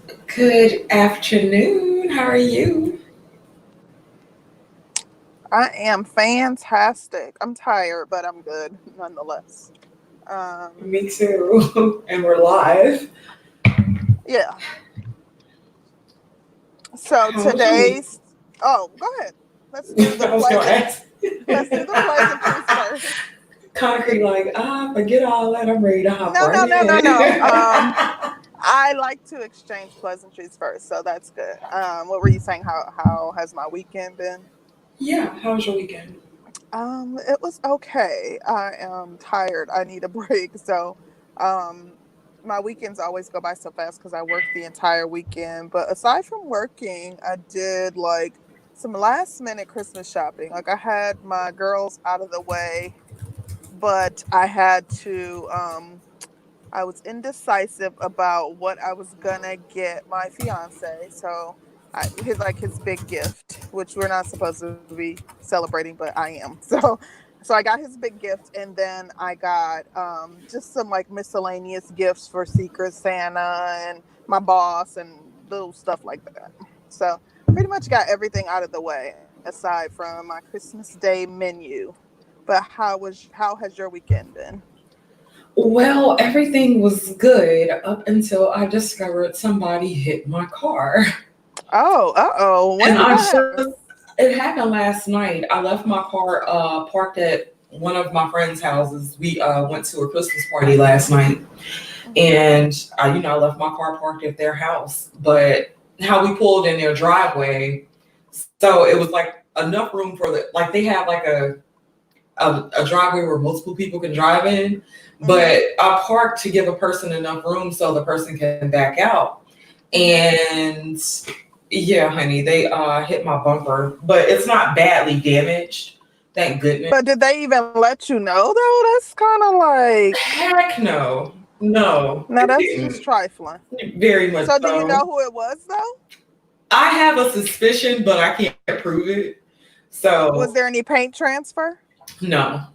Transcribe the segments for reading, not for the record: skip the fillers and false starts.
Good afternoon. How are you? I am fantastic. I'm tired, but I'm good nonetheless. Um, Me too. And we're live. yeah. So How was your week? go ahead. Let's do the I was gonna pleasant. ask. Let's do the pleasantries first. Concrete, like, forget all that. I'm ready to hop No, right no, no, no, in. no. I like to exchange pleasantries first, so that's good. What were you saying? How has my weekend been? Yeah, how was your weekend? It was okay. I am tired. I need a break. So, um, my weekends always go by so fast because I work the entire weekend. But aside from working, I did like some last minute Christmas shopping. Like I had my girls out of the way, but I was indecisive about what I was gonna get my fiance. So his big gift, which we're not supposed to be celebrating, but I am. So I got his big gift, and then I got just some like miscellaneous gifts for Secret Santa and my boss and little stuff like that. So pretty much got everything out of the way aside from my Christmas Day menu. But how has your weekend been? Well, everything was good up until I discovered somebody hit my car. Oh, when And did I that just, happen? it happened last night. I left my car parked at one of my friends' houses. We went to a Christmas party last night, Hmm. and I left my car parked at their house. But how we pulled in their driveway, so it was like enough room for like they have like a driveway where multiple people can drive in, Hmm. but I parked to give a person enough room so the person can back out. Hmm. And yeah, honey, they hit my bumper, but it's not badly damaged. Thank goodness. But did they even let you know though? That's kind of like Heck no. No, now it that's just didn't. trifling. Very much So do you know so. who it was though? I have a suspicion, but I can't prove it. So Was there any paint transfer? no.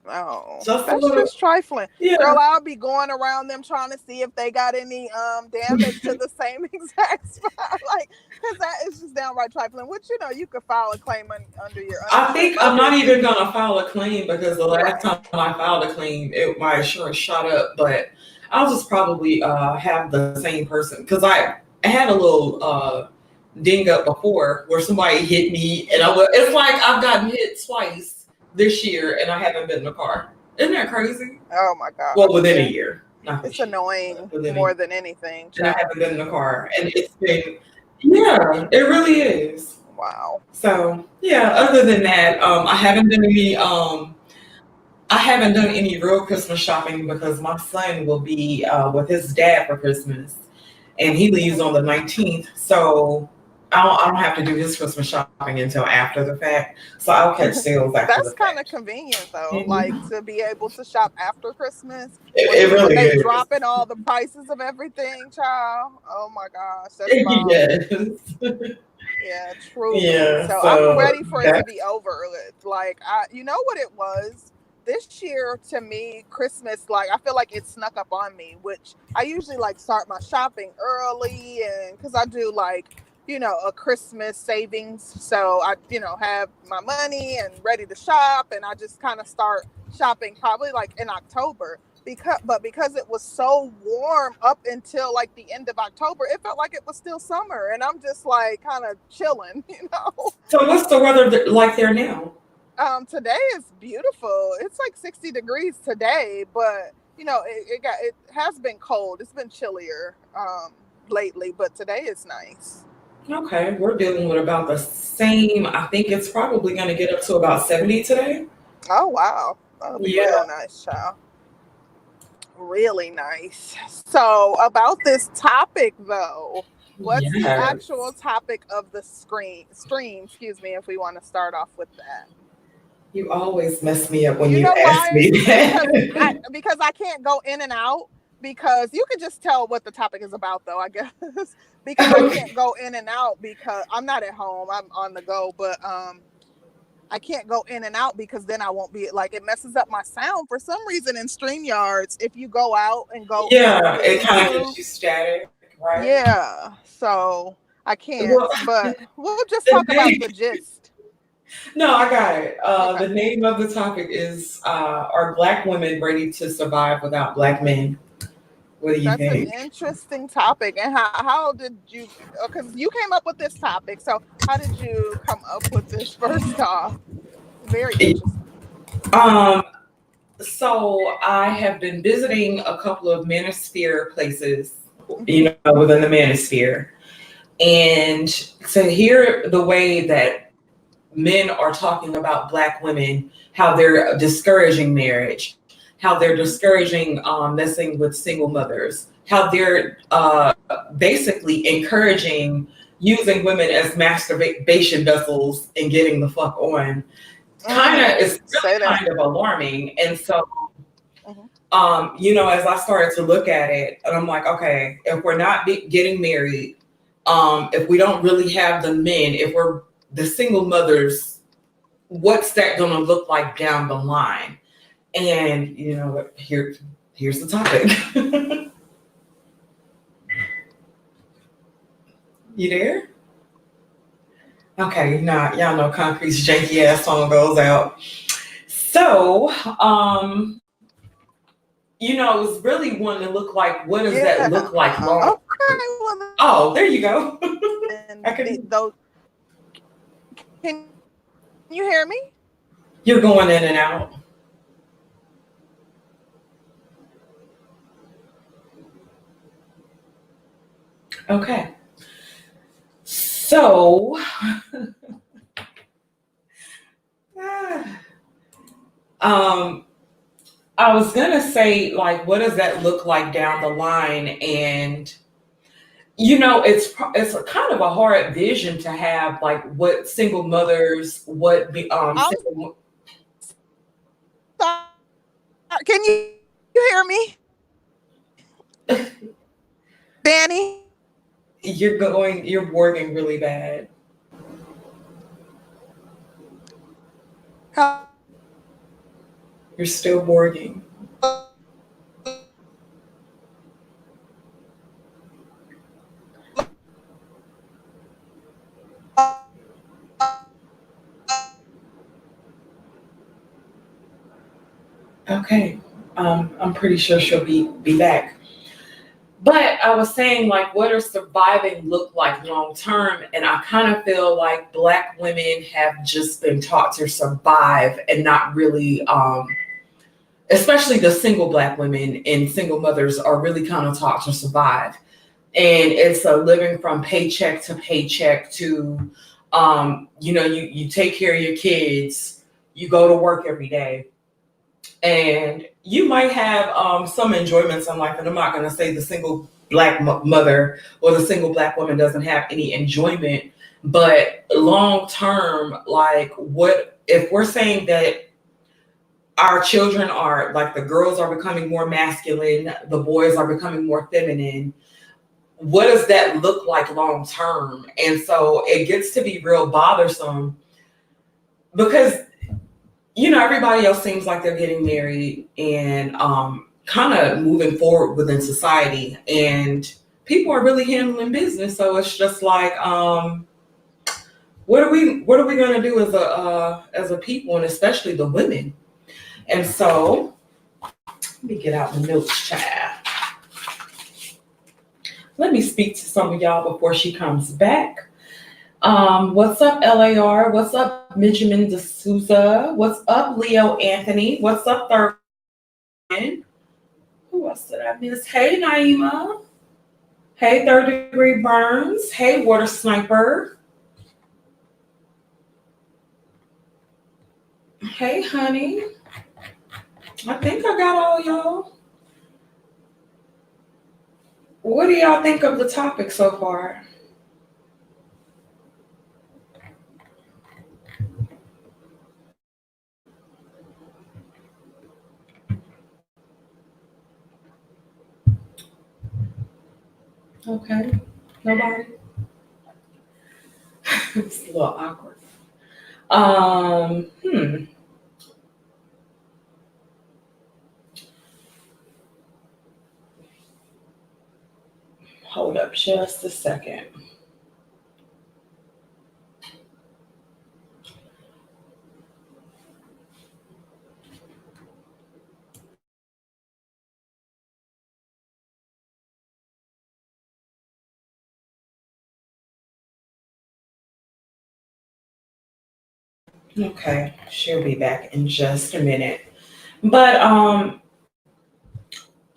Oh, Just a that's little. just trifling. Girl, Yeah. I'll be going around them trying to see if they got any damage to the same exact spot. Like, cause that is just downright trifling. Which you could file a claim under your I uninsured think I'm not motorist if even you gonna file a claim because the last right. time I filed a claim, my insurance shot up. But I'll just probably have the same person because I had a little ding up before where somebody hit me, and Hmm. it's like I've gotten hit twice this year, and I haven't been in the car. Isn't that crazy? Oh my Well, gosh, within a yeah. year, not It's this year, but annoying within a year, more than anything, and I child. haven't been in the car, and it's been yeah, it really is. Wow. So yeah, other than that, I haven't done any real Christmas shopping because my son will be with his dad for Christmas, and he leaves on Hmm. the 19th. So I don't have to do his Christmas shopping until after the fact. So I'll catch sales after the That's kind fact. of convenient though, like Mhm. to be able to shop after Christmas It when really they is. dropping all the prices of everything, child. Oh my gosh, that's bomb. Yes. Yeah, truly. Yeah. So I'm So ready for it to that's be over. Like you know what it was this year to me, Christmas. Like I feel like it snuck up on me, which I usually like start my shopping early, and because I do like a Christmas savings, so I have my money and ready to shop, and I just kind of start shopping probably like in October because it was so warm up until like the end of October, it felt like it was still summer, and I'm just like kind of chilling, so. What's the weather like there now? Today is beautiful. It's like 60 degrees today, but it has been cold. It's been chillier lately, but today is nice. Okay, we're dealing with about the same. I think it's probably going to get up to about 70 today. Oh wow, that'll be Yeah. real nice, child. Really nice. So, about this topic though, what's the actual Yes. topic of the stream, excuse me, if we want to start off with that. You always mess me up when You you know ask why? me Because I that. because I can't go in and out, because you can just tell what the topic is about though, I guess. Because I Okay. can't go in and out because I'm not at home. I'm on the go, but I can't go in and out because then I won't be like, it messes up my sound for some reason in StreamYards. If you go out and go Yeah, into it kind of YouTube, gives you static. right? Yeah. So I can't, Well, but we'll just the talk about name, the gist. no, I got it. Okay. The name of the topic is Are Black Women Ready to Survive Without Black Men? What do you That's an think? interesting topic. And how did you, because you came up with this topic. So how did you come up with this first off? Very interesting. Um, so I have been visiting a couple of manosphere places, Hmm. within the manosphere, and to hear the way that men are talking about Black women, how they're discouraging marriage, how they're Hmm. discouraging messing with single mothers, how they're basically encouraging using women as masturbation vessels and getting the fuck on. Kind of, it's really Say that. kind of alarming. And so, Hmm. as I started to look at it, and I'm like, okay, if we're not getting married, if we don't really have the men, if we're the single mothers, what's that going to look like down the line? And here's the topic. You there? Okay, y'all know Concrete's janky ass song goes out. So, it's really wanting to look like, what does that Yeah. look like long? Okay. Well, Oh, there you go. I then can. those. Can you hear me? You're going in and out. Okay. So, um, I was gonna say, like, what does that look like down the line? And it's a kind of a hard vision to have, like, what single mothers, what be I'm single. sorry. Can you hear me, Danny? You're working really bad. Hello? You're still working. Okay. I'm pretty sure she'll be back. But I was saying, like, what does surviving look like long term? And I kind of feel like Black women have just been taught to survive and not really, especially the single Black women and single mothers are really kind of taught to survive. And it's a living from paycheck to paycheck to, you take care of your kids, you go to work every day, and you might have some enjoyments in life. And I'm not going to say the single Black mother or the single Black woman doesn't have any enjoyment, but long term, like, what if we're saying that our children are, like, the girls are becoming more masculine, the boys are becoming more feminine? What does that look like long term? And so it gets to be real bothersome because everybody else seems like they're getting married and kind of moving forward within society, and people are really handling business. So it's just like, what are we going to do as a people, and especially the women? And so let me get out the notes, child. Let me speak to some of y'all before she comes back. What's up, LAR? What's up, Benjamin D'Souza? What's up, Leo Anthony? What's up, Thurman? Who else did I miss? Hey, Naima. Hey, Third Degree Burns. Hey, Water Sniper. Hey, honey. I think I got all y'all. What do y'all think of the topic so far? Okay. Nobody? It's a little awkward. Um, hmm. Hold up just a second. Okay, she'll be back in just a minute. But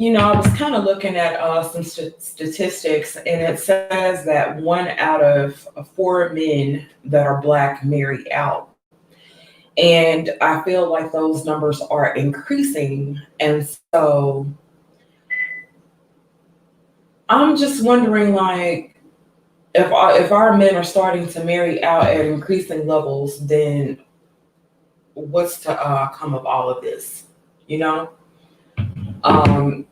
I was kind of looking at some statistics, and it says that one out of four men that are black marry out. And I feel like those numbers are increasing. And so I'm just wondering, like, if our men are starting to marry out at increasing levels, then what's to come of all of this? You know? Um,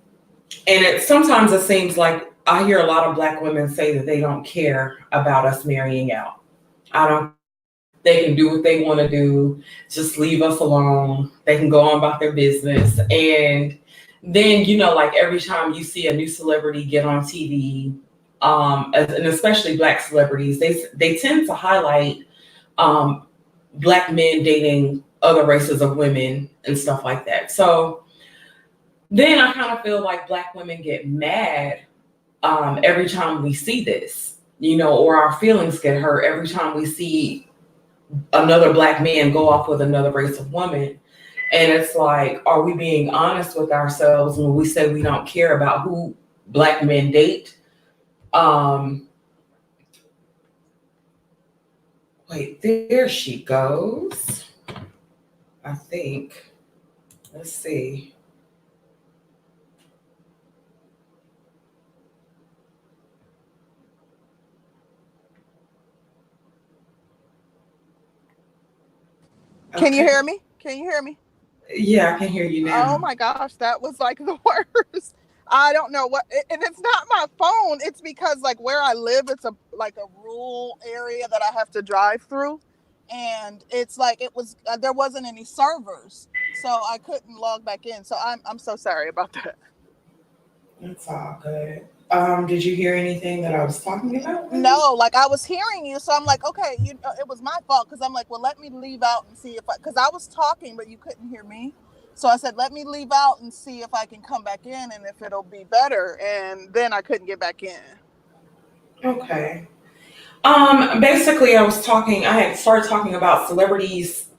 and sometimes it seems like I hear a lot of black women say that they don't care about us marrying out. I don't. They can do what they want to do. Just leave us alone. They can go on about their business. And then like every time you see a new celebrity get on TV, and especially black celebrities, they tend to highlight um, black men dating other races of women and stuff like that. So then I kind of feel like black women get mad every time we see this, or our feelings get hurt every time we see another black man go off with another race of woman. And it's like, are we being honest with ourselves when we say we don't care about who black men date? Um, Wait, there she goes. I think. Let's see. Can you hear Okay. me? Can you hear me? Yeah, I can hear you Oh now. my gosh, that was like the worst. I don't know what, and it's not my phone. It's because like where I live, it's a rural area that I have to drive through, and it's like it was there wasn't any servers, so I couldn't log back in. So I'm so sorry about that. That's all good. Did you hear anything that I was talking about, maybe? No, like I was hearing you, so I'm like, okay, it was my fault because I'm like, well, let me leave out and see if because I was talking, but you couldn't hear me. So I said, let me leave out and see if I can come back in and if it'll be better. And then I couldn't get back in. Okay. Basically, I had started talking about celebrities.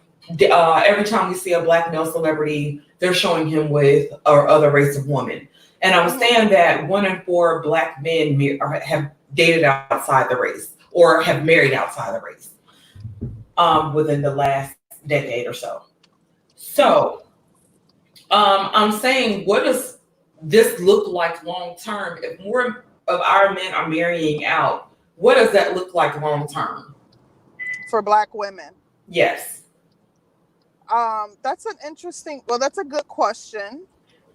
Every time we see a black male celebrity, they're showing him with or other race of woman. And I was Mm-hmm. saying that one in four black men have dated outside the race or have married outside the race within the last decade or so. Mm-hmm. So I'm saying, what does this look like long term? If more of our men are marrying out, what does that look like long term? For black women. Yes. That's an interesting, well, that's a good question.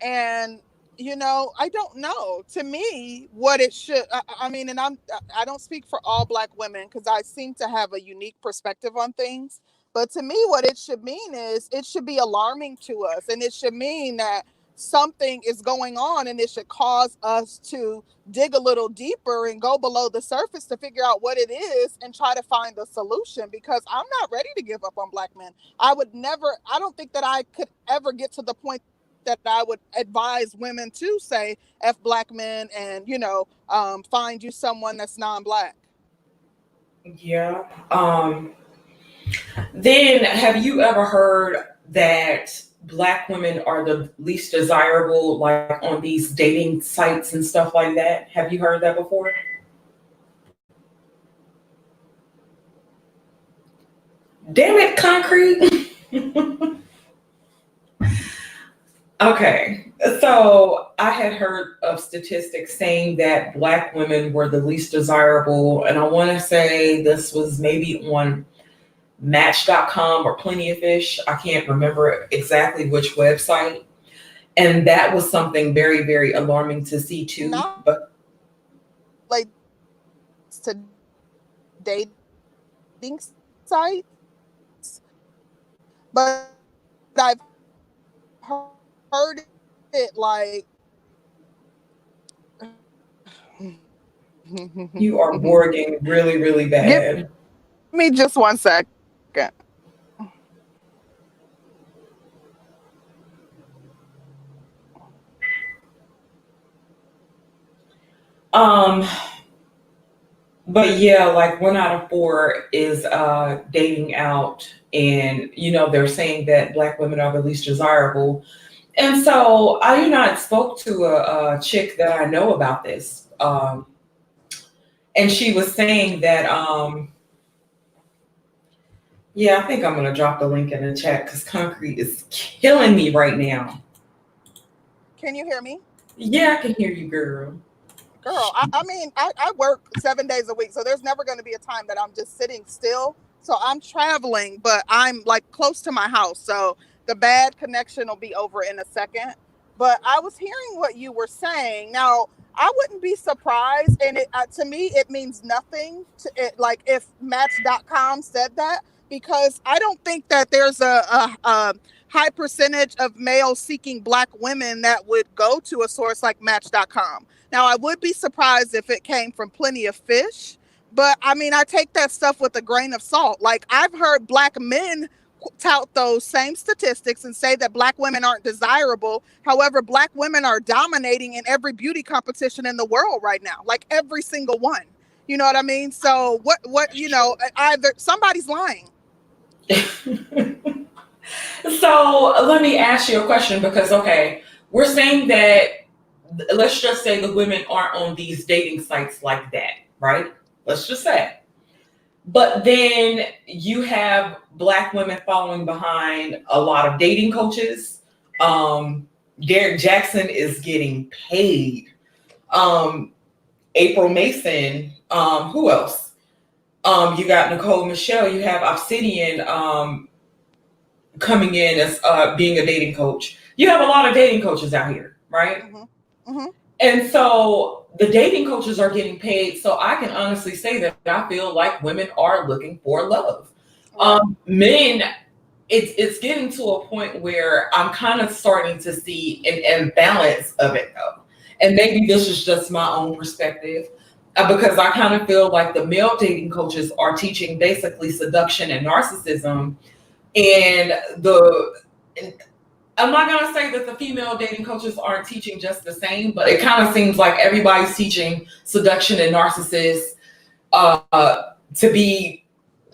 And, I don't know. To me, what it should, I mean, and I don't speak for all black women because I seem to have a unique perspective on things. But to me, what it should mean is it should be alarming to us. And it should mean that something is going on and it should cause us to dig a little deeper and go below the surface to figure out what it is and try to find a solution because I'm not ready to give up on black men. I would never, I don't think that I could ever get to the point that I would advise women to say F black men and, find you someone that's non black. Yeah. Then have you ever heard that black women are the least desirable, like on these dating sites and stuff like that? Have you heard that before? Damn it, concrete. Okay. So I had heard of statistics saying that black women were the least desirable. And I want to say this was maybe on Match.com or Plenty of Fish. I can't remember exactly which website. And that was something very, very alarming to see too. Not But like to dating sites, but I've heard it like You are working really, really Give bad. me just 1 second. Um, but yeah, like 1 out of 4 is dating out, and they're saying that black women are the least desirable. And so I spoke to a chick that I know about this, and she was saying that yeah, I think I'm gonna drop the link in the chat because concrete is killing me right now. Can you hear me? Yeah, I can hear you, girl. Girl, I mean, I work 7 days a week, so there's never going to be a time that I'm just sitting still. So I'm traveling, but I'm like close to my house. So the bad connection will be over in a second. But I was hearing what you were saying. Now, I wouldn't be surprised. And to me, it means nothing to it. Like if Match.com said that, because I don't think that there's a high percentage of males seeking black women that would go to a source like Match.com. Now, I would be surprised if it came from Plenty of Fish, but I mean, I take that stuff with a grain of salt. Like, I've heard black men tout those same statistics and say that black women aren't desirable. However, black women are dominating in every beauty competition in the world right now, like every single one. You know what I mean? So, either somebody's lying. So let me ask you a question because, okay, we're saying that, let's just say the women aren't on these dating sites like that, right? Let's just say. But then you have black women following behind a lot of dating coaches. Derek Jackson is getting paid. Um, April Mason. Who else? You got Nicole Michelle. You have Obsidian coming in as being a dating coach. You have a lot of dating coaches out here, right? Mm-hmm. Mm-hmm. And so the dating coaches are getting paid. So I can honestly say that I feel like women are looking for love. Right. Men, it's getting to a point where I'm kind of starting to see an imbalance of it though. And maybe this is just my own perspective. Because I kind of feel like the male dating coaches are teaching basically seduction and narcissism, and the I'm not gonna say that the female dating coaches aren't teaching just the same, but it kind of seems like everybody's teaching seduction and narcissists to be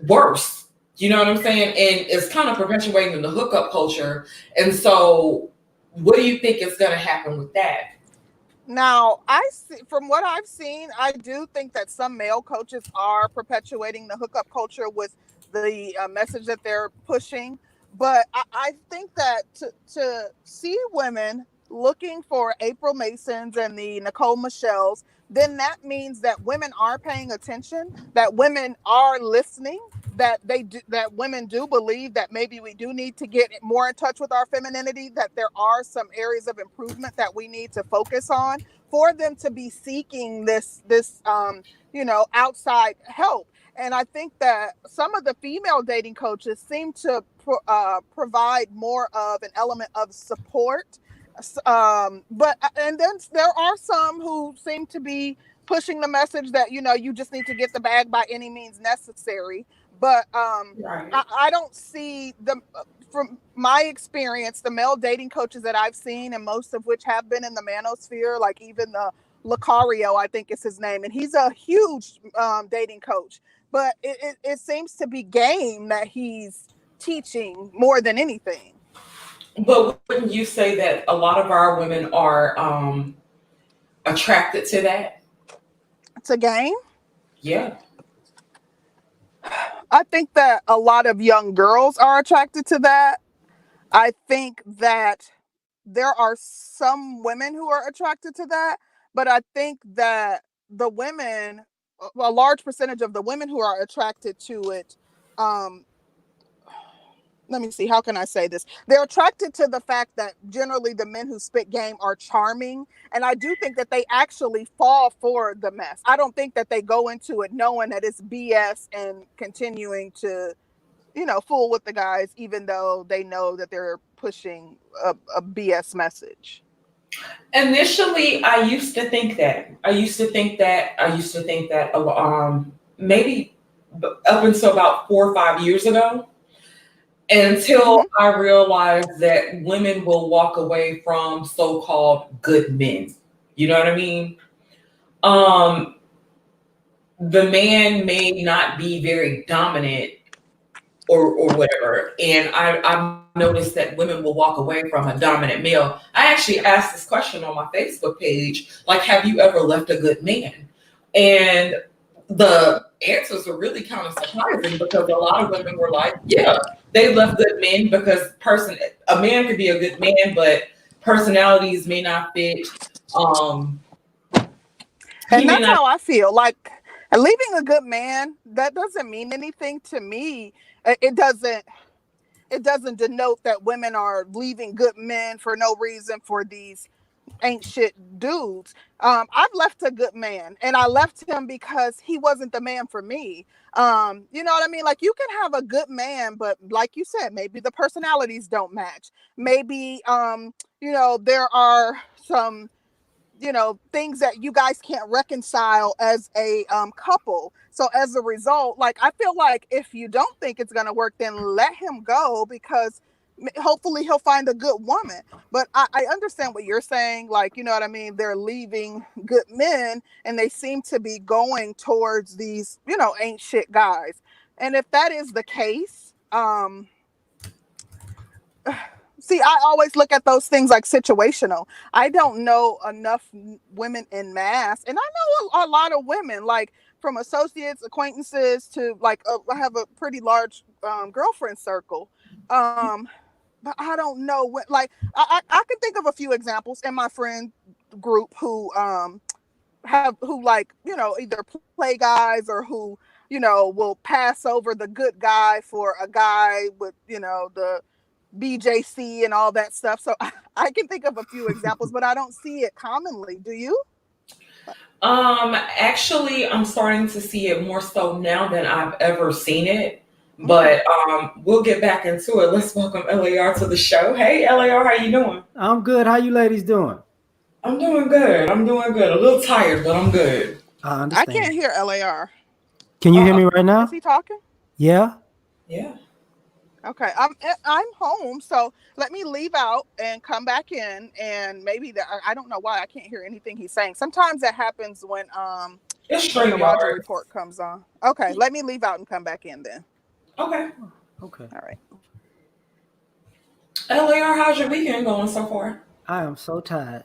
worse. You know what I'm saying? And it's kind of perpetuating the hookup culture. And so, what do you think is going to happen with that? Now, from what I've seen, I do think that some male coaches are perpetuating the hookup culture with the message that they're pushing. But I think that to see women looking for April Masons and the Nicole Michelles, then that means that women are paying attention, that women are listening, that women do believe that maybe we do need to get more in touch with our femininity, that there are some areas of improvement that we need to focus on for them to be seeking this outside help. And I think that some of the female dating coaches seem to provide more of an element of support. But and then there are some who seem to be pushing the message that you just need to get the bag by any means necessary. But Right. I don't see the from my experience, the male dating coaches that I've seen, and most of which have been in the manosphere, like even the Lucario, I think is his name, and he's a huge dating coach. But it seems to be game that he's teaching more than anything. But wouldn't you say that a lot of our women are attracted to that? It's a game. Yeah. I think that a lot of young girls are attracted to that. I think that there are some women who are attracted to that, but I think that the women, a large percentage of the women who are attracted to it, um, let me see, how can I say this? They're attracted to the fact that generally the men who spit game are charming. And I do think that they actually fall for the mess. I don't think that they go into it knowing that it's BS and continuing to fool with the guys, even though they know that they're pushing a BS message. Initially, I used to think that. Maybe up until about 4 or 5 years ago, until Mm-hmm. I realized that women will walk away from so-called good men. You know what I mean? Um, the man may not be very dominant or whatever. And I've noticed that women will walk away from a dominant male. I actually asked this question on my Facebook page, like, have you ever left a good man? And the answers are really kind of surprising because a lot of women were like, yeah, they left good men because a man could be a good man, but personalities may not fit. Um, he And may that's not. how I feel. Like leaving a good man, that doesn't mean anything to me. It doesn't. It doesn't denote that women are leaving good men for no reason for these ain't shit dudes. I've left a good man, and I left him because he wasn't the man for me. You know what I mean? Like you can have a good man, but like you said, maybe the personalities don't match. Maybe there are some things that you guys can't reconcile as a couple. So as a result, like I feel like if you don't think it's going to work, then let him go, because hopefully he'll find a good woman. But I understand what you're saying, like, you know what I mean, they're leaving good men and they seem to be going towards these ain't shit guys. And if that is the case, see, I always look at those things like situational. I don't know enough women in mass, and I know a lot of women, like from associates, acquaintances to like I have a pretty large girlfriend circle. Um, but I don't know what. Like, I can think of a few examples in my friend group who like either play guys or who will pass over the good guy for a guy with the BJC and all that stuff. So I can think of a few examples, but I don't see it commonly. Do you? Actually, I'm starting to see it more so now than I've ever seen it. Mm. But we'll get back into it. Let's welcome LAR to the show. Hey, LAR, how you doing? I'm good. How you ladies doing? I'm doing good. I'm doing good. A little tired, but I'm good. I I can't understand. hear LAR. Can you hear me right Is now? he talking? Yeah. Yeah. Okay, I'm home, so let me leave out and come back in, and maybe that I don't know why I can't hear anything he's saying. Sometimes that happens It's when the Roger StreamYard. report comes on. Okay, let me leave out and come back in then. Okay. Okay. All right. LAR, how's your weekend going so far? I am so tired.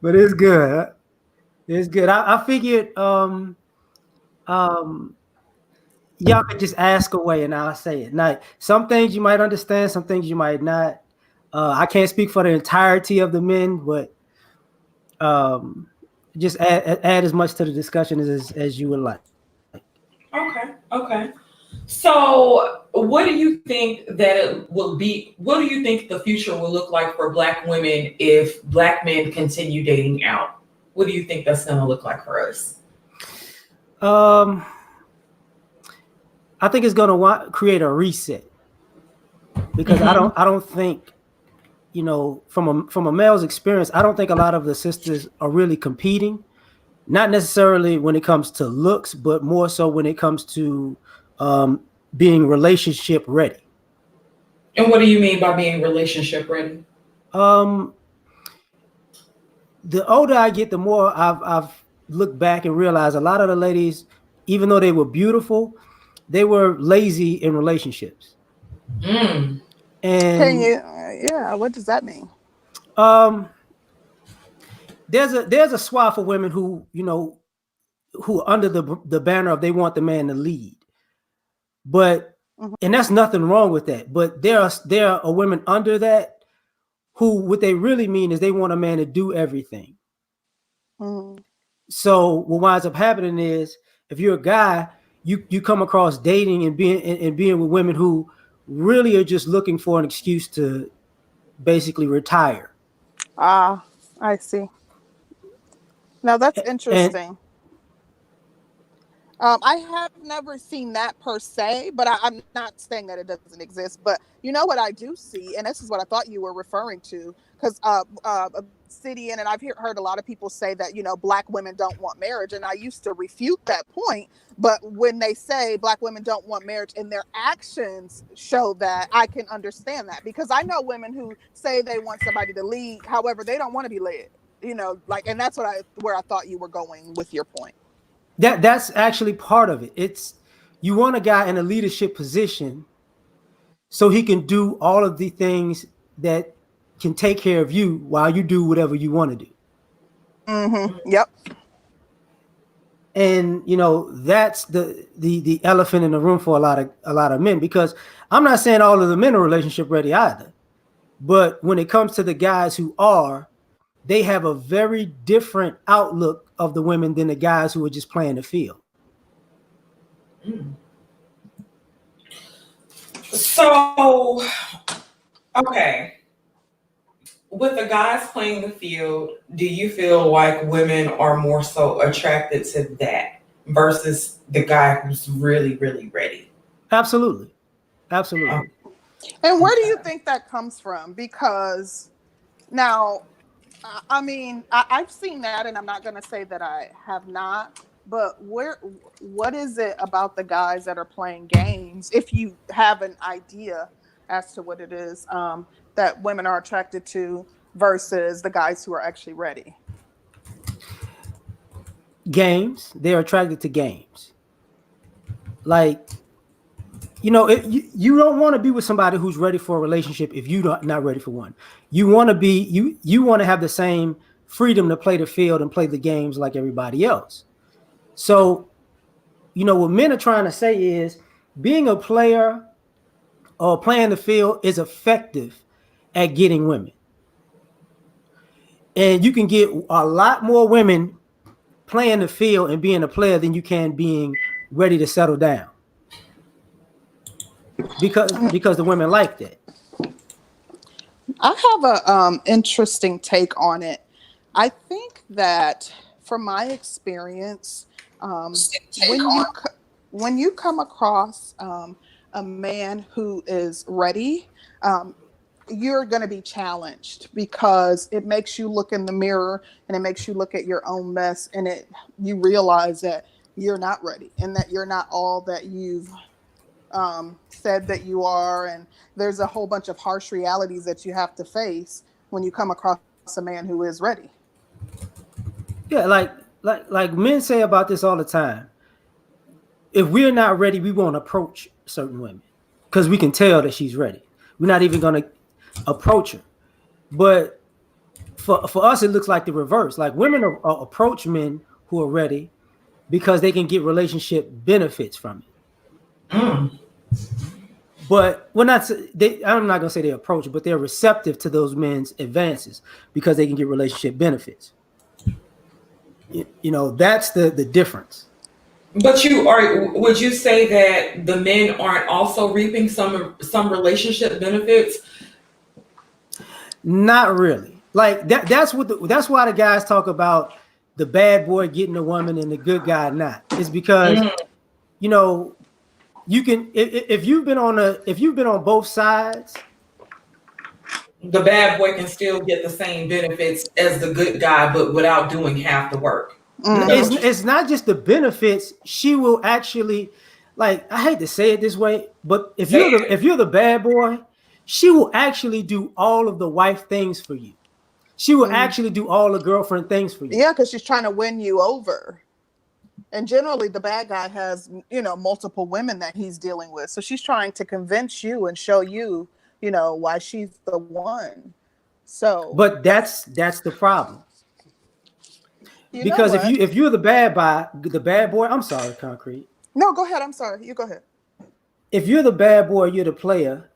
But it's good. It's good. I figured um y'all could just ask away and I'll say it. Now, some things you might understand, some things you might not. I can't speak for the entirety of the men, but um just add as much to the discussion as you would like. Okay. Okay. So, what do you think that it will be? What do you think the future will look like for Black women if Black men continue dating out? What do you think that's going to look like for us? Um I think it's going to create a reset because Mm-hmm. I don't think from a male's experience, I don't think a lot of the sisters are really competing. Not necessarily when it comes to looks, but more so when it comes to um, being relationship ready. And what do you mean by being relationship ready? Um, the older I get, the more I've looked back and realized a lot of the ladies, even though they were beautiful, they were lazy in relationships. Mm. Can And you? Yeah. What does that mean? um, there's a swath of women who under the banner of they want the man to lead. But Mhm. and that's nothing wrong with that. But there are women under that who what they really mean is they want a man to do everything. Mhm. So what winds up happening is if you're a guy, you come across dating and being with women who really are just looking for an excuse to basically retire. Ah, I see. Now that's And interesting. I have never seen that per se, but I'm not saying that it doesn't exist. But you know what I do see, and this is what I thought you were referring to, because City and I've heard a lot of people say that, you know, Black women don't want marriage, and I used to refute that point. But when they say Black women don't want marriage and their actions show that, I can understand that, because I know women who say they want somebody to lead, however, they don't want to be led. You know, like, and that's where I thought you were going with your point. That's actually part of it. It's you want a guy in a leadership position so he can do all of the things that can take care of you while you do whatever you want to do. Yep. And you know, that's the elephant in the room for a lot of men, because I'm not saying all of the men are relationship ready either. But when it comes to the guys who are, they have a very different outlook of the women than the guys who are just playing the field. So, okay. With the guys playing the field, do you feel like women are more so attracted to that versus the guy who's really, really ready? Absolutely. Absolutely. And where do you think that comes from? Because now, I mean, I've seen that, and I'm not going to say that I have not. But what is it about the guys that are playing games, if you have an idea as to what it is, that women are attracted to versus the guys who are actually ready? Games. They're attracted to games. Like, you know, you don't want to be with somebody who's ready for a relationship if you're not ready for one. You want to be you want to have the same freedom to play the field and play the games like everybody else. So, you know, what men are trying to say is being a player or playing the field is effective at getting women. And you can get a lot more women playing the field and being a player than you can being ready to settle down. Because the women like that. I have a interesting take on it. I think that from my experience, when you come across a man who is ready, you're going to be challenged, because it makes you look in the mirror and it makes you look at your own mess, and you realize that you're not ready and that you're not all that you've said that you are. And there's a whole bunch of harsh realities that you have to face when you come across a man who is ready. Yeah, like men say about this all the time. If we're not ready, we won't approach certain women because we can tell that she's ready. We're not even going to approach her. But for us, it looks like the reverse. Like women approach men who are ready because they can get relationship benefits from it. But I'm not going to say they approach, but they're receptive to those men's advances because they can get relationship benefits. You know, that's the difference. But would you say that the men aren't also reaping some relationship benefits? Not really. Like that's why the guys talk about the bad boy getting a woman and the good guy not. It's because you know, you can if you've been on both sides, the bad boy can still get the same benefits as the good guy, but without doing half the work. It's not just the benefits. She will actually, like, I hate to say it this way, but if you're the bad boy, she will actually do all of the wife things for you. She will actually do all the girlfriend things for you. Yeah, because she's trying to win you over. And generally, the bad guy has, you know, multiple women that he's dealing with. So she's trying to convince you and show you, you know, why she's the one. So, but that's the problem. Because if you're the bad boy, I'm sorry, Concrete. No, go ahead. I'm sorry. You go ahead. If you're the bad boy, you're the player.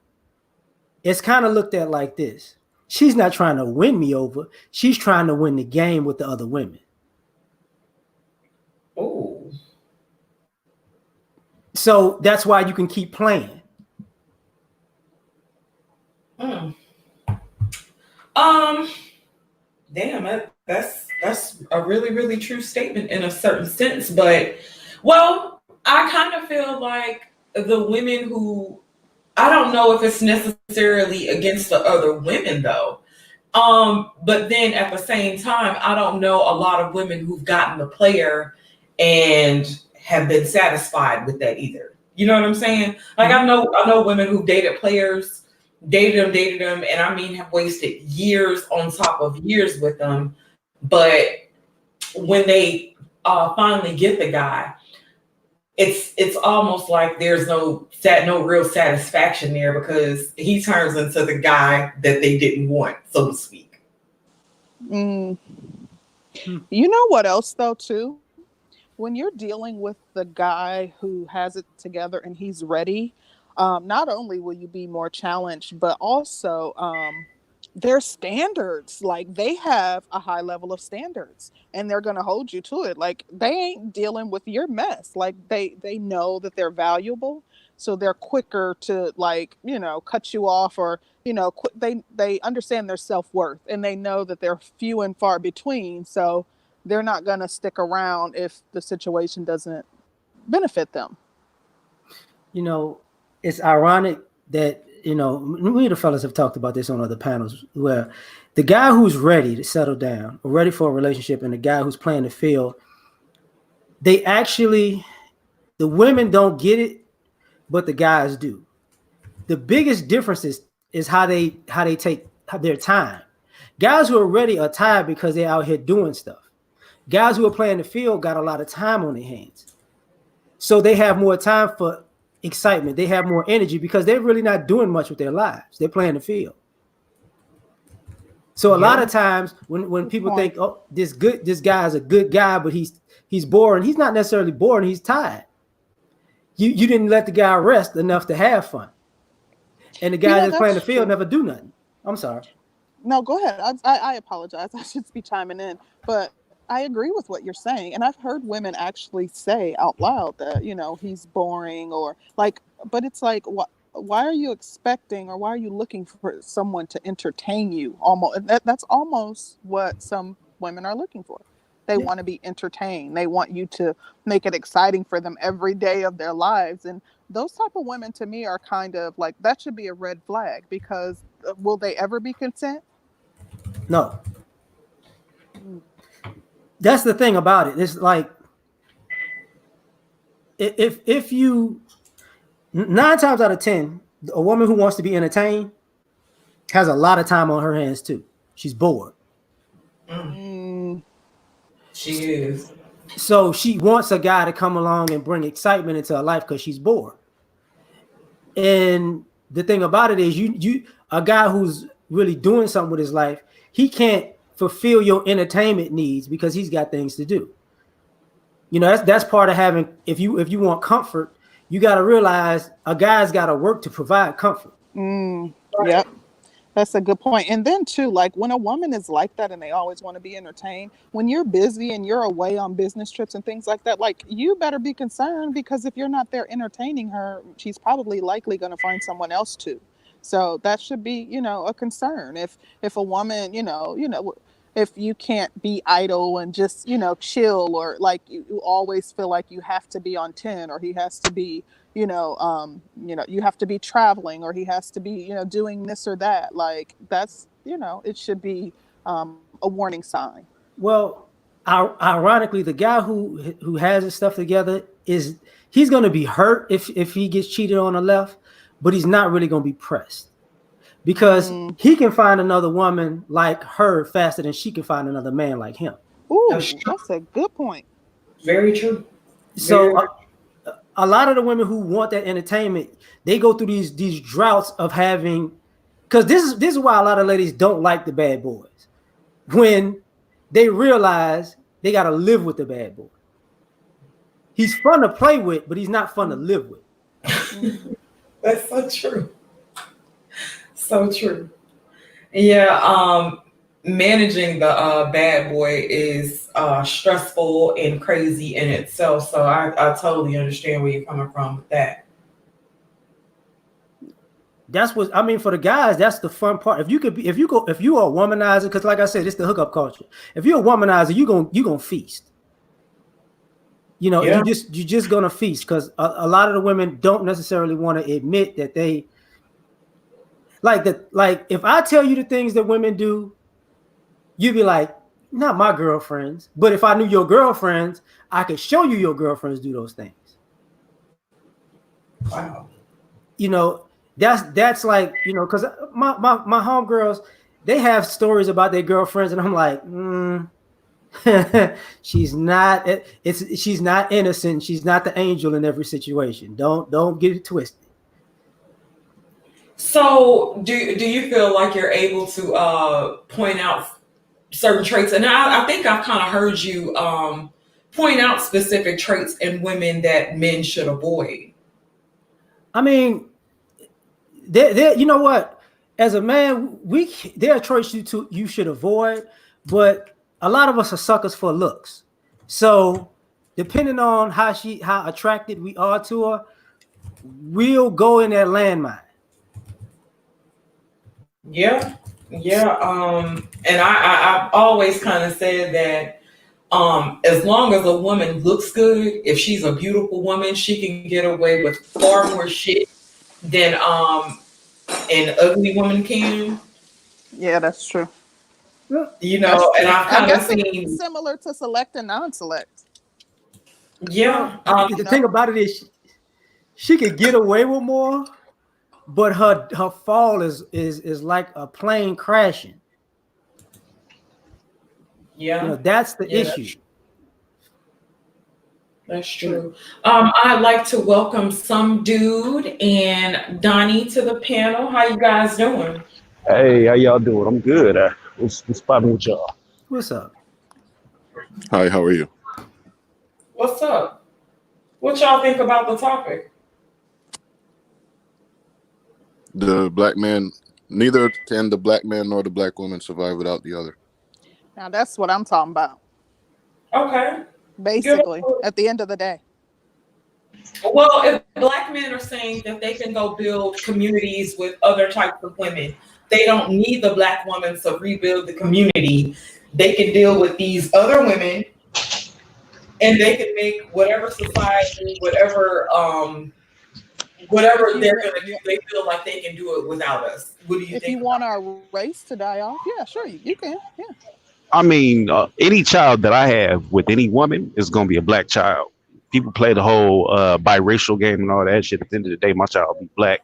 It's kind of looked at like this. She's not trying to win me over. She's trying to win the game with the other women. Oh. So that's why you can keep playing. Damn, that's a really, really true statement in a certain sense. But, well, I kind of feel like the women who, I don't know if it's necessarily against the other women though. But then at the same time, I don't know a lot of women who've gotten the player and have been satisfied with that either. You know what I'm saying? Like I know women who dated players, dated them, and I mean have wasted years on top of years with them. But when they finally get the guy, it's almost like there's no real satisfaction there because he turns into the guy that they didn't want, so to speak. You know what else though too? When you're dealing with the guy who has it together and he's ready, not only will you be more challenged, but also their standards, like they have a high level of standards and they're going to hold you to it. Like they ain't dealing with your mess. Like they know that they're valuable, so they're quicker to, like, you know, cut you off, or, you know, they understand their self-worth and they know that they're few and far between, so they're not going to stick around if the situation doesn't benefit them. You know, it's ironic that, you know, we the fellas have talked about this on other panels, where the guy who's ready to settle down or ready for a relationship and the guy who's playing the field, they actually, the women don't get it, but the guys do. The biggest difference is how they take their time. Guys who are ready are tired because they're out here doing stuff. Guys who are playing the field got a lot of time on their hands. So they have more time for excitement. They have more energy because they're really not doing much with their lives. They're playing the field. So a lot of times when people think, oh, this guy is a good guy, but he's boring. He's not necessarily boring. He's tired. You didn't let the guy rest enough to have fun. And the guy that's playing the field never do nothing. I'm sorry. No, go ahead. I apologize. I should be chiming in, but I agree with what you're saying. And I've heard women actually say out loud that, you know, he's boring, or like, but it's like, why are you expecting, or why are you looking for someone to entertain you? Almost, that's almost what some women are looking for. They want to be entertained. They want you to make it exciting for them every day of their lives. And those type of women, to me, are kind of like, that should be a red flag, because will they ever be content? No. That's the thing about it. It's like, if you, 9 times out of 10, a woman who wants to be entertained has a lot of time on her hands too. She's bored. She is. So she wants a guy to come along and bring excitement into her life because she's bored. And the thing about it is, you a guy who's really doing something with his life, he can't fulfill your entertainment needs because he's got things to do. You know, that's part of having, if you want comfort, you got to realize a guy's got to work to provide comfort. Yep. That's a good point. And then too, like when a woman is like that and they always want to be entertained, when you're busy and you're away on business trips and things like that, like you better be concerned, because if you're not there entertaining her, she's probably likely going to find someone else too. So that should be, you know, a concern. If a woman, you know, if you can't be idle and just, you know, chill, or like you always feel like you have to be on 10, or he has to be, you know, you have to be traveling, or he has to be, you know, doing this or that. Like that's, you know, it should be a warning sign. Well, ironically, the guy who has his stuff together he's going to be hurt if he gets cheated on the left, but he's not really going to be pressed, because he can find another woman like her faster than she can find another man like him. Ooh, that's a good point. Very true. So a lot of the women who want that entertainment, they go through these droughts of having, because this is why a lot of ladies don't like the bad boys, when they realize they got to live with the bad boy. He's fun to play with, but he's not fun to live with. That's so true. So true. Yeah, managing the bad boy is stressful and crazy in itself. So I totally understand where you're coming from with that. That's what I mean for the guys. That's the fun part. If you are a womanizer, because like I said, it's the hookup culture. If you're a womanizer, you gonna feast. You know, Yeah. you're just gonna feast because a lot of the women don't necessarily want to admit that they like that. Like if I tell you the things that women do, you'd be like, not my girlfriends. But if I knew your girlfriends, I could show you your girlfriends do those things. Wow. You know, that's like, you know, because my homegirls, they have stories about their girlfriends, and I'm like, she's not she's not innocent. She's not the angel in every situation. Don't get it twisted. So do you feel like you're able to point out certain traits? And I think I've kind of heard you point out specific traits in women that men should avoid. I mean, you know what? As a man, there are traits you should avoid, but a lot of us are suckers for looks. So depending on how attracted we are to her, we'll go in that landmine. Yeah, yeah. And I've always kind of said that as long as a woman looks good, if she's a beautiful woman, she can get away with far more shit than an ugly woman can. Yeah, that's true. You know, and I've I kind of guess seen it's similar to select and non-select. yeah. The thing about it is she could get away with more, but her fall is like a plane crashing. Yeah. You know, that's the issue. That's true. I'd like to welcome Some Dude and Donnie to the panel. How you guys doing? Hey, how y'all doing? I'm good. What's poppin' with y'all? What's up? Hi, how are you? What's up? What y'all think about the topic? The black man, neither can the black man nor the black woman survive without the other. Now that's what I'm talking about. Okay. Basically, at the end of the day. Well, if black men are saying that they can go build communities with other types of women, they don't need the black woman to rebuild the community. They can deal with these other women, and they can make whatever society, whatever they're gonna do, they feel like they can do it without us. What do you think? If you want our race to die off, yeah, sure, you can. Yeah. I mean, any child that I have with any woman is gonna be a black child. People play the whole biracial game and all that shit. At the end of the day, my child will be black.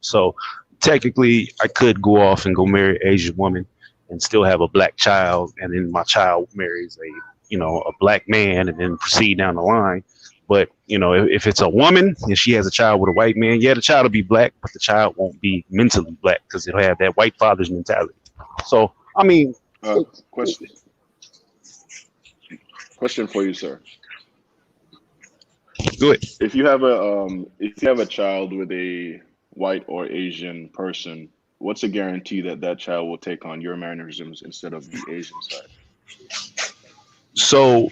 So technically, I could go off and go marry an Asian woman and still have a black child, and then my child marries a black man, and then proceed down the line. But if it's a woman and she has a child with a white man, yeah, the child will be black, but the child won't be mentally black because it'll have that white father's mentality. So I mean. Question for you, sir. Good. If you have a child with a white or Asian person, what's a guarantee that that child will take on your mannerisms instead of the Asian side? So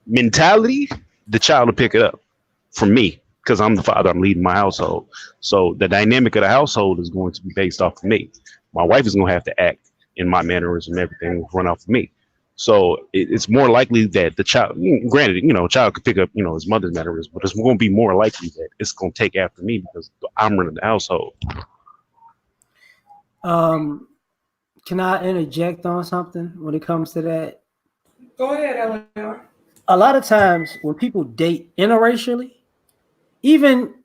mentality, the child will pick it up from me because I'm the father. I'm leading my household. So the dynamic of the household is going to be based off of me. My wife is going to have to act in my mannerism, everything will run off of me. So it's more likely that the child, granted, child could pick up, his mother's mannerism, but it's going to be more likely that it's going to take after me because I'm running the household. Can I interject on something when it comes to that? Go ahead, Eleanor. A lot of times when people date interracially,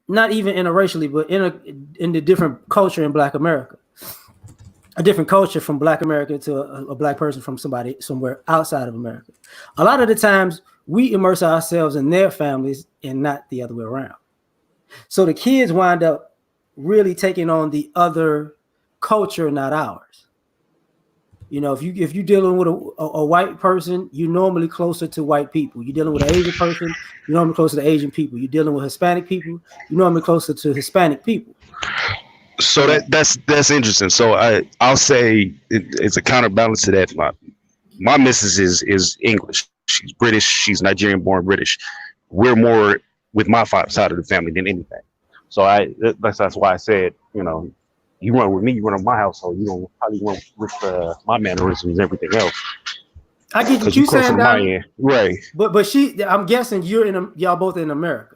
not even interracially, but in the different culture in Black America, a different culture from Black America to a Black person from somewhere outside of America. A lot of the times we immerse ourselves in their families and not the other way around. So the kids wind up really taking on the other culture, not ours. If you're dealing with a white person, you're normally closer to white people. You're dealing with an Asian person, you're normally closer to Asian people. You're dealing with Hispanic people, you're normally closer to Hispanic people. So that's interesting. So I'll say it's a counterbalance to that. My missus is English. She's British. She's Nigerian born British. We're more with my side of the family than anything. So that's why I said, you run with me, you run on my household. You don't probably run with my mannerisms and everything else. I get Because you you closer saying to my down, end, right? but I'm guessing y'all both in America.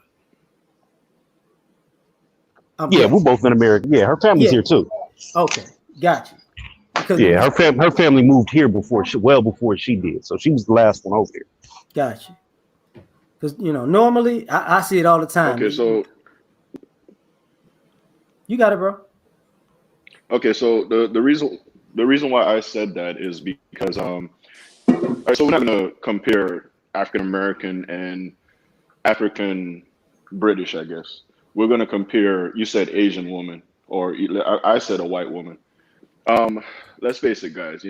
I'm Yeah, we're guessing. both in America. Yeah, her family's Yeah. here too. Okay. Got you. Because Yeah, her family moved here before she did. So she was the last one over here. got you. Because normally I see it all the time. Okay, so You got it, bro. the reason why I said that is because all right, so we're not gonna compare African American and African British, I guess. We're gonna compare. You said Asian woman, or I said a white woman. Um, let's face it, guys.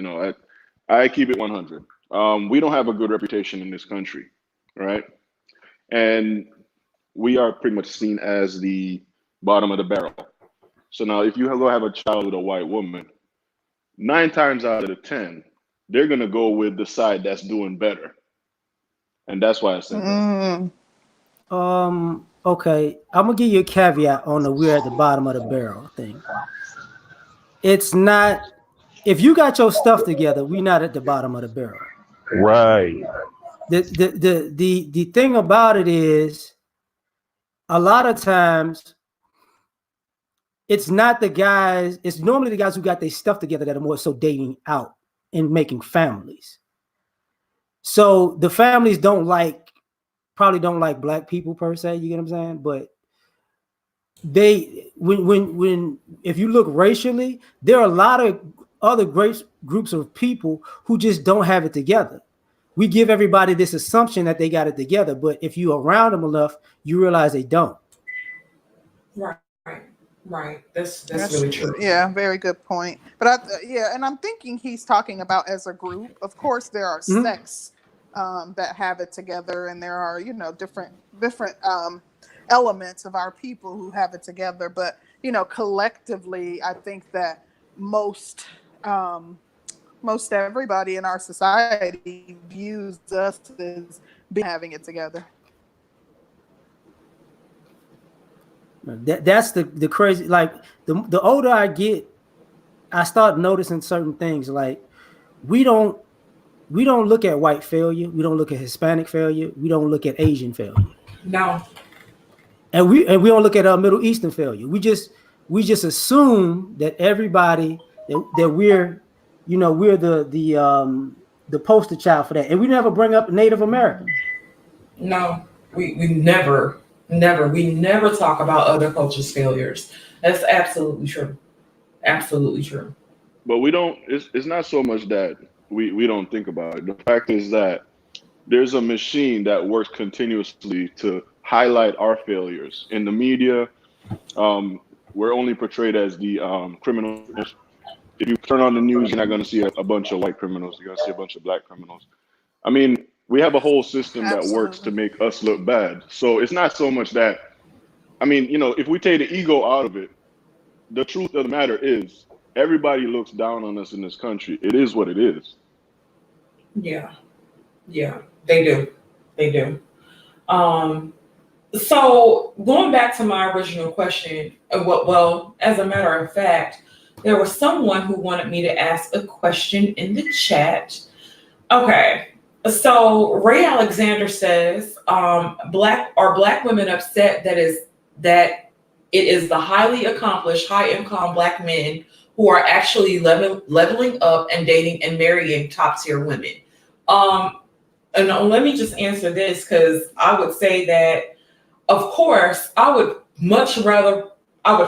I keep it 100. We don't have a good reputation in this country, right? And we are pretty much seen as the bottom of the barrel. So now, if you go have a child with a white woman, 9 times out of the 10, they're gonna go with the side that's doing better, and that's why I said that. Mm. Okay. I'm gonna give you a caveat on the we're at the bottom of the barrel thing. It's not if you got your stuff together, we're not at the bottom of the barrel. Right. The thing about it is a lot of times it's not the guys, it's normally the guys who got their stuff together that are more so dating out and making families. So the families probably don't like black people per se, you get what I'm saying? But when if you look racially, there are a lot of other great groups of people who just don't have it together. We give everybody this assumption that they got it together, but if you're around them enough, you realize they don't. Right. That's really true. Yeah, very good point. But and I'm thinking he's talking about as a group. Of course, there are sects that have it together, and there are different elements of our people who have it together. But collectively, I think that most everybody in our society views us as having it together. That's the crazy. Like the older I get, I start noticing certain things. Like we don't look at white failure. We don't look at Hispanic failure. We don't look at Asian failure. No. And we don't look at Middle Eastern failure. We just assume that everybody that we're the poster child for that, and we never bring up Native Americans. No, we never talk about other cultures' failures. That's absolutely true. Absolutely true. But we don't. It's not so much that we don't think about it. The fact is that there's a machine that works continuously to highlight our failures in the media. We're only portrayed as the criminals. If you turn on the news, you're not going to see a bunch of white criminals. You're going to see a bunch of black criminals. I mean, we have a whole system that works to make us look bad. So it's not so much that, I mean, if we take the ego out of it, the truth of the matter is everybody looks down on us in this country. It is what it is. Yeah, they do. So going back to my original question, as a matter of fact, there was someone who wanted me to ask a question in the chat. Okay, so Ray Alexander says, black women upset that it is the highly accomplished, high-income black men who are actually leveling up and dating and marrying top-tier women? And let me just answer this, because I would say that, of course, I would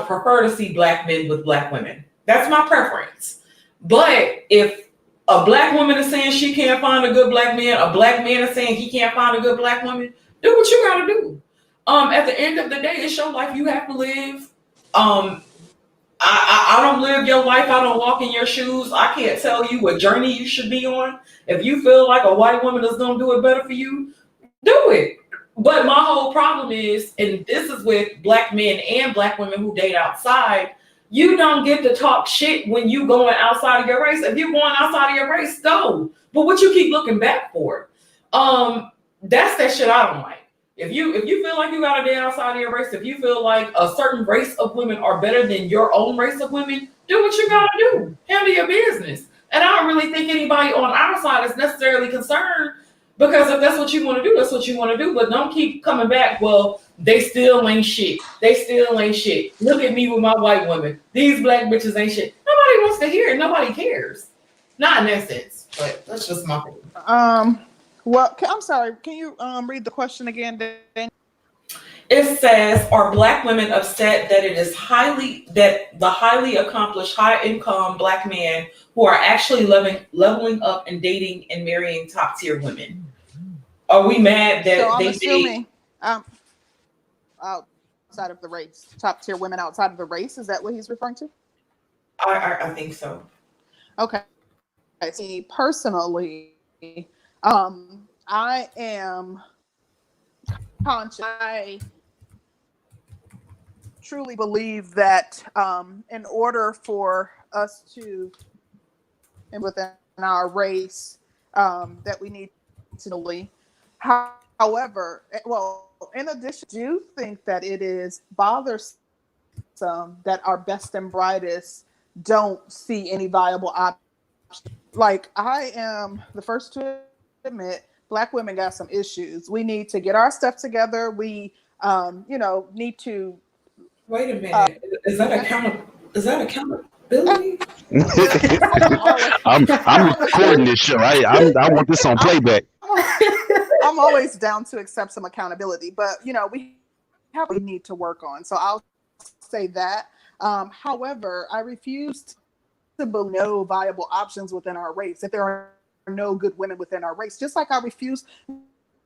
prefer to see black men with black women. That's my preference. But if a black woman is saying she can't find a good black man, a black man is saying he can't find a good black woman, do what you gotta do. At the end of the day, it's your life you have to live. I don't live your life. I don't walk in your shoes. I can't tell you what journey you should be on. If you feel like a white woman is going to do it better for you, do it. But my whole problem is, and this is with black men and black women who date outside, you don't get to talk shit when you going outside of your race. If you're going outside of your race, go. But what you keep looking back for? That's that shit I don't like. If you feel like you gotta date outside of your race, if you feel like a certain race of women are better than your own race of women, do what you gotta do. Handle your business. And I don't really think anybody on our side is necessarily concerned, because if that's what you want to do, that's what you want to do. But don't keep coming back. Well, they still ain't shit. They still ain't shit. Look at me with my white women. These black bitches ain't shit. Nobody wants to hear it. Nobody cares. Not in that sense, but that's just my opinion. Well, I'm sorry. Can you read the question again, Dan? It says, are black women upset that the highly accomplished, high-income black men who are actually leveling up and dating and marrying top-tier women? Are we mad that so they I'm assuming outside of the race, top-tier women outside of the race? Is that what he's referring to? I think so. Okay. See, personally, I am conscious. I truly believe that in order for us to, and within our race, that we need to. However, well, in addition, I do think that it is bothersome that our best and brightest don't see any viable options. Like, I am the first to admit, black women got some issues. We need to get our stuff together. We, need to. Wait a minute. Is that accountability? I'm recording this show. I want this on playback. I'm always down to accept some accountability, but we need to work on. So I'll say that. However, I refuse to believe no viable options within our race. That there are no good women within our race, just like I refuse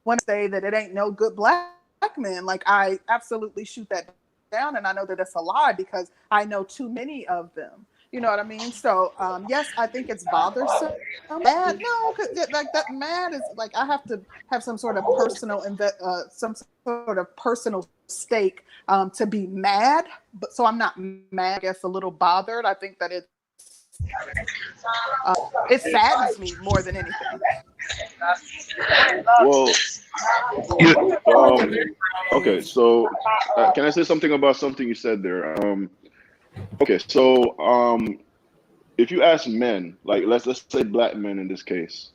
when I say that it ain't no good black men. Like, I absolutely shoot that down, and I know that it's a lie because I know too many of them. You know what I mean? So yes, I think it's bothersome. Mad? No, like that mad is like I have to have some sort of personal stake to be mad. But so I'm not mad. I guess a little bothered. I think that it saddens me more than anything. Well, okay. So can I say something about something you said there? Okay, so if you ask men, like let's say black men in this case,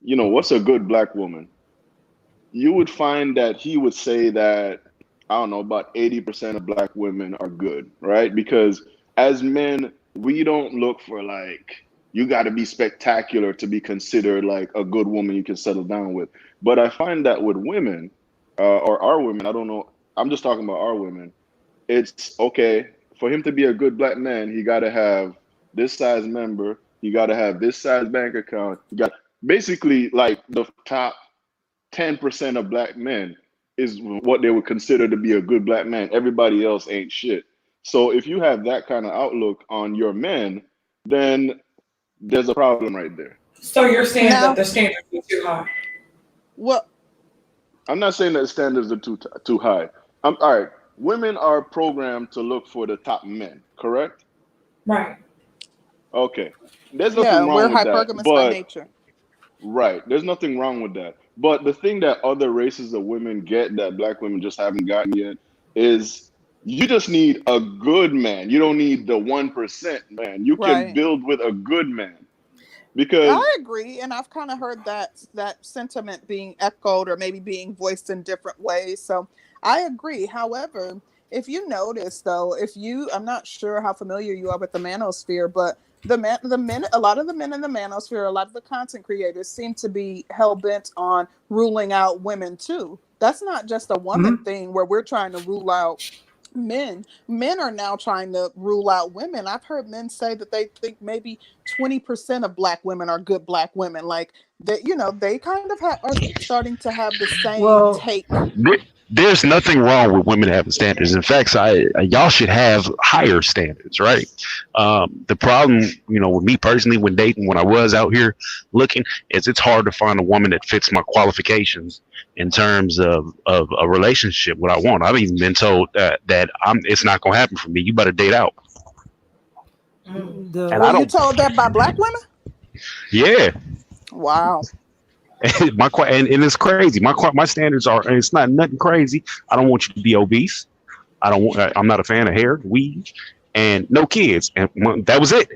what's a good black woman? You would find that he would say that, I don't know, about 80% of black women are good, right? Because as men, we don't look for like, you got to be spectacular to be considered like a good woman you can settle down with. But I find that with women, or our women, I don't know, I'm just talking about our women, it's okay. For him to be a good black man, he got to have this size member. He got to have this size bank account. He got basically like the top 10% of black men is what they would consider to be a good black man. Everybody else ain't shit. So if you have that kind of outlook on your men, then there's a problem right there. So you're saying that the standards are too high? Well, I'm not saying that standards are too high. All right. Women are programmed to look for the top men, correct? Right. Okay. There's nothing wrong with that. We're hypergamous by nature. Right. There's nothing wrong with that. But the thing that other races of women get that black women just haven't gotten yet is you just need a good man. You don't need the 1% man. You can build with a good man. Because I agree, and I've kind of heard that sentiment being echoed or maybe being voiced in different ways. So I agree. However, if you notice, though, I'm not sure how familiar you are with the manosphere, but a lot of the men in the manosphere, a lot of the content creators seem to be hell bent on ruling out women too. That's not just a woman thing where we're trying to rule out men. Men are now trying to rule out women. I've heard men say that they think maybe 20% of black women are good black women. Like that, they kind of are starting to have the same take. There's nothing wrong with women having standards. In fact, y'all should have higher standards, right? The problem, with me personally, when dating, when I was out here looking, is it's hard to find a woman that fits my qualifications in terms of a relationship. What I want, I've even been told that it's not going to happen for me. You better date out. You told that by black women? Yeah. Wow. and it's crazy. My standards are, and it's not nothing crazy. I don't want you to be obese. I'm not a fan of hair, weave, and no kids. And that was it.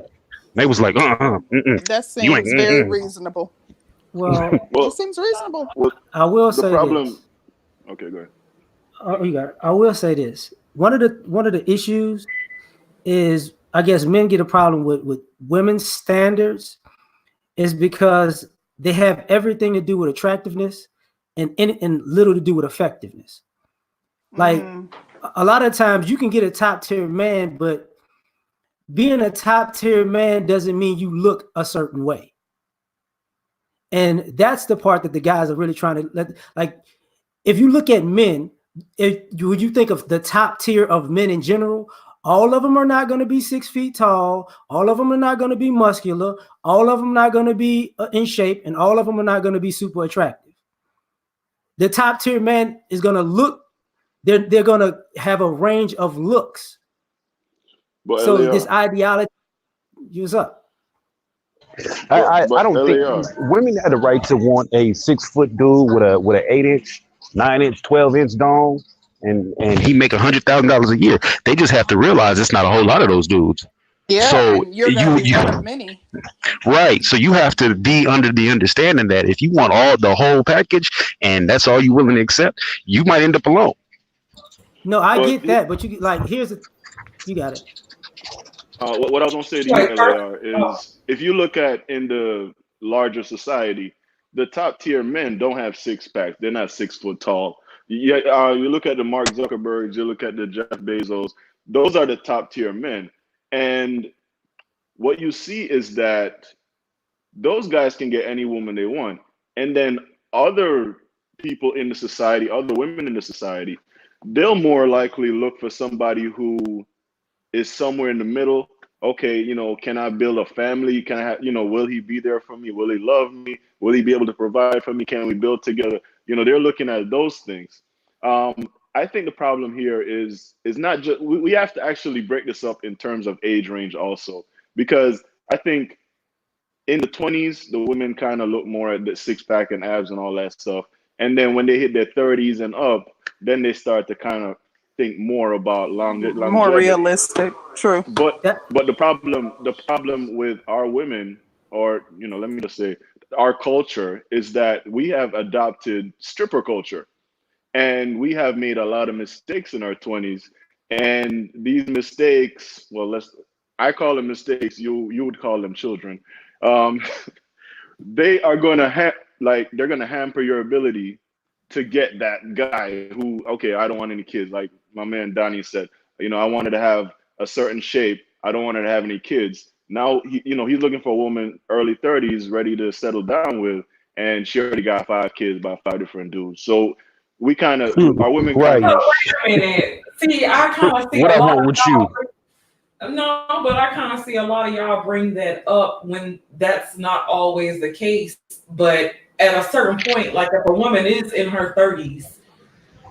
They was like, That you ain't. seems very reasonable. Well, Well, It seems reasonable. well, I will the say problem. this. Okay, go ahead. You got it. I will say this. One of the issues is, I guess, men get a problem with women's standards is because they have everything to do with attractiveness and little to do with effectiveness. Like a lot of times you can get a top tier man, but being a top tier man doesn't mean you look a certain way. And that's the part that the guys are really trying to let. Like, if you look at men, would you think of the top tier of men in general? All of them are not going to be 6 feet tall. All of them are not going to be muscular. All of them not going to be in shape, and all of them are not going to be super attractive. The top tier man is going to look. They're going to have a range of looks. But So LAR. this ideology, use up. I But don't think LAR. women have the right to want a 6 foot dude with an 8 inch, 9 inch, 12 inch dome, and he make $100,000 a year. They just have to realize it's not a whole lot of those dudes. Yeah, So and you're going to be one of many. right. So you have to be under the understanding that if you want all the whole package and that's all you're willing to accept, you might end up alone. No, I But get that, but you like you got it. what I was gonna say to you, Like, LAR, is if you look at in the larger society, the top tier men don't have six packs. They're not 6 foot tall. Yeah, you look at the Mark Zuckerbergs, you look at the Jeff Bezos. Those are the top tier men, and what you see is that those guys can get any woman they want, and then other people in the society, other women in the society, they'll more likely look for somebody who is somewhere in the middle. Okay, can I build a family? Can I have, will he be there for me? Will he love me? Will he be able to provide for me? Can we build together? They're looking at those things. I think the problem here is not just we have to actually break this up in terms of age range also, because I think in the 20s, the women kind of look more at the six pack and abs and all that stuff. And then when they hit their 30s and up, then they start to kind of think more about More longevity. realistic. True. But That the problem with our women, or let me just say, our culture is that we have adopted stripper culture, and we have made a lot of mistakes in our 20s. And these mistakes, well, I call them mistakes. You would call them children. Um, they are going to they're going to hamper your ability to get that guy who, okay, I don't want any kids. Like my man Donnie said, I wanted to have a certain shape. I don't want to have any kids. Now he's looking for a woman early 30s ready to settle down with, and she already got 5 kids by 5 different dudes. So we kind of, our women kind Right. of, wait a minute. See, I kind of see What a I lot want of with you. no, but I kind of see a lot of y'all bring that up when that's not always the case. But at a certain point, like if a woman is in her 30s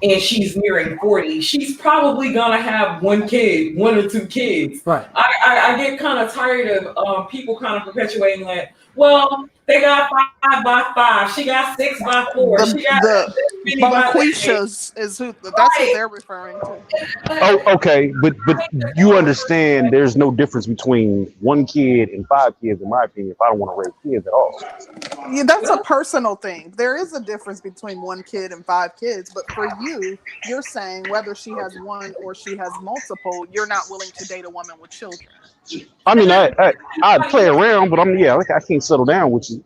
and she's nearing 40, she's probably gonna have one kid, 1 or 2 kids. right. I get kind of tired of people kind of perpetuating that. Well, they got 5x5. She got 6x4. She got The this many by that. Bonquishas is that's who Right. they're referring to. Oh, okay, but you understand there's no difference between 1 kid and 5 kids, in my opinion, if I don't want to raise kids at all. Yeah, that's a personal thing. There is a difference between 1 kid and 5 kids, but for you, you're saying whether she has one or she has multiple, you're not willing to date a woman with children. I mean, I'd play around, but I can't settle down with you.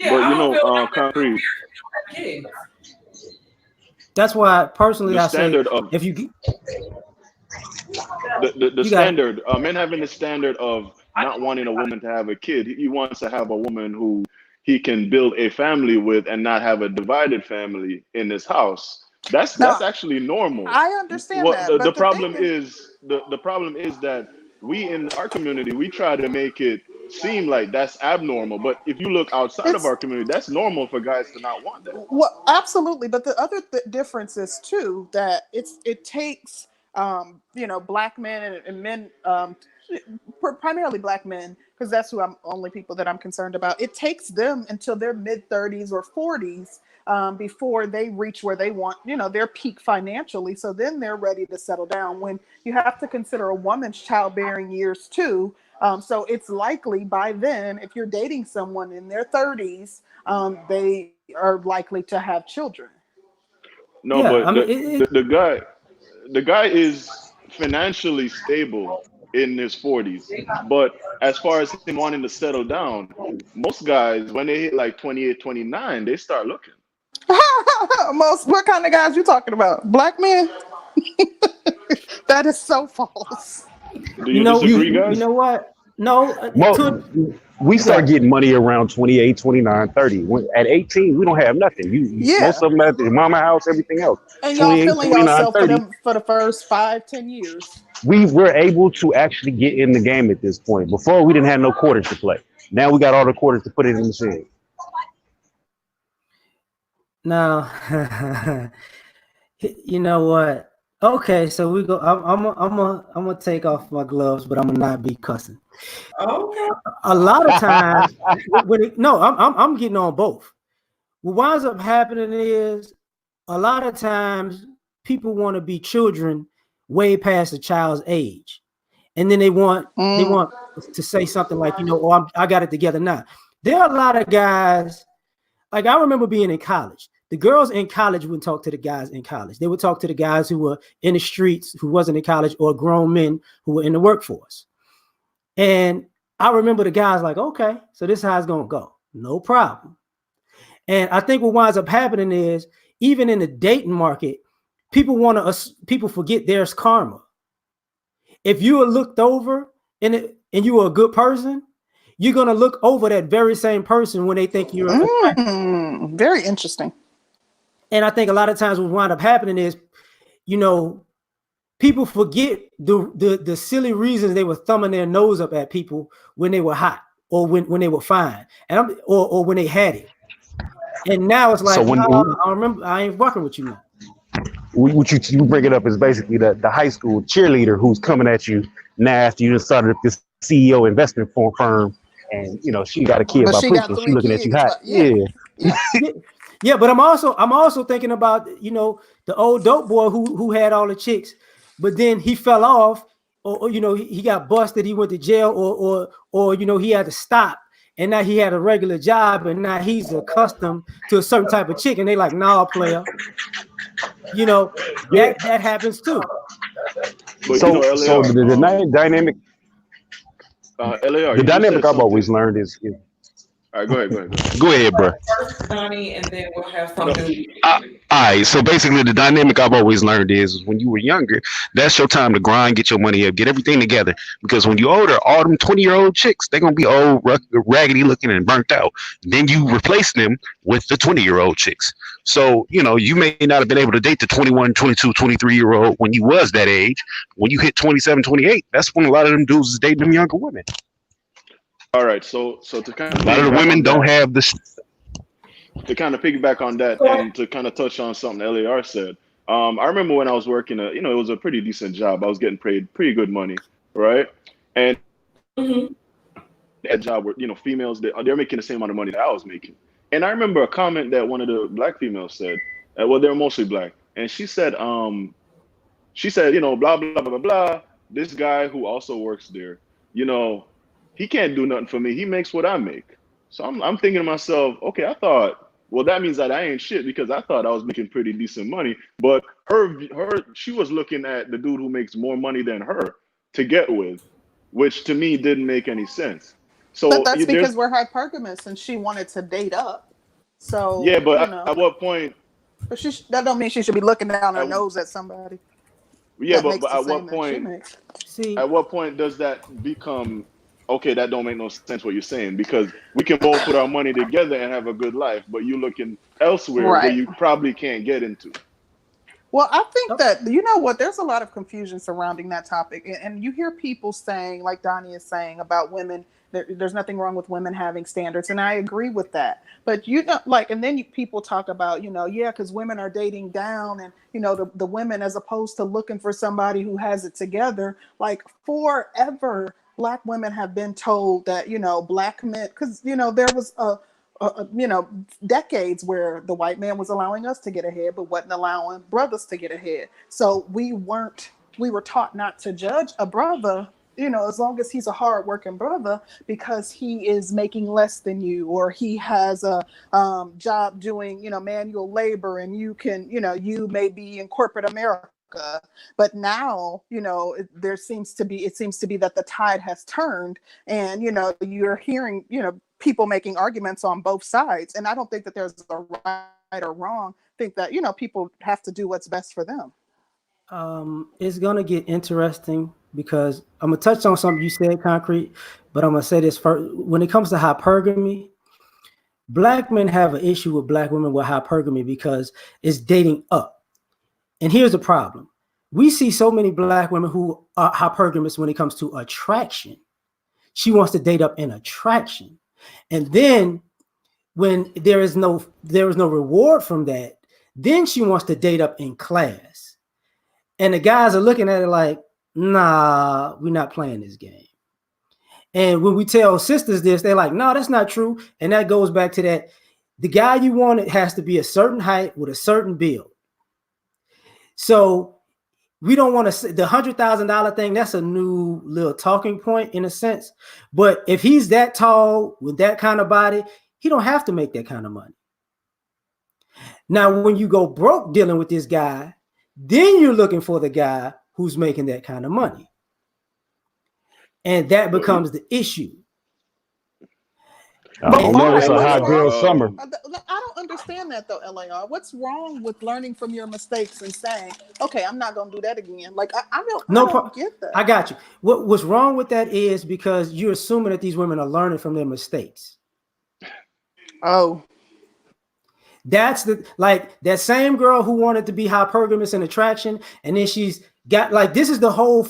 Yeah, but I don't feel like concrete. kids. That's why personally The I say standard of if you the you got standard, men having the standard of not wanting a woman to have a kid. He wants to have a woman who he can build a family with and not have a divided family in his house. That's Now, actually normal. I understand What that, the but the thing problem is, the problem is that we in our community, we try to make it seem like that's abnormal. But if you look outside of it's our community, that's normal for guys to not want that. well, absolutely, but the other difference is too that it takes black men and men primarily black men because that's who I'm only people that I'm concerned about. It takes them until their mid 30s or 40s before they reach where they want, their peak financially. So then they're ready to settle down. When you have to consider a woman's childbearing years too, So it's likely by then, if you're dating someone in their 30s, they are likely to have children. No, Yeah, but I mean, the guy is financially stable in his 40s. But as far as him wanting to settle down, most guys, when they hit like 28, 29, they start looking. Most, what kind of guys you talking about? Black men? That is so false. Do you disagree, you guys? know what? No, Well, we you got start it. getting money around 28, 29, 30. At 18, we don't have nothing. Yeah. Most of them at their mama house, everything else. And y'all 28, feeling 29, yourself 30. for the first 5, 10 years. We were able to actually get in the game at this point. Before, we didn't have no quarters to play. Now we got all the quarters to put in the machine. Now, you know what? Okay, so we go. I'm gonna take off my gloves, but I'm gonna not be cussing. Okay. A lot of times, no, I'm getting on both. What winds up happening is a lot of times people want to be children way past a child's age, and then they want to say something like, oh, I got it together now. There are a lot of guys. Like, I remember being in college. The girls in college wouldn't talk to the guys in college. They would talk to the guys who were in the streets, who wasn't in college, or grown men who were in the workforce. And I remember the guys like, okay, so this is how it's going to go. No problem. And I think what winds up happening is, even in the dating market, people forget there's karma. If you are looked over and you are a good person, you're going to look over that very same person when they think you're very interesting. And I think a lot of times what wind up happening is, people forget the silly reasons they were thumbing their nose up at people when they were hot, or when they were fine, and or when they had it. And now it's like, I remember, I ain't fucking with you now. What you bring it up is basically the high school cheerleader who's coming at you now after you just started up this CEO investment firm, and she got a kid by principle. She looking at you hot. Yeah, but I'm also thinking about the old dope boy who had all the chicks, but then he fell off, or he got busted, he went to jail, or he had to stop, and now he had a regular job, and now he's accustomed to a certain type of chick, and they like, nah, player. That happens too. But so the dynamic, LAR, the dynamic I've always learned is. All right, go ahead. Go ahead, bro. Donnie, and then we'll have something. All right. So basically, the dynamic I've always learned is when you were younger, that's your time to grind, get your money up, get everything together. Because when you're older, all them 20-year-old chicks, they're gonna be old, raggedy looking, and burnt out. Then you replace them with the 20-year-old chicks. So you may not have been able to date the 21, 22, 23-year-old when you was that age. When you hit 27, 28, that's when a lot of them dudes is dating them younger women. All right, so to kind of a lot of the women don't have this. To kind of piggyback on that and to kind of touch on something LAR said, I remember when I was working, it was a pretty decent job. I was getting paid pretty good money, right? And that job where females they're making the same amount of money that I was making. And I remember a comment that one of the black females said. Well, they're mostly black, and she said, blah blah blah blah blah. This guy who also works there, he can't do nothing for me. He makes what I make. So I'm thinking to myself, okay, I thought, well, that means that I ain't shit, because I thought I was making pretty decent money. But she was looking at the dude who makes more money than her to get with, which to me didn't make any sense. So but that's because we're hypergamous and she wanted to date up. So yeah, but at what point? But that don't mean she should be looking down her nose at somebody. Yeah, but at what point? At what point does that become? Okay, that don't make no sense what you're saying, because we can both put our money together and have a good life, but you looking elsewhere where you probably can't get into. Well, I think that, there's a lot of confusion surrounding that topic. And you hear people saying, like Donnie is saying about women, there's nothing wrong with women having standards. And I agree with that. But, and then people talk about, because women are dating down and, the women, as opposed to looking for somebody who has it together, like forever. Black women have been told that, black men, because, there was decades where the white man was allowing us to get ahead, but wasn't allowing brothers to get ahead. So we were taught not to judge a brother as long as he's a hardworking brother, because he is making less than you, or he has a job doing, manual labor, and you can, you may be in corporate America. But now, it seems to be that the tide has turned, and, you're hearing, people making arguments on both sides. And I don't think that there's a right or wrong. I think that, people have to do what's best for them. It's gonna get interesting because I'm gonna touch on something you said, Concrete, but I'm gonna say this first. When it comes to hypergamy, Black men have an issue with Black women with hypergamy because it's dating up. And here's the problem. We see so many Black women who are hypergamous when it comes to attraction. She wants to date up in attraction. And then when there is no reward from that, then she wants to date up in class. And the guys are looking at it like, nah, we're not playing this game. And when we tell sisters this, they're like, no, that's not true. And that goes back to that. The guy you want, it has to be a certain height with a certain build. So we don't want to say the $100,000 thing. That's a new little talking point in a sense. But if he's that tall with that kind of body, he don't have to make that kind of money. Now, when you go broke dealing with this guy, then you're looking for the guy who's making that kind of money. And that becomes the issue. It's a hot girl summer. I don't understand that though, LAR. What's wrong with learning from your mistakes and saying, okay, I'm not going to do that again? Like, I don't get that. I got you. What's wrong with that is because you're assuming that these women are learning from their mistakes. Oh. That's that same girl who wanted to be hypergamous in attraction, and then she's got this is the whole,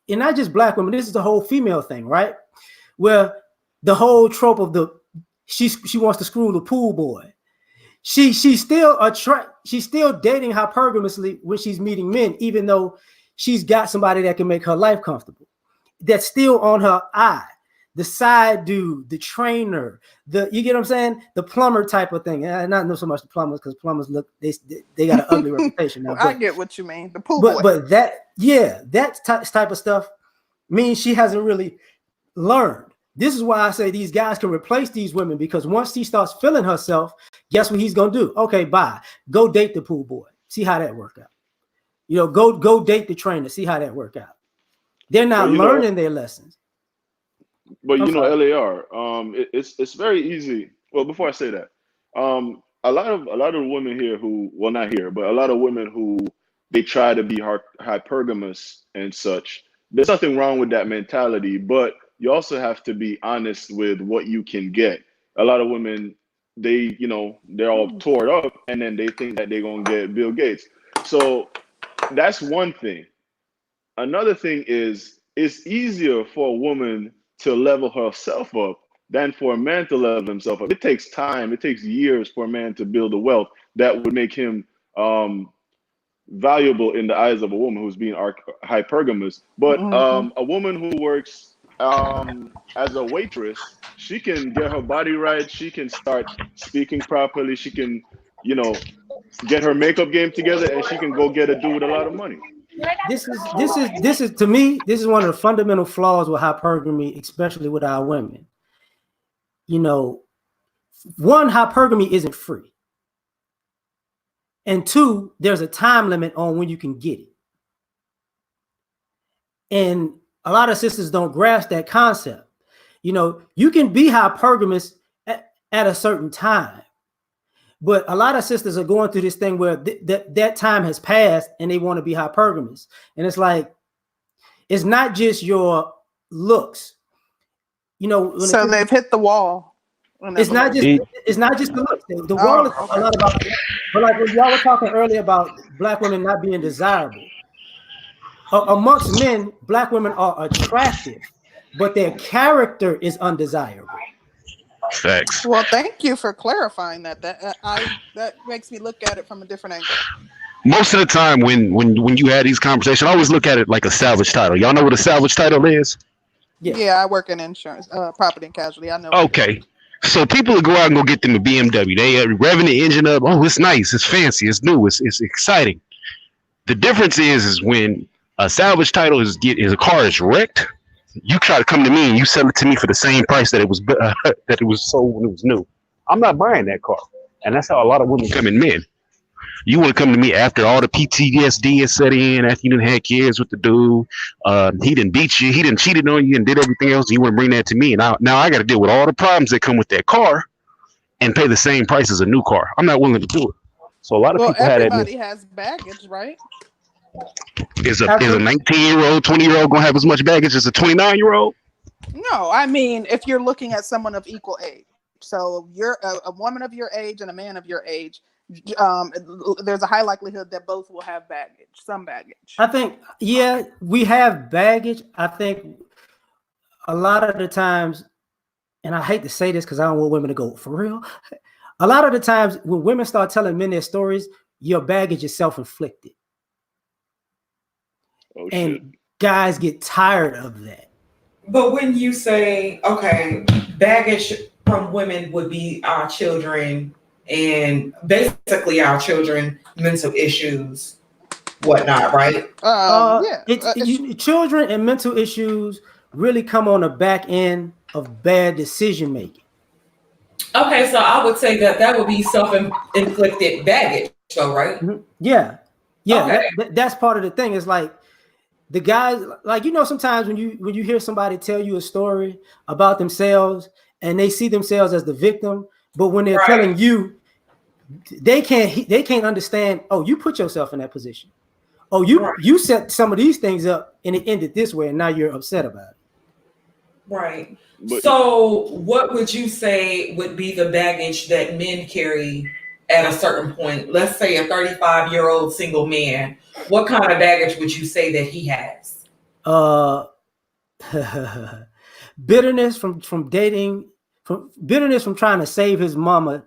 and not just Black women, this is the whole female thing, right? Where the whole trope of she wants to screw the pool boy. She's still dating hypergamously when she's meeting men, even though she's got somebody that can make her life comfortable. That's still on her eye. The side dude, the trainer, you get what I'm saying? The plumber type of thing. And I not so much the plumbers because plumbers they got an ugly reputation now. I get what you mean. The pool boy. But that type of stuff means she hasn't really learned. This is why I say these guys can replace these women, because once she starts feeling herself, guess what he's gonna do? Okay, bye. Go date the pool boy. See how that work out. Go date the trainer. See how that work out. They're not learning their lessons. But LAR, it's very easy. Well, before I say that, a lot of women here not here, but a lot of women who they try to be hypergamous and such. There's nothing wrong with that mentality, but you also have to be honest with what you can get. A lot of women, they're all tore up, and then they think that they're gonna get Bill Gates. So that's one thing. Another thing is it's easier for a woman to level herself up than for a man to level himself up. It takes time. It takes years for a man to build a wealth that would make him valuable in the eyes of a woman who's being hypergamous. But a woman who works as a waitress, she can get her body right. She can start speaking properly. She can, get her makeup game together, and she can go get a dude with a lot of money. This is to me, this is one of the fundamental flaws with hypergamy, especially with our women. One, hypergamy isn't free. And two, there's a time limit on when you can get it. And a lot of sisters don't grasp that concept. You can be hypergamous at a certain time. But a lot of sisters are going through this thing where that time has passed and they want to be hypergamous. And it's like, it's not just your looks. So they've hit the wall. It's not just the looks. The wall is a lot about that. But like when y'all were talking earlier about Black women not being desirable. Amongst men, Black women are attractive, but their character is undesirable. Facts. Well, thank you for clarifying that. That makes me look at it from a different angle. Most of the time when you had these conversations, I always look at it like a salvage title. Y'all know what a salvage title is? Yeah, I work in insurance, property and casualty. I know. Okay. So people will go out and go get them a BMW. They revving the engine up. Oh, it's nice. It's fancy. It's new. It's exciting. The difference is when a salvage title is a car is wrecked, you try to come to me and you sell it to me for the same price that it was that it was sold when it was new. I'm not buying that car, and that's how a lot of women come in men. You want to come to me after all the PTSD is set in, after you done had kids with the dude, he didn't beat you, he didn't cheated on you, and did everything else. You want to bring that to me, and now I got to deal with all the problems that come with that car, and pay the same price as a new car. I'm not willing to do it. So a lot of Well, people have that. everybody has baggage, right? Is a 19-year-old, 20-year-old gonna have as much baggage as a 29-year-old? No, I mean, if you're looking at someone of equal age, so you're a woman of your age and a man of your age, there's a high likelihood that both will have baggage, some baggage. I think, yeah, we have baggage. I think a lot of the times, and I hate to say this because I don't want women to go, for real. A lot of the times when women start telling men their stories, your baggage is self-inflicted. Oh, and shit. guys get tired of that. But when you say, okay, baggage from women would be our children and basically our children, mental issues, whatnot, right? Children and mental issues really come on the back end of bad decision making. Okay, so I would say that would be self-inflicted baggage, so right? Mm-hmm. Yeah. Okay. That's part of the thing. It's like the guys, like, sometimes when you hear somebody tell you a story about themselves and they see themselves as the victim, but when they're telling you, they can't understand. Oh, you put yourself in that position. Oh, you set some of these things up and it ended this way, and now you're upset about it. Right. So what would you say would be the baggage that men carry at a certain point? Let's say a 35-year-old single man. What kind of baggage would you say that he has? Bitterness from dating, bitterness from trying to save his mama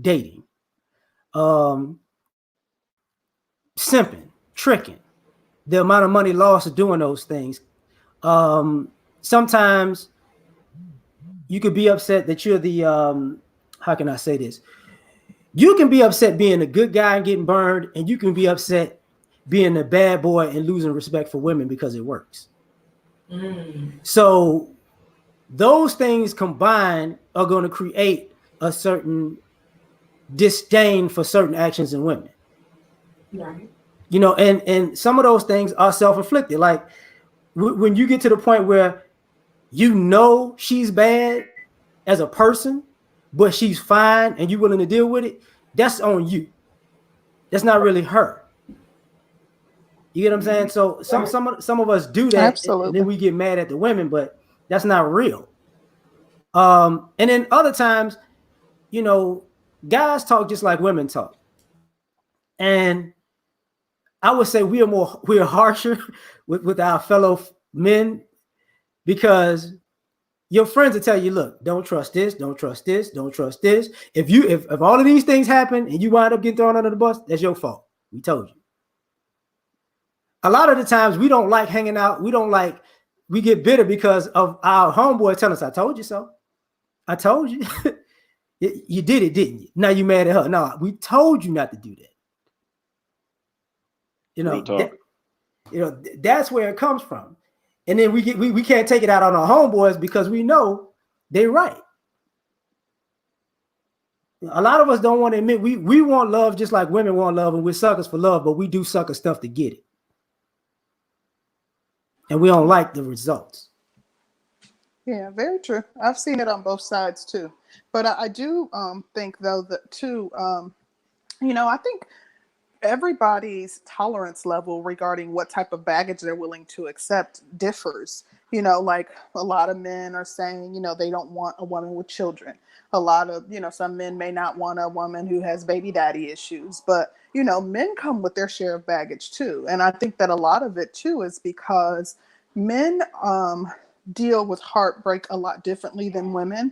dating. Simping, tricking, the amount of money lost doing those things. Sometimes you could be upset that you're the how can I say this? You can be upset being a good guy and getting burned, and you can be upset being a bad boy and losing respect for women because it works. So those things combined are going to create a certain disdain for certain actions in women. Right. And some of those things are self-inflicted. Like when you get to the point where she's bad as a person, but she's fine and you're willing to deal with it, that's on you. That's not really her. You get what I'm saying? So some of us do that. Absolutely. And then we get mad at the women, but that's not real. And then other times, guys talk just like women talk. And I would say we're harsher with our fellow men, because your friends will tell you, look, don't trust this, don't trust this, don't trust this. If all of these things happen and you wind up getting thrown under the bus, that's your fault. We told you. A lot of the times we don't like hanging out. We get bitter because of our homeboy telling us, I told you so. I told you. You did it, didn't you? Now you mad at her. No, we told you not to do that. That's where it comes from. And then we can't take it out on our homeboys because we know they're right. A lot of us don't want to admit we want love just like women want love, and we're suckers for love, but we do sucker stuff to get it. And we don't like the results. Yeah, very true. I've seen it on both sides too. But I do think, though, that too, I think everybody's tolerance level regarding what type of baggage they're willing to accept differs. Like a lot of men are saying, they don't want a woman with children. A lot of, some men may not want a woman who has baby daddy issues, but, men come with their share of baggage too. And I think that a lot of it too is because men deal with heartbreak a lot differently than women.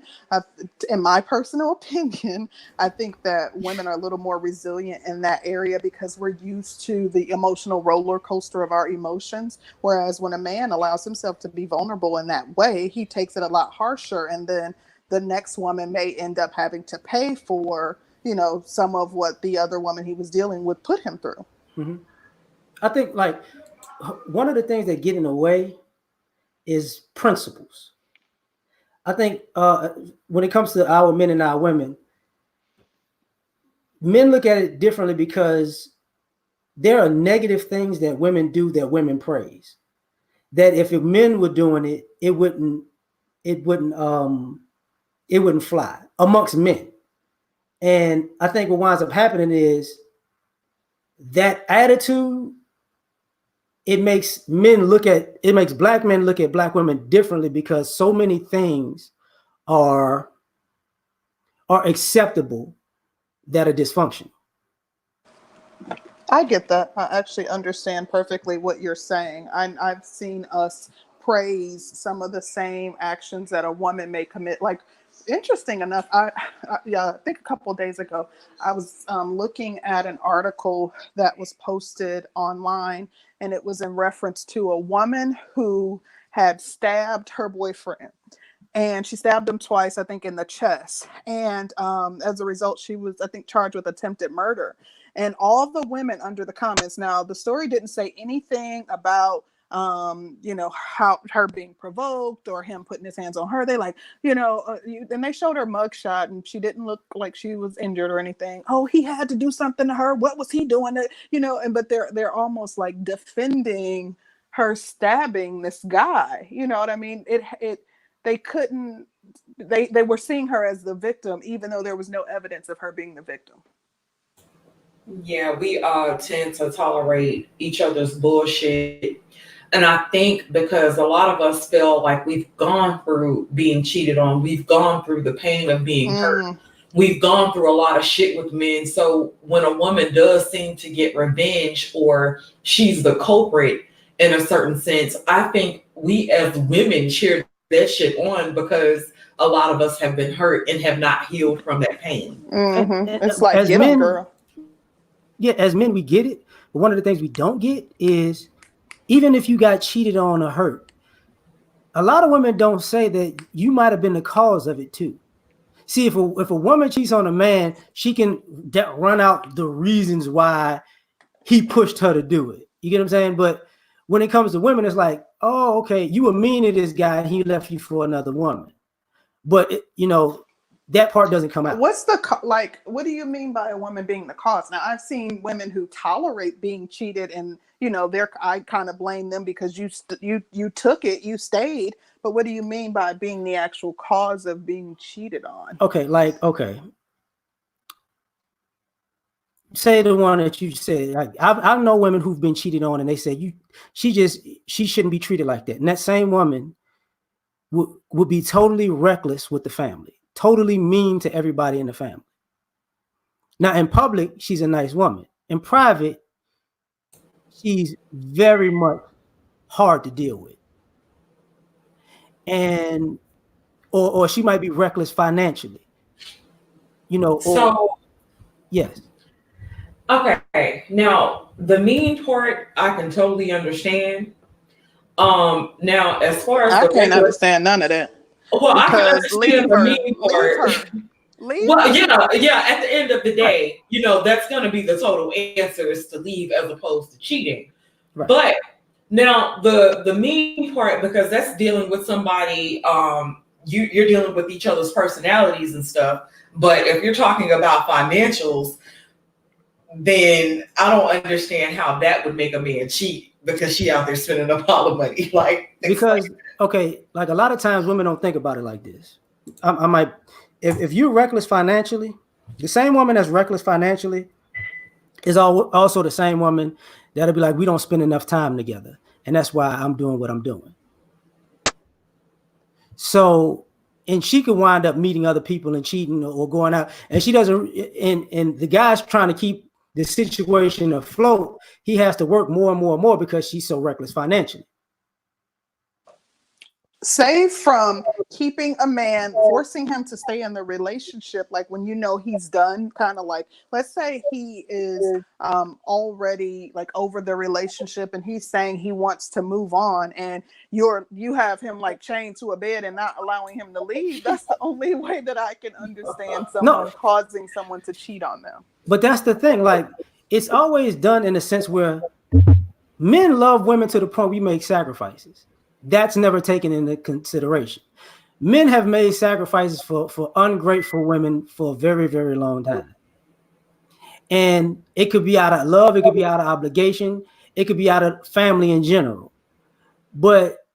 In my personal opinion, I think that women are a little more resilient in that area because we're used to the emotional roller coaster of our emotions. Whereas when a man allows himself to be vulnerable in that way, he takes it a lot harsher. And then the next woman may end up having to pay for, some of what the other woman he was dealing with put him through. Mm-hmm. I think like one of the things that get in the way is principles. I think when it comes to our men and our women, men look at it differently because there are negative things that women do that women praise. That if men were doing it, it wouldn't fly amongst men. And I think what winds up happening is that attitude, it makes black men look at black women differently because so many things are acceptable that are dysfunctional. I get that. I actually understand perfectly what you're saying. I've seen us praise some of the same actions that a woman may commit. Like, interesting enough, I think a couple of days ago, I was looking at an article that was posted online, and it was in reference to a woman who had stabbed her boyfriend. And she stabbed him twice, I think, in the chest. And as a result, she was, I think, charged with attempted murder. And all the women under the comments, now the story didn't say anything about, how her being provoked or him putting his hands on her. They like, and they showed her mugshot and she didn't look like she was injured or anything. Oh, he had to do something to her. What was he doing? But they're almost like defending her stabbing this guy. You know what I mean? They couldn't, they were seeing her as the victim, even though there was no evidence of her being the victim. Yeah, we tend to tolerate each other's bullshit. And I think because a lot of us feel like we've gone through being cheated on, we've gone through the pain of being hurt, we've gone through a lot of shit with men. So when a woman does seem to get revenge or she's the culprit in a certain sense, I think we as women cheer that shit on because a lot of us have been hurt and have not healed from that pain. It's like, get them, girl. Yeah, as men, we get it. But one of the things we don't get is even if you got cheated on or hurt, a lot of women don't say that you might have been the cause of it too. See, if a woman cheats on a man, she can run out the reasons why he pushed her to do it. You get what I'm saying? But when it comes to women, it's like, oh, okay, you were mean to this guy and he left you for another woman. But, that part doesn't come out. What do you mean by a woman being the cause? Now, I've seen women who tolerate being cheated and, I kind of blame them because you took it, you stayed. But what do you mean by being the actual cause of being cheated on? Okay. Say the one that you said, like, I know women who've been cheated on and they say she shouldn't be treated like that. And that same woman would be totally reckless with the family, totally mean to everybody in the family. Now, in public, she's a nice woman. In private, she's very much hard to deal with. And or she might be reckless financially. Yes. Okay. Now, the mean part, I can totally understand. Now, as far as I can't understand none of that. Well, I can understand the mean part. Yeah. At the end of the day, that's going to be the total answer is to leave as opposed to cheating. Right. But now the mean part, because that's dealing with somebody, you're dealing with each other's personalities and stuff. But if you're talking about financials, then I don't understand how that would make a man cheat because she out there spending a pile of money. Like a lot of times women don't think about it like this. I might, if you're reckless financially, the same woman that's reckless financially is also the same woman that'll be like, we don't spend enough time together. And that's why I'm doing what I'm doing. So, and she could wind up meeting other people and cheating or going out. And she doesn't, and the guy's trying to keep the situation afloat. He has to work more and more and more because she's so reckless financially. Save from keeping a man, forcing him to stay in the relationship, like when he's done, kind of like, let's say he is already like over the relationship and he's saying he wants to move on, and you have him like chained to a bed and not allowing him to leave. That's the only way that I can understand someone causing someone to cheat on them. But that's the thing, like, it's always done in a sense where men love women to the point we make sacrifices. That's never taken into consideration. Men have made sacrifices for ungrateful women for a very, very long time. And it could be out of love, it could be out of obligation, it could be out of family in general. But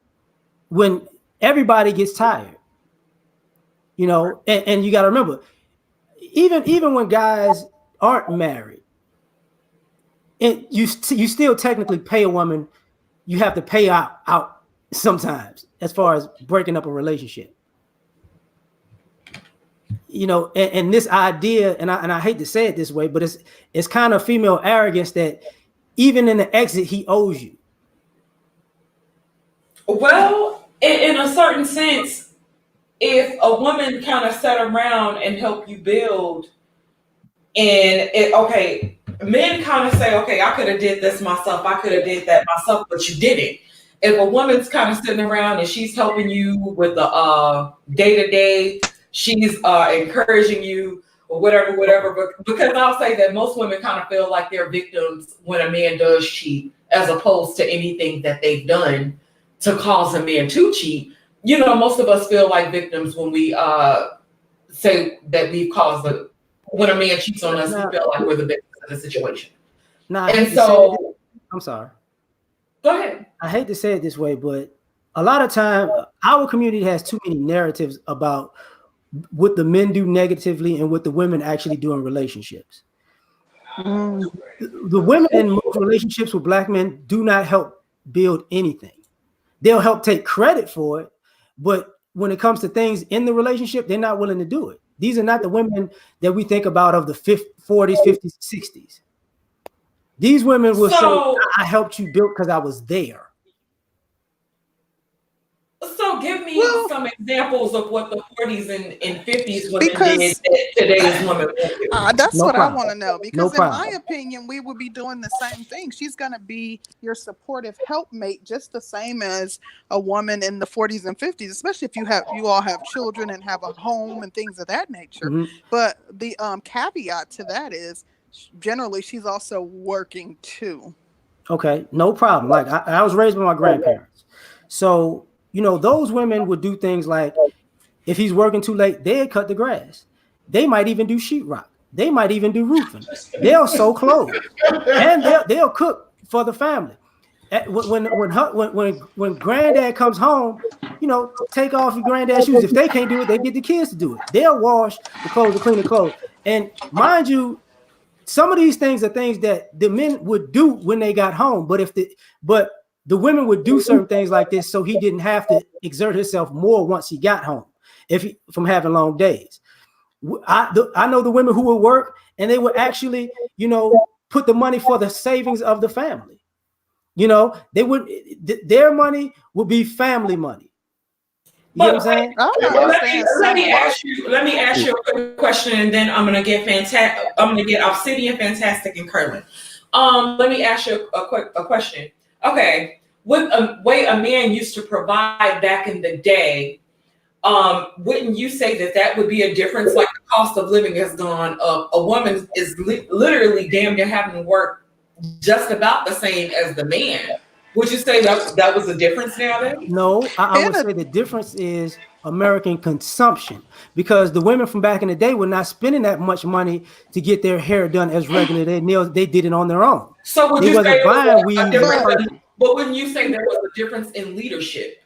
when everybody gets tired, you know, and you got to remember, even when guys aren't married, and you still technically pay a woman, you have to pay out sometimes as far as breaking up a relationship. You know, and this idea, and I hate to say it this way, but it's kind of female arrogance that even in the exit he owes you. Well, in a certain sense, if a woman kind of sat around and helped you build, and men kind of say, okay, I could have did this myself, I could have did that myself, but you didn't. If a woman's kind of sitting around and she's helping you with the day-to-day, she's encouraging you or whatever, but because I'll say that most women kind of feel like they're victims when a man does cheat, as opposed to anything that they've done to cause a man to cheat. You know, most of us feel like victims when we say that we've caused when a man cheats on us, we feel like we're the victims of the situation. And so, I'm sorry. Go ahead. I hate to say it this way, but a lot of time our community has too many narratives about what the men do negatively and what the women actually do in relationships. The women in most relationships with Black men do not help build anything. They'll help take credit for it, but when it comes to things in the relationship, they're not willing to do it. These are not the women that we think about of the 40s, 50s, 60s. These women will say, I helped you build because I was there. So give me some examples of what the 40s and 50s women did that today's women won't do. That's what I want to know, because in my opinion, we would be doing the same thing. She's going to be your supportive helpmate, just the same as a woman in the 40s and 50s, especially if you all have children and have a home and things of that nature. Mm-hmm. But the caveat to that is generally she's also working too. Okay, no problem. Like I was raised by my grandparents. So, you know, those women would do things like, if he's working too late, they'd cut the grass. They might even do sheetrock. They might even do roofing. They'll sew clothes, and they'll cook for the family. When granddad comes home, you know, take off your granddad's shoes. If they can't do it, they get the kids to do it. They'll wash the clothes and clean the clothes. And mind you, some of these things are things that the men would do when they got home. But the women would do certain things like this so he didn't have to exert himself more once he got home from having long days. I know the women who would work and they would actually, you know, put the money for the savings of the family. You know, their money would be family money. You know what I'm saying? Let me ask you a quick question, and then I'm gonna get Obsidian, Fantastic, and Curlin. Let me ask you a question. Okay, with a way a man used to provide back in the day, wouldn't you say that would be a difference? Like the cost of living has gone up. A woman is literally damn near having to work just about the same as the man. Would you say that was a difference now then? No, I would say the difference is American consumption, because the women from back in the day were not spending that much money to get their hair done as regular. They did it on their own. So would you say but wouldn't you say there was a difference in leadership?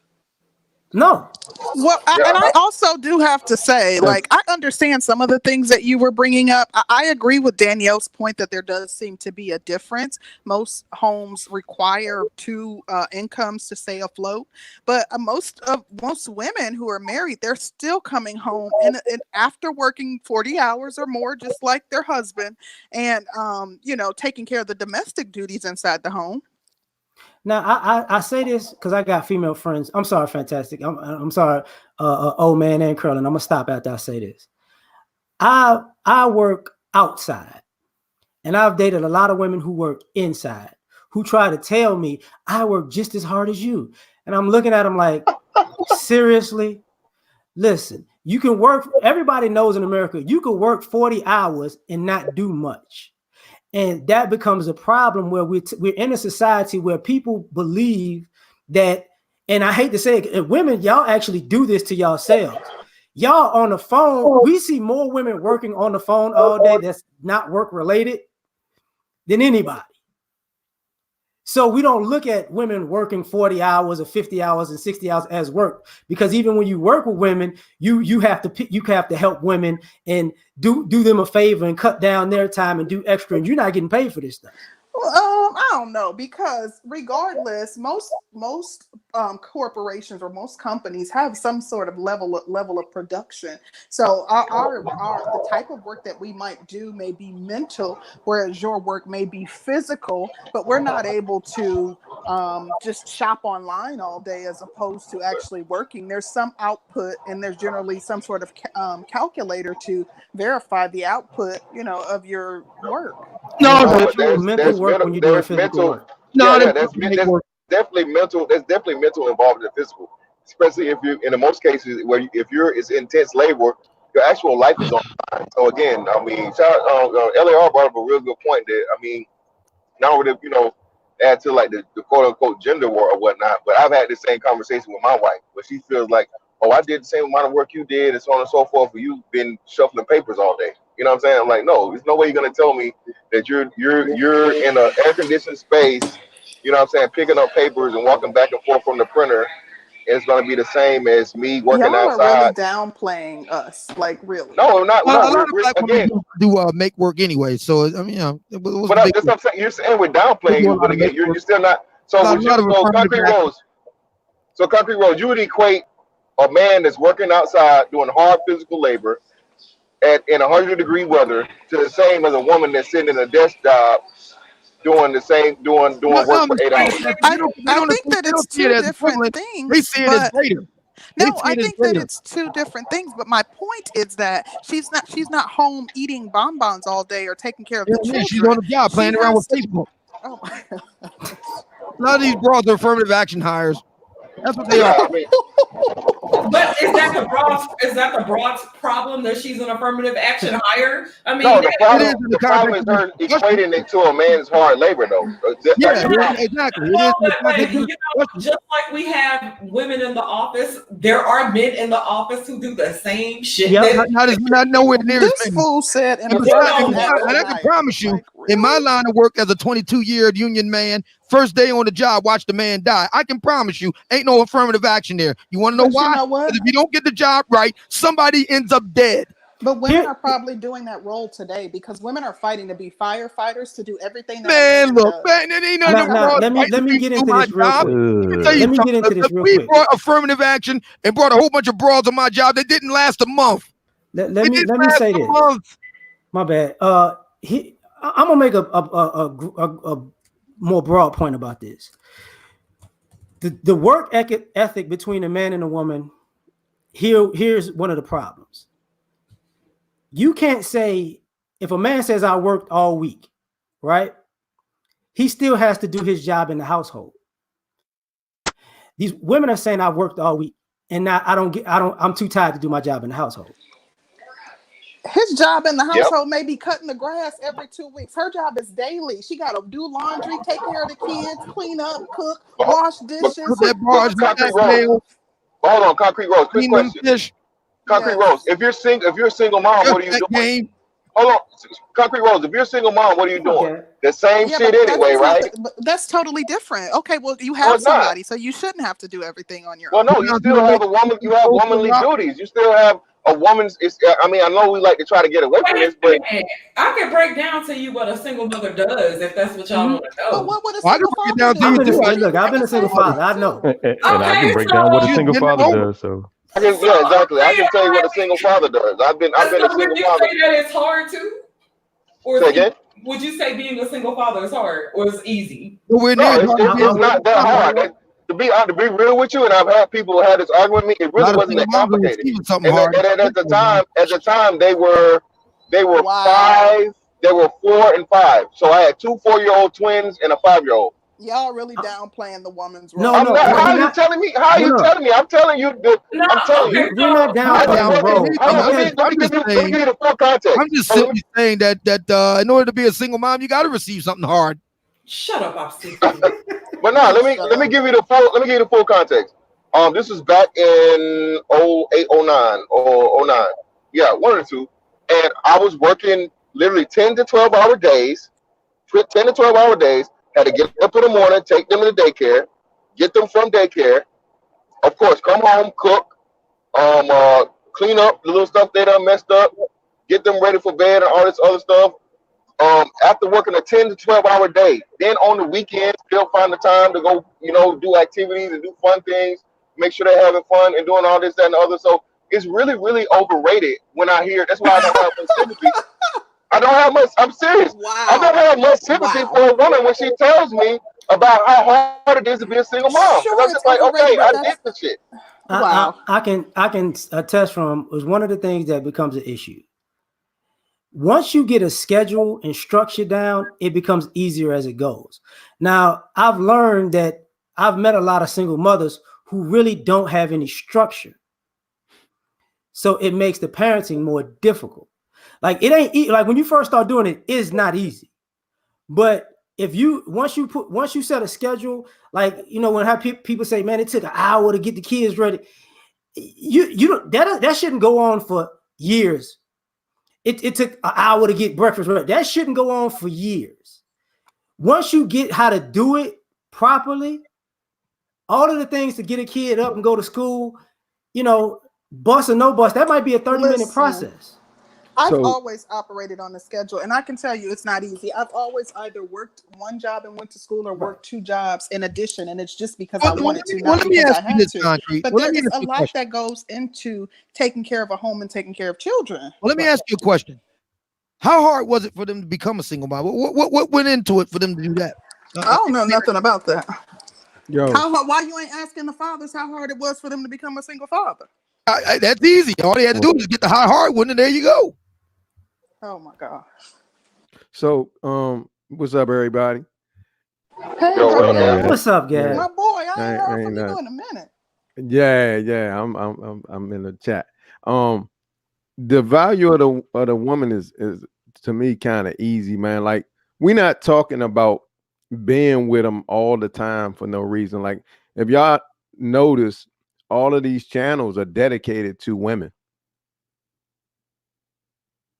No. Well, and I also do have to say, like, I understand some of the things that you were bringing up. I agree with Danielle's point that there does seem to be a difference. Most homes require two incomes to stay afloat, but most women who are married, they're still coming home and after working 40 hours or more, just like their husband, and you know, taking care of the domestic duties inside the home. Now, I say this because I got female friends. I'm sorry, Fantastic. I'm sorry, old man and Curlin. I'm gonna stop after I say this. I work outside, and I've dated a lot of women who work inside, who try to tell me I work just as hard as you, and I'm looking at them like, seriously? Listen, you can work. Everybody knows in America you can work 40 hours and not do much. And that becomes a problem where we're in a society where people believe that And I hate to say it, women, y'all actually do this to yourselves. Y'all on the phone, we see more women working on the phone all day that's not work related than anybody. So we don't look at women working 40 hours or 50 hours and 60 hours as work, because even when you work with women, you have to help women and do them a favor and cut down their time and do extra, and you're not getting paid for this stuff. I don't know, because regardless, most corporations or most companies have some sort of level of production. So our the type of work that we might do may be mental, whereas your work may be physical. But we're not able to just shop online all day as opposed to actually working. There's some output, and there's generally some sort of calculator to verify the output, of your work. No, there's mental work when you're doing physical work. No, that's definitely mental. There's definitely mental involved in the physical, especially if you, in the most cases, where if you're it's intense labor, your actual life is on the line. So again, I mean, shout out, LAR brought up a real good point that, I mean, not only add to like the quote unquote gender war or whatnot, but I've had the same conversation with my wife where she feels like, oh, I did the same amount of work you did, and so on and so forth, but you've been shuffling papers all day. You know what I'm saying? I'm like, no, there's no way you're gonna tell me that you're in an air conditioned space, you know what I'm saying, picking up papers and walking back and forth from the printer, and it's gonna be the same as me working Y'all outside. are really downplaying us, like really. No, we're not. A lot of black women do make work anyway. So I mean, but that's what I'm saying. You're saying we're downplaying you, but again, you're still not. So Concrete Rose. So Concrete Rose, you would equate a man that's working outside doing hard physical labor in 100-degree weather to the same as a woman that's sitting in a desk job doing work for 8 hours. I think that it's two different things. They see it as greater. No, I think that it's two different things. But my point is that she's not home eating bonbons all day or taking care of the children. She's on the job playing around with Facebook. Oh my God. A lot of these broads are affirmative action hires. That's what they are. I mean, but is that the broad's problem that she's an affirmative action hire? I mean, no, the problem is her equating it to a man's hard labor, though. Exactly. Just like we have women in the office, there are men in the office who do the same shit. Yep. Not nowhere near this fool said. And I can promise you, in my line of work as a 22-year union man, first day on the job, watch the man die. I can promise you, ain't no affirmative action there. You want to know why? Because if you don't get the job right, somebody ends up dead. But women are probably doing that role today because women are fighting to be firefighters, to do everything. Let me get into this real quick. We brought affirmative action and brought a whole bunch of broads on my job that didn't last a month. Let me say this. My bad. I'm gonna make a more broad point about this. The work ethic between a man and a woman. Here's one of the problems. You can't say, if a man says I worked all week, right? He still has to do his job in the household. These women are saying I worked all week and now I'm too tired to do my job in the household. His job in the household may be cutting the grass every 2 weeks. Her job is daily. She got to do laundry, take care of the kids, clean up, cook, wash dishes. Hold on, Concrete Rose. Quick question. Concrete Rose, if you're a single mom, what are you doing? Hold on, Concrete Rose, if you're a single mom, what are you doing? Okay. The same shit anyway, right? That's totally different. Okay, well, you have somebody, so you shouldn't have to do everything on your own. Well, no, you still have a woman. You have womanly duties. You still have a woman's. I mean, I know we like to try to get away from this, but I can break down to you what a single mother does if that's what y'all want to know. But what would a single father do? Look, I've been a single father. I know, and I can break down what a single father does. So. Exactly. I can tell you what a single father does. I've been a single father. Would you say that it's hard too? Or would you say being a single father is hard or is easy? No, it's not that hard. To be real with you, and I've had people have this argument with me. It really wasn't that complicated. And at the time, they were 5. They were 4 and 5. So I had 2 4-year-old twins and a 5-year-old. Y'all really downplaying the woman's role. No, I'm not. How are you telling me? How are you telling me? I'm telling you. I'm telling you. We're not downplaying the role. Let me give you the full context. I'm just simply saying that in order to be a single mom, you got to receive something hard. Shut up, obstetric. But no, let me give you the full context. This was back in 08, 09 or 09. Yeah, one or two. And I was working literally 10 to 12 hour days, 10 to 12 hour days. Had to get up in the morning, take them to daycare, get them from daycare. Of course, come home, cook, clean up the little stuff they done messed up, get them ready for bed and all this other stuff. After working a 10 to 12 hour day, then on the weekends, still find the time to go, do activities and do fun things, make sure they're having fun and doing all this, that, and the other. So it's really, really overrated when I hear. That's why I don't have much sympathy. I don't have much. I'm serious. Wow. I don't have much sympathy for a woman when she tells me about how hard it is to be a single mom. Sure, I'm just like, okay, I did the shit. Wow. I can attest from was one of the things that becomes an issue. Once you get a schedule and structure down, it becomes easier as it goes. Now, I've learned that I've met a lot of single mothers who really don't have any structure. So it makes the parenting more difficult. Like it ain't like when you first start doing it, it's not easy. But if you once you set a schedule, like when people say, man, it took an hour to get the kids ready. You don't that shouldn't go on for years. It took an hour to get breakfast ready. That shouldn't go on for years. Once you get how to do it properly, all of the things to get a kid up and go to school, bus or no bus, that might be a 30-minute process. I've always operated on a schedule, and I can tell you it's not easy. I've always either worked one job and went to school or worked two jobs in addition, and it's just because I wanted to, not because I had to. But there is a lot that goes into taking care of a home and taking care of children. Well, let me ask you a question. How hard was it for them to become a single mom? What went into it for them to do that? I don't know nothing about that. Yo, Why you ain't asking the fathers how hard it was for them to become a single father? That's easy. All they had to do was get the high hard one, and there you go. Oh my gosh. so what's up, everybody? Hey, Yo, what up, man? What's up, guys? my boy, I ain't heard Ain't from you nothing. in a minute. Yeah, I'm in the chat. The value of the woman is to me kind of easy, man. Like we're not talking about being with them all the time for no reason. Like if y'all notice, all of these channels are dedicated to women.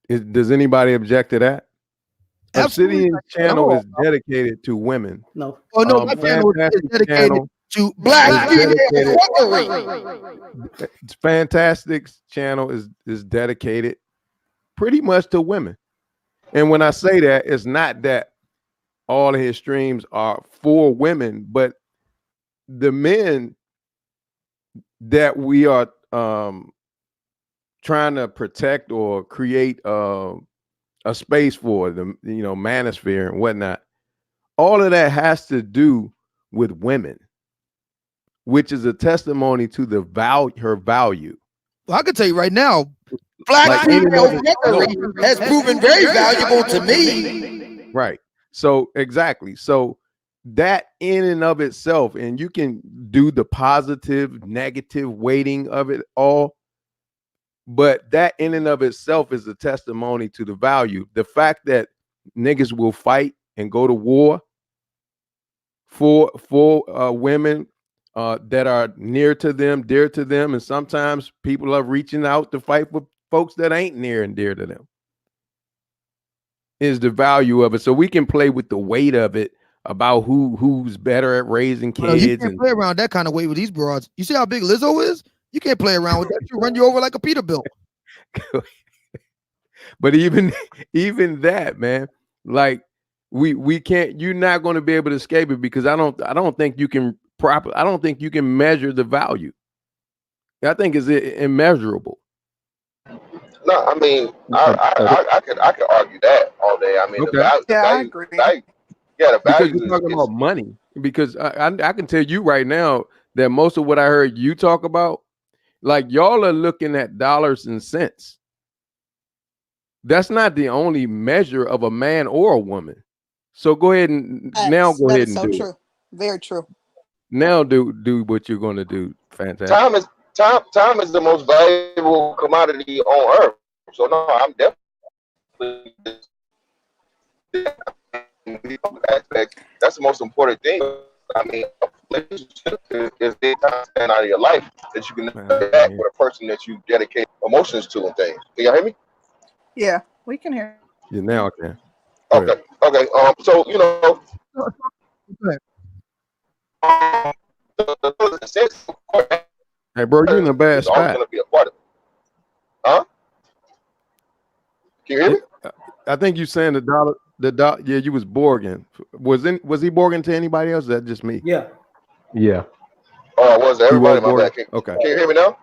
Does anybody object to that? Absolutely. Obsidian channel is dedicated to women. No. Oh no, my channel is Fantastic dedicated channel to black is female dedicated. fuckery. Fantastic's channel is dedicated pretty much to women. And when I say that, it's not that all of his streams are for women, but the men that we are trying to protect or create a space for, the manosphere and whatnot, all of that has to do with women, which is a testimony to her value. Well, I can tell you right now, black female fuckery has proven very valuable to me. Right. So exactly. So that in and of itself, and you can do the positive, negative weighting of it all, but that in and of itself is a testimony to the value. The fact that niggas will fight and go to war for women that are near to them, dear to them, and sometimes people are reaching out to fight for folks that ain't near and dear to them, is the value of it. So we can play with the weight of it about who's better at raising kids. You can't play around that kind of way with these broads. You see how big Lizzo is? You can't play around with that. She'll run you over like a Peterbilt. But even that, man, like we can't. You're not going to be able to escape it, because I don't think you can I don't think you can measure the value. I think it's immeasurable. No, I mean, I could argue that all day. I mean, Okay. I agree. the value Because you're talking about money. Because I can tell you right now that most of what I heard you talk about, like y'all are looking at dollars and cents. That's not the only measure of a man or a woman. So go ahead and now go ahead and do true. it. Very true. Now do what you're going to do. Fantastic. Time is the most valuable commodity on earth. So no, I'm definitely we talk aspect, that's the most important thing. I mean, a relationship is the time span out of your life that you can act with a person that you dedicate emotions to and things. Can y'all hear me? Yeah, we can hear. Yeah, now I can. Okay. Okay. So the sense, hey, bro, you in a bad it's always spot. going to be a part of it. Huh? Can you hear me? I think you saying the dollar. Yeah, you was Borgin. Was he Borgin to anybody else? Is that just me? Yeah. Yeah. Oh, was He was everybody? My Borgin. bad. Okay. Can you hear me now?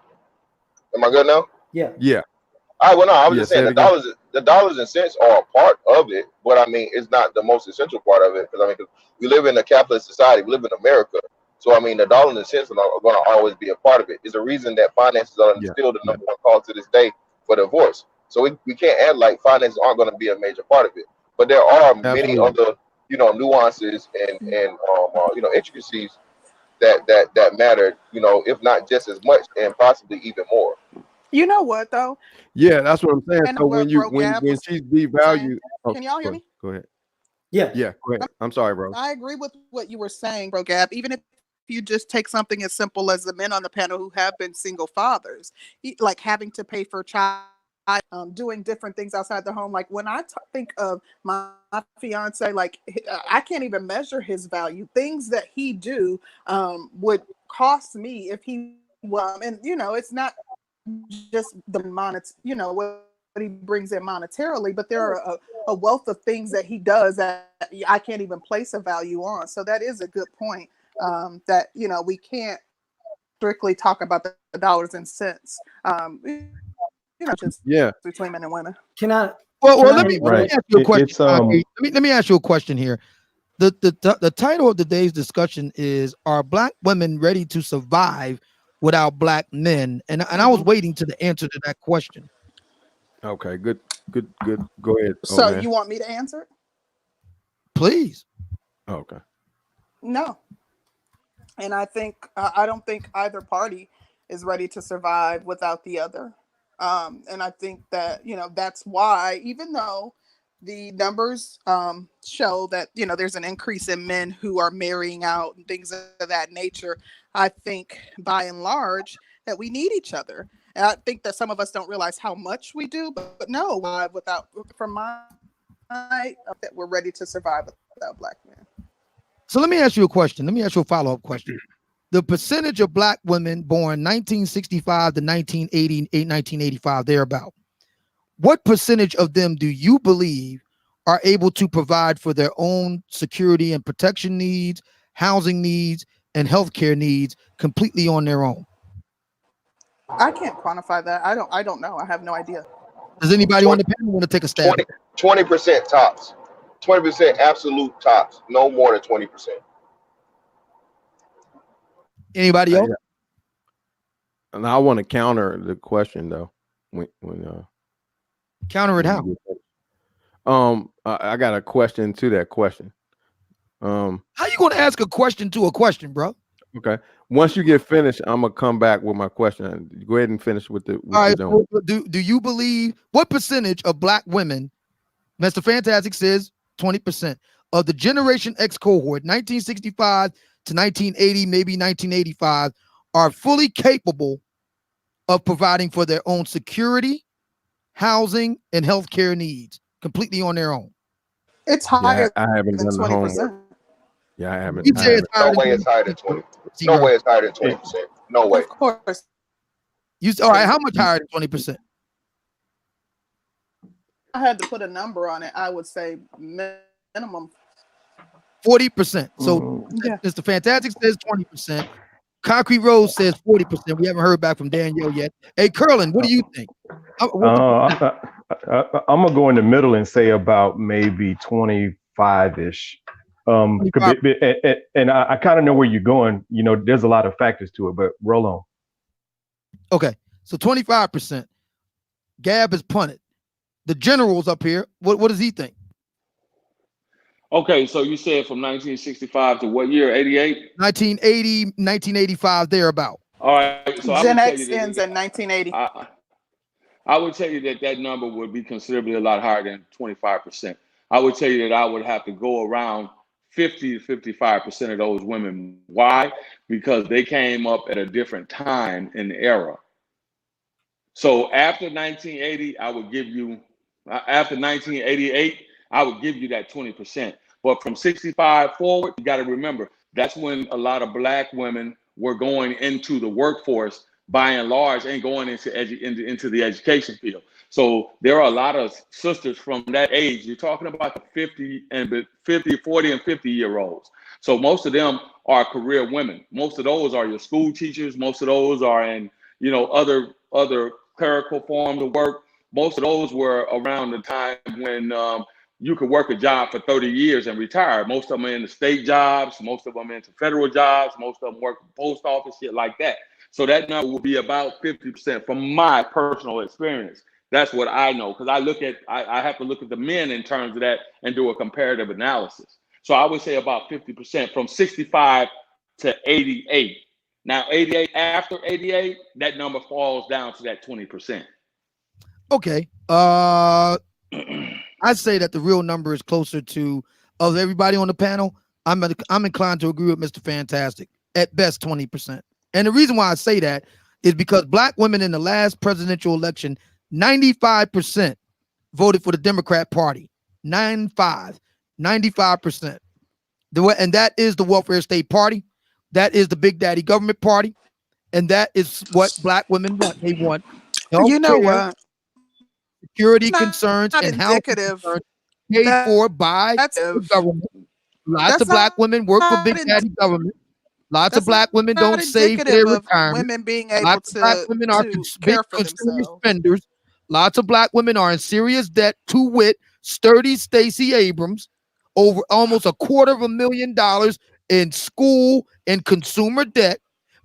Am I good now? Yeah. Yeah. I well, no, I was Yeah, just say saying it the dollars and cents are a part of it, but I mean, it's not the most essential part of it because I mean, 'cause we live in a capitalist society, we live in America, so I mean, the dollars and cents are going to always be a part of it. It's a reason that finances are still the number one cause to this day for divorce. So we can't act like finances aren't going to be a major part of it, but there are many other nuances and intricacies that matter, if not just as much and possibly even more. You know what though? Yeah, that's what I'm saying. And So when was she's devalued, can y'all hear me? Go ahead. Yeah. Yeah, go ahead. I'm sorry, bro. I agree with what you were saying, Bro Gab. Even if you just take something as simple as the men on the panel who have been single fathers, like having to pay for child, doing different things outside the home. Like when I think of my fiance, like I can't even measure his value. Things that he do would cost me if he and it's not just the what he brings in monetarily, but there are a wealth of things that he does that I can't even place a value on. So that is a good point, that we can't strictly talk about the dollars and cents, just between men and women. Can I? Well, let me ask you a question. Let me ask you a question here. The title of today's discussion is, are Black women ready to survive without Black men? And I was waiting to the answer to that question. Okay, good. Go ahead. So you want me to answer it? Please. Okay. No. And I don't think either party is ready to survive without the other. And I think that, that's why, even though the numbers show that, there's an increase in men who are marrying out and things of that nature, I think by and large that we need each other. And I think that some of us don't realize how much we do, but no, from my that we're ready to survive without Black men. So let me ask you a question. Let me ask you a follow-up question. The percentage of Black women born 1965 to 1980, 1985, thereabout, what percentage of them do you believe are able to provide for their own security and protection needs, housing needs, and healthcare needs completely on their own? I can't quantify that. I don't know. I have no idea. Does anybody on the panel want to take a stab? 20% tops. 20% absolute tops. No more than 20%. Anybody else? And I want to counter the question though. Counter it how? I got a question to that question. How you going to ask a question to a question, bro? Okay. Once you get finished, I'm gonna come back with my question. Go ahead and finish with the. All right. So do you believe, what percentage of Black women, Mr. Fantastic says 20% of the Generation X cohort, 1965 to 1980, maybe 1985, are fully capable of providing for their own security, housing, and healthcare needs completely on their own? It's higher. I haven't than done the 20%. homework. Yeah, I haven't. You say it's higher. No way it's higher than 20. No way it's higher than 20%. No way. Of course. All right, how much higher than 20%? I had to put a number on it. I would say minimum 40%. So Mr. Fantastic says 20%. Concrete Rose says 40%. We haven't heard back from Danielle yet. Hey, Curlin, what do you think? I'm gonna go in the middle and say about maybe 25-ish. And I kind of know where you're going. There's a lot of factors to it, but roll on. Okay, so 25%. Gab is punted. The general's up here. What does he think? Okay, so you said from 1965 to what year? 88? 1980, 1985, thereabout. All right. So Gen X ends in 1980. I would tell you that number would be considerably a lot higher than 25%. I would tell you that I would have to go around 50 to 55% of those women. Why? Because they came up at a different time in the era. So after 1980, I would give you, after 1988, I would give you that 20%. But from 65 forward, you got to remember, that's when a lot of Black women were going into the workforce by and large and going into the education field. So there are a lot of sisters from that age. You're talking about the 50, 40, and 50-year-olds. So most of them are career women. Most of those are your school teachers. Most of those are in, other clerical forms of work. Most of those were around the time when you could work a job for 30 years and retire. Most of them are in the state jobs. Most of them are into federal jobs. Most of them work for post office, shit like that. So that number will be about 50% from my personal experience. That's what I know, because I have to look at the men in terms of that and do a comparative analysis. So I would say about 50% from 65 to 88. Now, 88, after 88, that number falls down to that 20%. Okay. I'd say that the real number is closer to, of everybody on the panel, I'm inclined to agree with Mr. Fantastic. At best, 20%. And the reason why I say that is because Black women in the last presidential election, 95% voted for the Democrat Party. 95%. And that is the welfare state party. That is the Big Daddy government party. And that is what Black women want. They want health You know care, what? security concerns, and housing concerns paid for by the government. Lots of Black women work for Big Daddy government. Lots of Black women don't save their retirement. Women being able Lots of Black women are big serious spenders. Lots of Black women are in serious debt, to wit, sturdy Stacey Abrams, over almost $250,000 in school and consumer debt.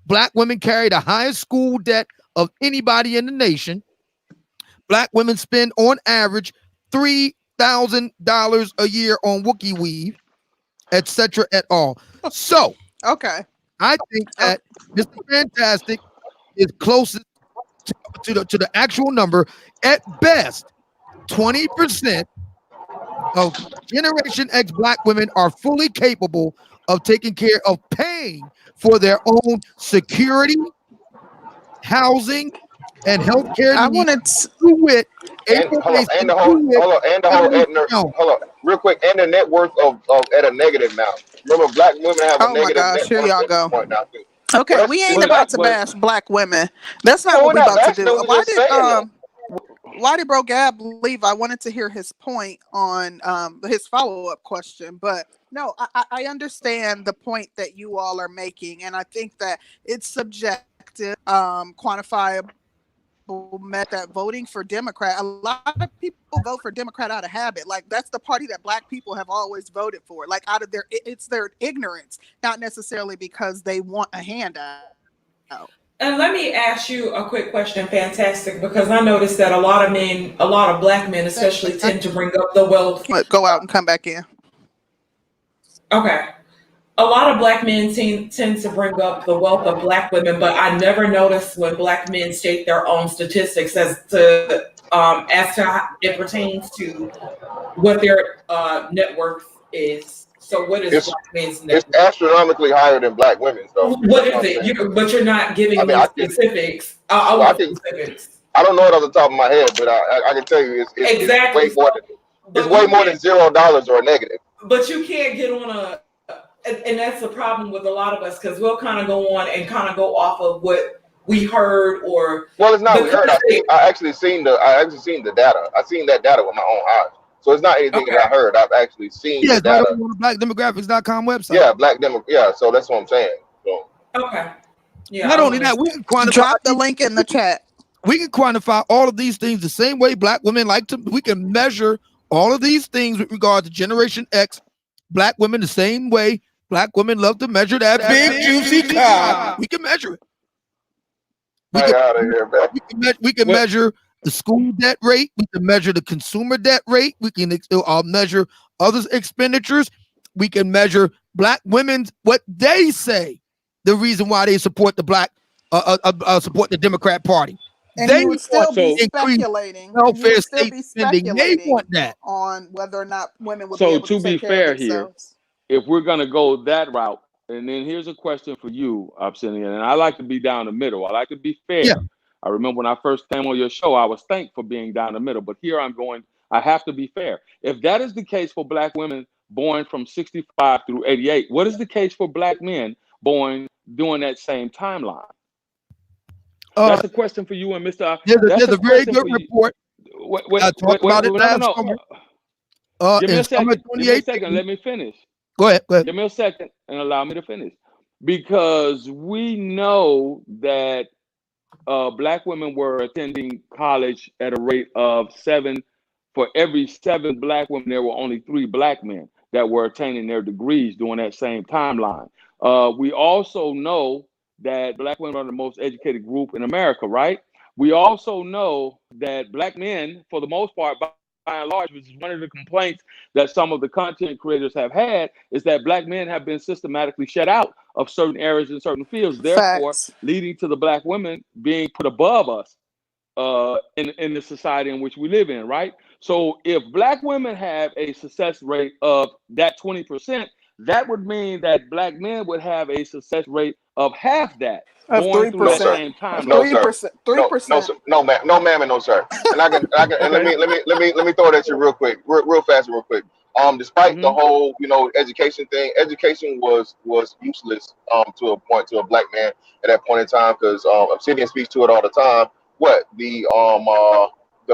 Black women carry the highest school debt of anybody in the nation. Black women spend on average $3,000 a year on Wookiee weave, etc. et al. So, okay, I think that Mr. Fantastic is closest to the actual number. At best, 20% of Generation X Black women are fully capable of taking care of paying for their own security, housing, and healthcare. I wanted to wit, and the whole real quick, and the net worth of at a negative now. Remember, Black women have a negative net worth. Here y'all go. Now too. Okay, Well, we ain't about to bash Black women. That's not what we about to do. Why did Bro Gab leave? I wanted to hear his point on his follow-up question, but no, I understand the point that you all are making, and I think that it's subjective, quantifiable. Met that voting for Democrat, a lot of people vote for Democrat out of habit. Like, that's the party that Black people have always voted for. Like, out of it's their ignorance, not necessarily because they want a handout. And let me ask you a quick question, Fantastic, because I noticed that a lot of Black men especially tend to bring up the wealth. Go out and come back in. Okay. A lot of Black men tend to bring up the wealth of Black women, but I never noticed when Black men state their own statistics as to how it pertains to what their net worth is. So what is Black men's net worth? It's astronomically higher than Black women's, though. What is it? But you're not giving me specifics. I want specifics. I don't know it off the top of my head, but I can tell you it's exactly way more than $0 or a negative. But you can't get on and that's the problem with a lot of us, because we'll kind of go on and kind of go off of what we heard or. Well, it's not we heard. I actually seen the data. I seen that data with my own eyes. So it's not anything that I heard. I've actually seen the data. On the blackdemographics.com website. Yeah, so that's what I'm saying. So. Okay. Yeah. Not only that, we can quantify. Drop the link in the chat. We can quantify all of these things the same way Black women like to. We can measure all of these things with regard to Generation X Black women the same way Black women love to measure that big juicy cock. We can measure it. We can measure the school debt rate. We can measure the consumer debt rate. We can measure others' expenditures. We can measure Black women's what they say the reason why they support the support the Democrat Party. And They you would still want be increased speculating. And you welfare would still state be spending. They speculating want that. on whether or not women would be So able to to be take care of fair here, themselves. if we're gonna go that route, and then here's a question for you, Obsidian, and I like to be down the middle. I like to be fair. Yeah. I remember when I first came on your show, I was thankful for being down the middle, but here I'm going, I have to be fair. If that is the case for black women born from 65 through 88, what is the case for black men born during that same timeline? That's a question for you and Mr. There's a very good report. I talked about it last summer. Give me In a summer second. Give me a second. 2018. Let me finish. Go ahead. Go ahead. Give me a second and allow me to finish. Because we know that black women were attending college at a rate of 7. For every 7 black women, there were only 3 black men that were attaining their degrees during that same timeline. We also know that black women are the most educated group in America, right? We also know that black men, for the most part, by and large, which is one of the complaints that some of the content creators have had, is that black men have been systematically shut out of certain areas in certain fields, therefore Facts. leading to the black women being put above us in the society in which we live in, right? So if black women have a success rate of that 20%, that would mean that black men would have a success rate of half that, Of going through that 3%. same timeline. No, sir. 3%. 3%. No, sir. No, ma'am. No, ma'am, and no, sir. And I can, and let me throw it at you real quick, real fast, real quick. Despite the whole, education thing, education was useless, to a point, to a black man at that point in time, because Obsidian speaks to it all the time. What the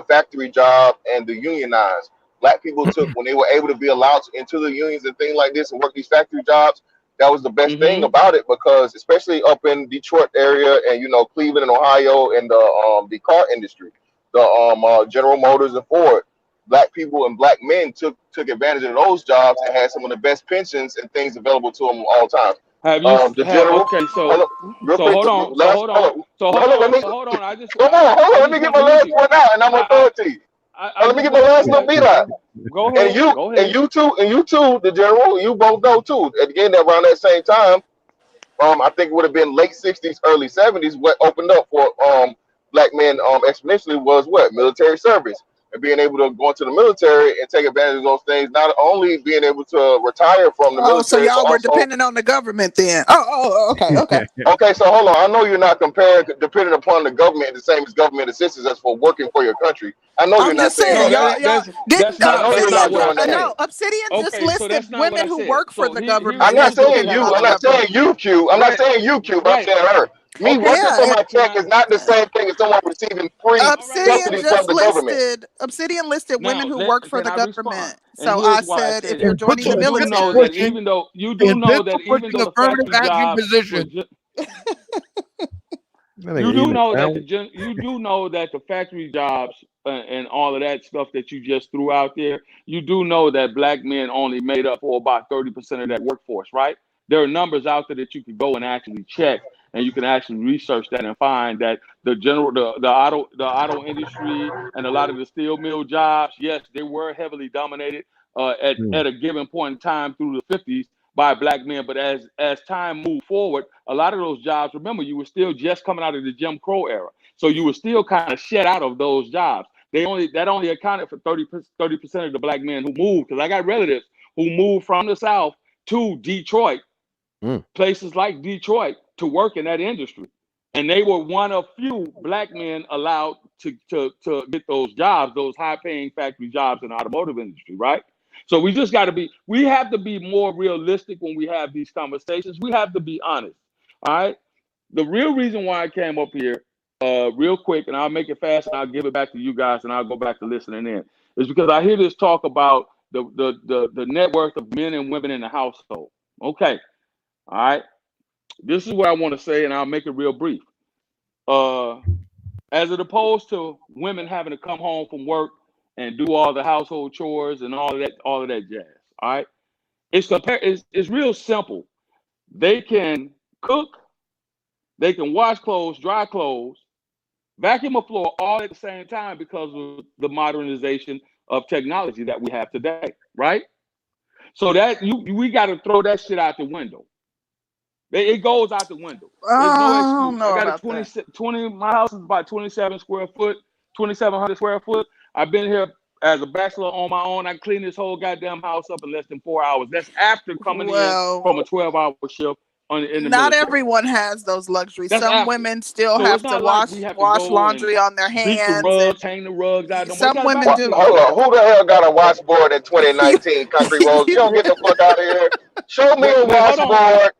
factory job and the unionized black people took when they were able to be allowed into the unions and things like this and work these factory jobs. That was the best thing about it, because especially up in Detroit area and Cleveland and Ohio and the car industry, the General Motors and Ford, black people and black men took advantage of those jobs and had some of the best pensions and things available to them all times. Have you? The general. Okay, so Hold on. hold on. I just hold on. Let me get my last one out, and I'm gonna throw it to you. Let me get my last little beat out. Go ahead. And you too, the general. You both know too. Again, around that same time, I think it would have been late '60s, early '70s. What opened up for black men exponentially was what? Military service. And being able to go into the military and take advantage of those things, not only being able to retire from the military. Oh, so y'all were dependent on the government then. Okay. Okay, so hold on. I know you're not dependent upon the government the same as government assistance as for working for your country. I know you're not saying that. Obsidian just listed women who work for the government. I'm not saying you. I'm not saying you, Q. I'm not saying you, Q. But I'm saying her. Me working for my check is not the same thing as someone receiving free subsidies from the government. Obsidian listed women who work for the government. So I said, if you're joining the military, even though the affirmative action position. You do know that the factory jobs and all of that stuff that you just threw out there, you do know that black men only made up for about 30% of that workforce, right? There are numbers out there that you could go and actually check, and you can actually research that and find that the auto industry and a lot of the steel mill jobs, yes, they were heavily dominated at a given point in time through the 50s by black men. But as time moved forward, a lot of those jobs, remember, you were still just coming out of the Jim Crow era. So you were still kind of shut out of those jobs. That only accounted for 30% of the black men who moved. Because I got relatives who moved from the South to Detroit, places like Detroit, to work in that industry. And they were one of few black men allowed to get those jobs, those high-paying factory jobs in the automotive industry, right? So we have to be more realistic when we have these conversations. We have to be honest, all right? The real reason why I came up here, real quick, and I'll make it fast and I'll give it back to you guys and I'll go back to listening in, is because I hear this talk about the net worth of men and women in the household. Okay, all right? This is what I want to say, and I'll make it real brief. As opposed to women having to come home from work and do all the household chores and all of that jazz. All right, it's real simple. They can cook, they can wash clothes, dry clothes, vacuum a floor all at the same time because of the modernization of technology that we have today. Right. So that we got to throw that shit out the window. It goes out the window. There's no excuse. I got a 20. My house is about 27 square foot, 2,700 square foot. I've been here as a bachelor on my own. I cleaned this whole goddamn house up in less than 4 hours. That's after coming in from a 12-hour shift in the not military. Everyone has those luxuries. That's Some after. women still So have to wash laundry on their beat the hands. rugs, hang the rugs out. Some women do. Hold on, who the hell got a washboard in 2019 concrete walls? You don't get the fuck out of here. Show me a washboard.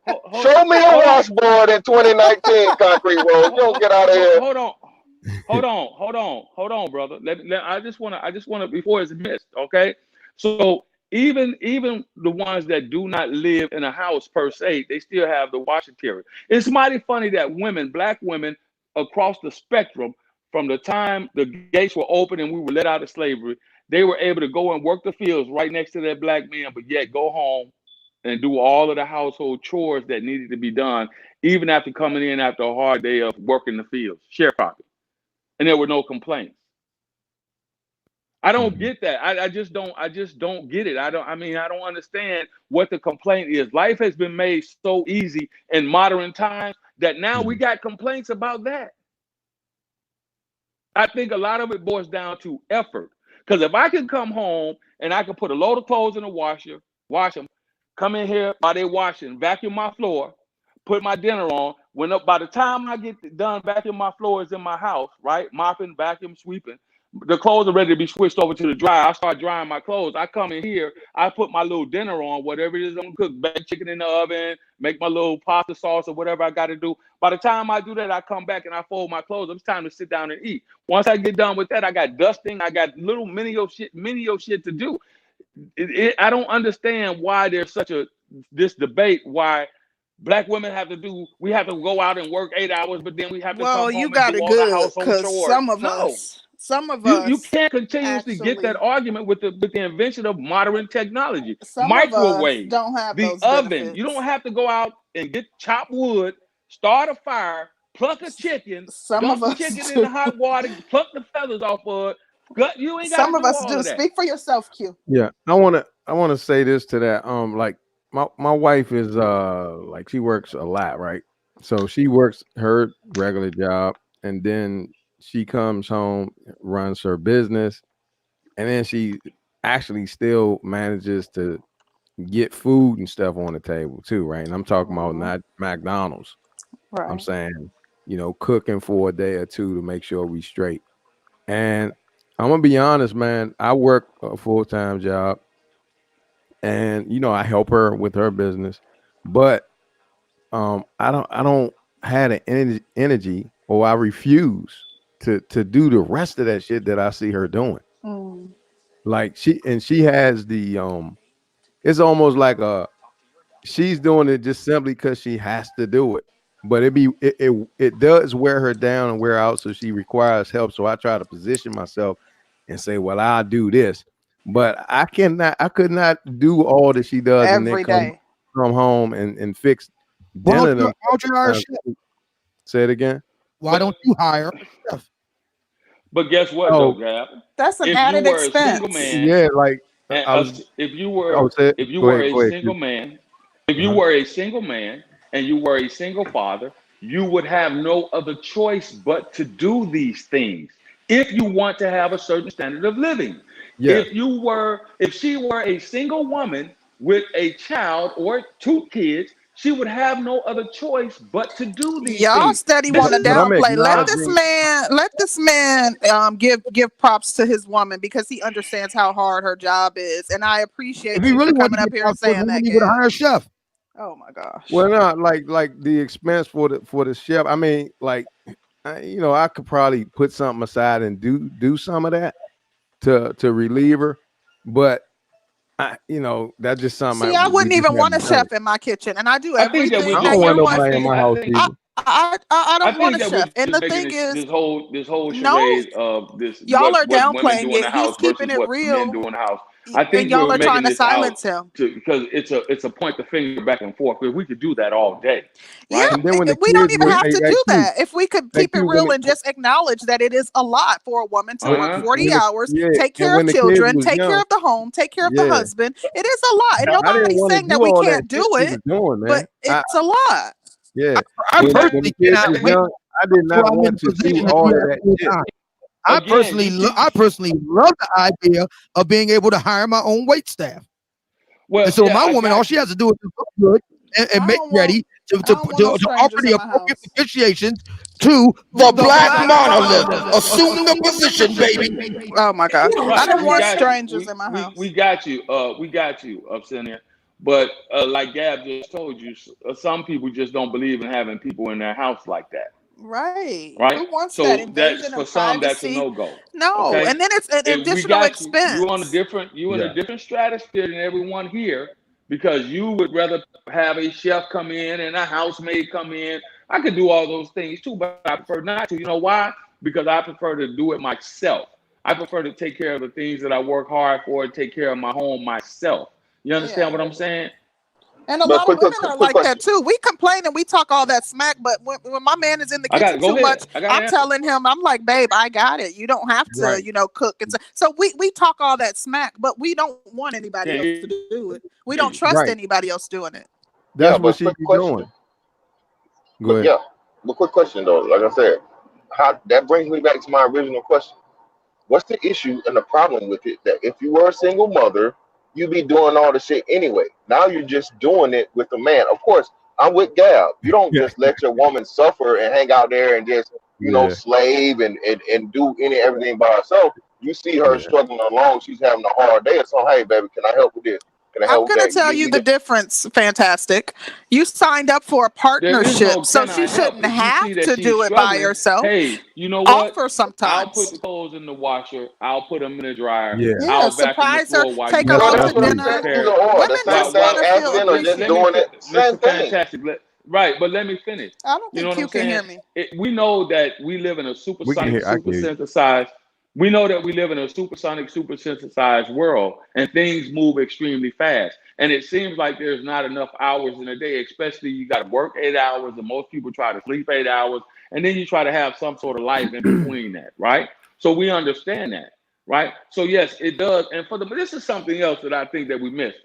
Show me a washboard in 2019 concrete walls. You don't get out of here. Hold on, brother. I just wanna before it's missed, okay? So even the ones that do not live in a house per se, they still have the washing period. It's mighty funny that black women across the spectrum, from the time the gates were open and we were let out of slavery, they were able to go and work the fields right next to their black men, but yet go home and do all of the household chores that needed to be done, even after coming in after a hard day of working the fields, sharecropping. And there were no complaints. I don't get that. I just don't get it. I don't understand what the complaint is. Life has been made so easy in modern times that now we got complaints about that. I think a lot of it boils down to effort. Because if I can come home and I can put a load of clothes in the washer, wash them, come in here while they're washing, vacuum my floor, put my dinner on. By the time I get done vacuuming my floors in my house, right, mopping, vacuum, sweeping, the clothes are ready to be switched over to the dryer. I start drying my clothes. I come in here, I put my little dinner on, whatever it is I'm gonna cook, baked chicken in the oven, make my little pasta sauce or whatever I got to do. By the time I do that, I come back and I fold my clothes. It's time to sit down and eat. Once I get done with that, I got dusting. I got little menial shit to do. I don't understand why there's this debate why black women we have to go out and work 8 hours, but then we have to come home and do all the household chores. Some of us you can't continuously get that argument with the invention of modern technology. Some Microwave, don't have the those oven. benefits. You don't have to go out and get chopped wood, start a fire, pluck a chicken, dump the chicken in the hot water, pluck the feathers off of it. You ain't got to do all of that. Some of us do. Speak for yourself, Q. Yeah, I wanna say this to that. Like my wife is like she works a lot, right? So she works her regular job, and then she comes home, runs her business, and then she actually still manages to get food and stuff on the table too, right? And I'm talking about not McDonald's. Right. I'm saying, cooking for a day or two to make sure we straight. And I'm gonna be honest, man. I work a full-time job, and I help her with her business, but I don't have the energy, or I refuse to do the rest of that shit that I see her doing. Like she has the it's almost like she's doing it just simply because she has to do it, but it does wear her down and wear out, so she requires help. So I try to position myself and say, well, I'll do this, but I could not do all that she does every day. Come home and fix dinner. Why don't you hire a chef? Say it again. Why don't you hire a chef? But guess what, though, Gab? That's an added expense. Yeah, like if you were a single man and you were a single father, you would have no other choice but to do these things if you want to have a certain standard of living. Yeah. If she were a single woman with a child or 2 kids, she would have no other choice but to do these Y'all things. steady want to downplay. Let this man give props to his woman, because he understands how hard her job is, and I appreciate you really coming up here and saying that. You would hire a chef. Oh my gosh. Well, not like the expense for the chef. I mean, like I could probably put something aside and do some of that to relieve her, but that's just something. See, I wouldn't even want a chef in my kitchen, and I do everything. I don't want nobody in my house either. I don't want a chef. And the thing is, this whole charade of this. Y'all are downplaying it. He's keeping it real. Men do in the house. I think y'all are trying to silence him because it's a point the finger back and forth. Because we could do that all day. Right? Yeah, we don't even have to do that. If we could keep it real and just acknowledge that it is a lot for a woman to work 40 hours, take care of children, take care of the home, take care of the husband. It is a lot, and nobody's saying that we can't do it, but it's a lot. Yeah. I When personally kids cannot was wait young, I did till not I'm in want a to see position to all do of that that full shit. time. I personally love the idea of being able to hire my own wait staff. Well, And so yeah, my I woman, all got she you. has to do is look good and I make don't want ready to I don't want no offer strangers the in my appropriate house. propitiations to The the black black monolith. monolith. Assume the position, baby. Oh my gosh. I Right, don't we want got you. strangers in my house. We got you. We got you, Upsenia. But like Gab just told you, some people just don't believe in having people in their house like that. Right. Right. Who wants that So that's invasion for of some, that's a privacy? no-go. No. Okay. And then it's an If we additional got you, you on a expense. different, you in Yeah. a different stratosphere than everyone here, because you would rather have a chef come in and a housemaid come in. I could do all those things too, but I prefer not to. You know why? Because I prefer to do it myself. I prefer to take care of the things that I work hard for and take care of my home myself. You understand Yeah. what I'm saying? And a But lot of women are quick like that question. too. We complain and we talk all that smack, but when my man is in the I got kitchen it. Go too ahead. much, I got an I'm answer. telling him, I'm like, babe, I got it. You don't have to, Right. cook. So we talk all that smack, but we don't want anybody Can't else to do it. We hear don't you. trust Right. anybody else doing it. That's Yeah, what but she quick be question. doing. Go But ahead. yeah, but quick question though. Like I said, how that brings me back to my original question. What's the issue and the problem with it? That if you were a single mother, you'd be doing all the shit anyway. Now you're just doing it with a man. Of course, I'm with Gab. You don't Yeah. just let your woman suffer and hang out there and just, Yeah. slave and do everything by herself. You see her Yeah. struggling along. She's having a hard day. So, hey, baby, can I help with this? Can I I'm help with gonna that? tell you the difference, Fantastic. You signed up for a There is partnership, no so can she I help. shouldn't If you have see that to she's do it by struggling, herself. hey, you know what? Offer I'll put sometimes. the clothes in the washer. I'll put them in the dryer. Yeah. Yeah, I'll vacuum the surprise her, floor while take you her That's So out while to that's what you I'm absolutely. saying. dinner. Either prepare. or. The Women same While just thing want while to feel asking or just let me doing appreciated. it. Same Mr. thing. Fantastic. Right, but let me finish. I don't You know think what you I'm can hear saying? me. We know that we live in a We can supersonic, hear. I can super hear you. synthesized. We know that we live in a supersonic, super synthesized world, and things move extremely fast. And it seems like there's not enough hours in a day, especially you got to work 8 hours, and most people try to sleep 8 hours, and then you try to have some sort of life in between that, right? So we understand that, right? So yes, it does. And but this is something else that I think that we miss.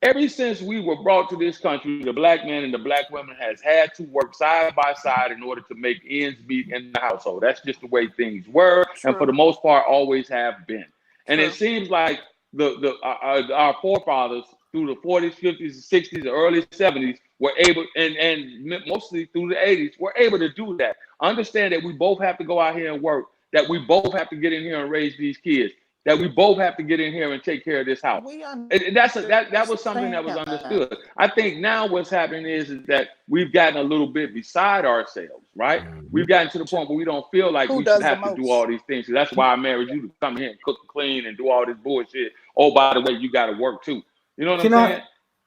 Ever since we were brought to this country, the black man and the black woman has had to work side by side in order to make ends meet in the household. That's just the way things were, and for the True. most part, always have been. And it True. seems like our forefathers through the 40s, 50s, 60s, early 70s were able, and mostly through the 80s, were able to do that. Understand that we both have to go out here and work, that we both have to get in here and raise these kids, that we both have to get in here and take care of this house. We And that was something that was understand. understood. I think now what's happening is that we've gotten a little bit beside ourselves, right? We've gotten to the point where we don't feel like Who we should does the have to do all most? these things. So that's why I married you, to come here and cook and clean and do all this bullshit. Oh, by the way, you got to work too. You know what I'm saying?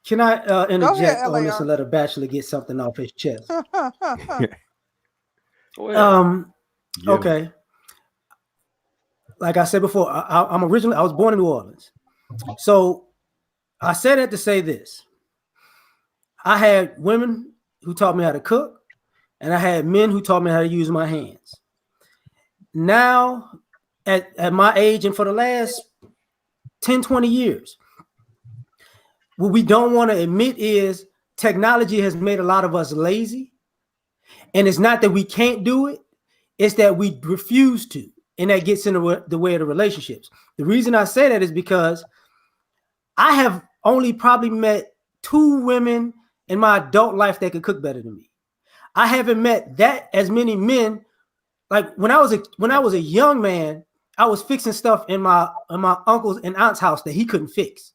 Can I Go interject ahead, on this and LAR. let a bachelor get something off his chest? Go ahead. Yeah. Okay. Like I said before, I was born in New Orleans. So I said that to say this. I had women who taught me how to cook, and I had men who taught me how to use my hands. Now, at my age and for the last 10, 20 years, what we don't want to admit is technology has made a lot of us lazy. And it's not that we can't do it, it's that we refuse to. And that gets in the way of the relationships. The reason I say that is because I have only probably met 2 women in my adult life that could cook better than me. I haven't met that as many men. Like when I was a young man, I was fixing stuff in my uncle's and aunt's house that he couldn't fix.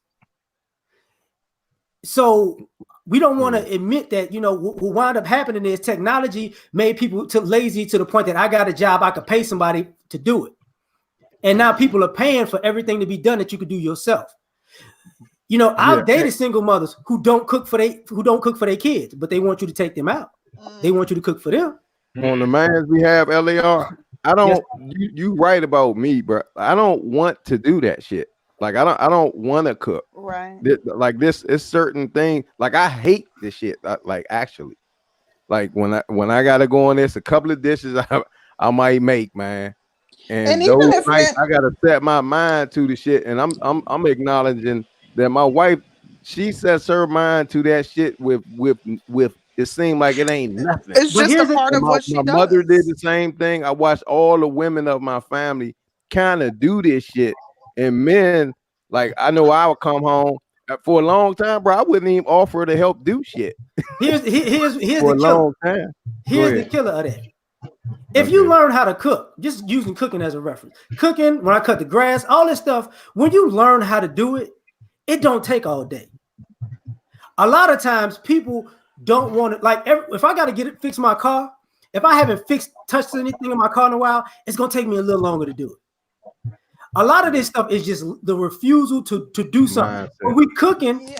So we don't want to admit that, what wound up happening is technology made people too lazy to the point that I got a job, I could pay somebody to do it. And now people are paying for everything to be done that you could do yourself. I've dated single mothers who don't cook for their kids, but they want you to take them out. They want you to cook for them. On the man's behalf, LAR, I don't. You right about me, bro. I don't want to do that shit. Like I don't want to cook. Right. This is certain thing. Like I hate this shit. Like actually, like when I gotta go on this, a couple of dishes I might make, man. And even those if nights I gotta set my mind to the shit, and I'm acknowledging that my wife, she sets her mind to that shit with it seemed like it ain't nothing. It's just a part of what she my does. mother did the same thing. I watched all the women of my family kind of do this shit, and men, like, I know I would come home for a long time, bro. I wouldn't even offer to help do shit. Here's for the a killer. long time. Here's the killer of that. If you learn how to cook, just using cooking as a reference, cooking, when I cut the grass, all this stuff, when you learn how to do it, it don't take all day. A lot of times people don't want to, like, if I got to fix my car, if I haven't touched anything in my car in a while, it's going to take me a little longer to do it. A lot of this stuff is just the refusal to do something. When we cooking,